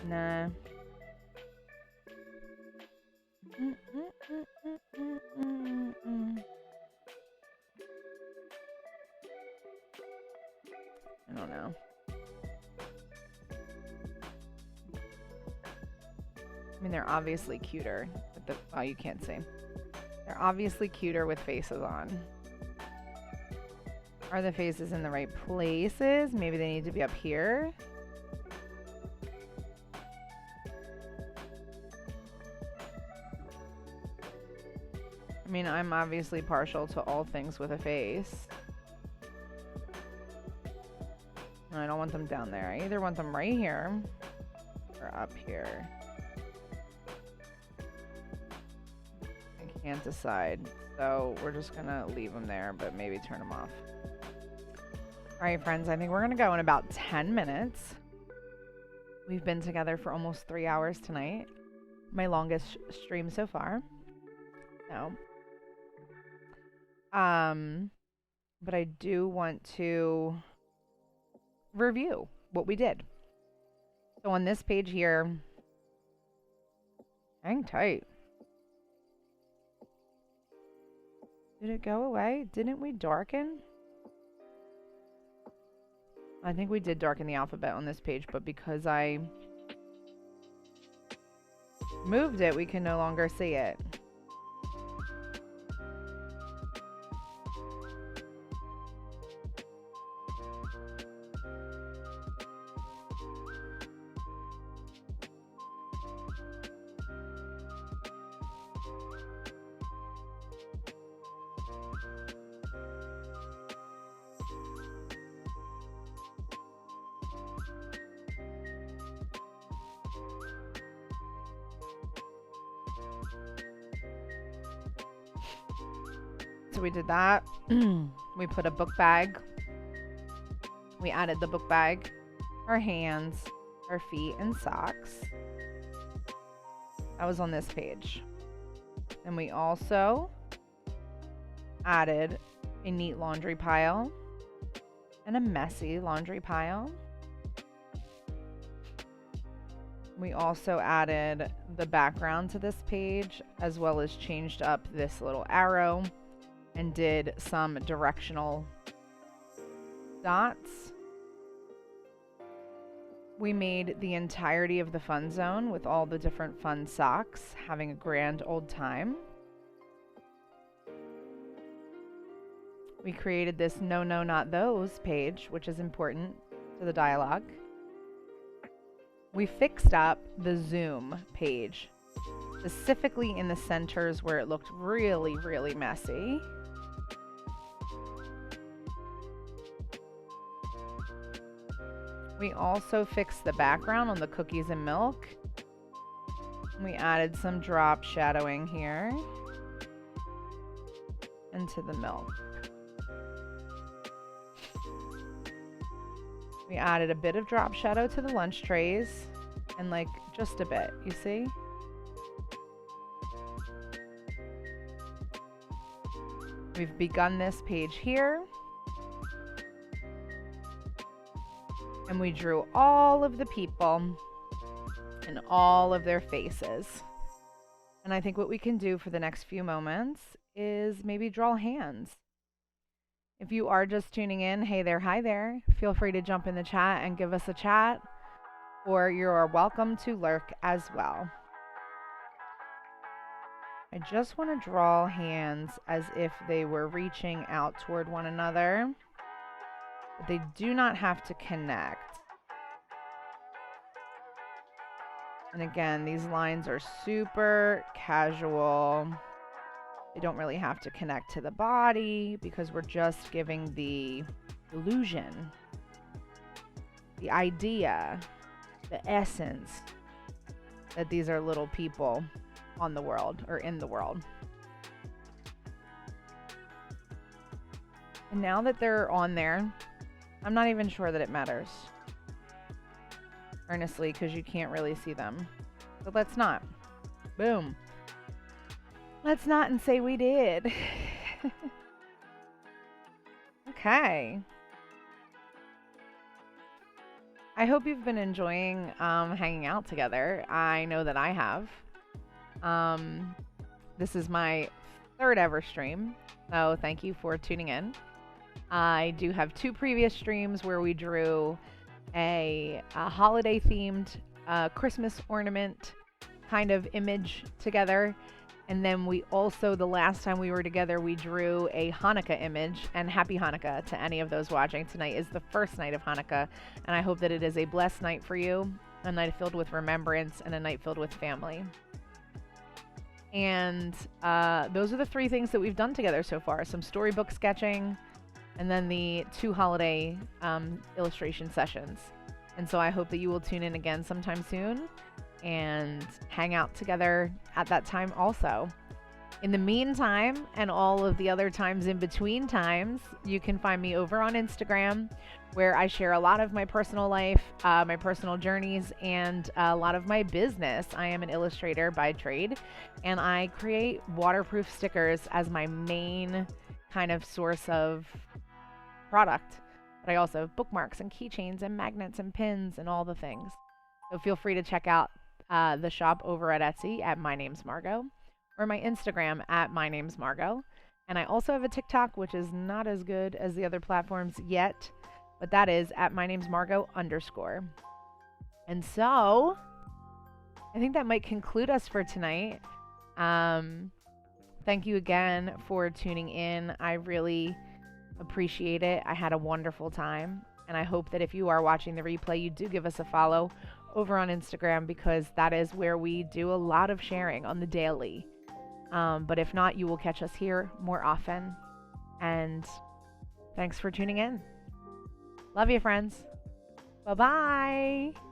Nah. I don't know. I mean, they're obviously cuter. But oh, you can't see. They're obviously cuter with faces on. Are the faces in the right places? Maybe they need to be up here. I mean, I'm obviously partial to all things with a face. I don't want them down there. I either want them right here or up here. I can't decide. So we're just gonna leave them there, but maybe turn them off. All right, friends, I think we're gonna go in about 10 minutes. We've been together for almost 3 hours tonight. My longest stream so far. So, but I do want to review what we did. So on this page here, hang tight. Did it go away? Didn't we darken? I think we did darken the alphabet on this page, but because I moved it, we can no longer see it. So we did that. We put a book bag. We added the book bag, our hands, our feet, and socks. That was on this page. And we also added a neat laundry pile and a messy laundry pile. We also added the background to this page, as well as changed up this little arrow and did some directional dots. We made the entirety of the fun zone with all the different fun socks having a grand old time. We created this no, no, not those page, which is important to the dialogue. We fixed up the zoom page, specifically in the centers where it looked really, really messy. We also fixed the background on the cookies and milk. We added some drop shadowing here into the milk. We added a bit of drop shadow to the lunch trays, and like just a bit, you see? We've begun this page here. And we drew all of the people and all of their faces. And I think what we can do for the next few moments is maybe draw hands. If you are just tuning in, hey there, hi there. Feel free to jump in the chat and give us a chat, or you're welcome to lurk as well. I just want to draw hands as if they were reaching out toward one another. But they do not have to connect. And again, these lines are super casual. They don't really have to connect to the body because we're just giving the illusion, the idea, the essence that these are little people on the world or in the world. And now that they're on there, I'm not even sure that it matters, earnestly, because you can't really see them. So let's not. Boom. Let's not and say we did. Okay. I hope you've been enjoying hanging out together. I know that I have. This is my 3rd ever stream, so thank you for tuning in. I do have 2 previous streams where we drew a holiday-themed Christmas ornament kind of image together. And then we also, the last time we were together, we drew a Hanukkah image. And happy Hanukkah to any of those watching. Tonight is the first night of Hanukkah, and I hope that it is a blessed night for you, a night filled with remembrance and a night filled with family. And those are the 3 things that we've done together so far. Some storybook sketching, and then the 2 holiday illustration sessions. And so I hope that you will tune in again sometime soon and hang out together at that time also. In the meantime, and all of the other times in between times, you can find me over on Instagram, where I share a lot of my personal life, my personal journeys, and a lot of my business. I am an illustrator by trade, and I create waterproof stickers as my main kind of source of product. But I also have bookmarks and keychains and magnets and pins and all the things. So feel free to check out the shop over at Etsy at My Name's Margo, or my Instagram at My Name's Margo. And I also have a TikTok, which is not as good as the other platforms yet, but that is at My Name's Margo _. And so I think that might conclude us for tonight. Thank you again for tuning in. I really appreciate it. I had a wonderful time, and I hope that if you are watching the replay, you do give us a follow over on Instagram, because that is where we do a lot of sharing on the daily. But if not, you will catch us here more often. And thanks for tuning in. Love you, friends. Bye-bye.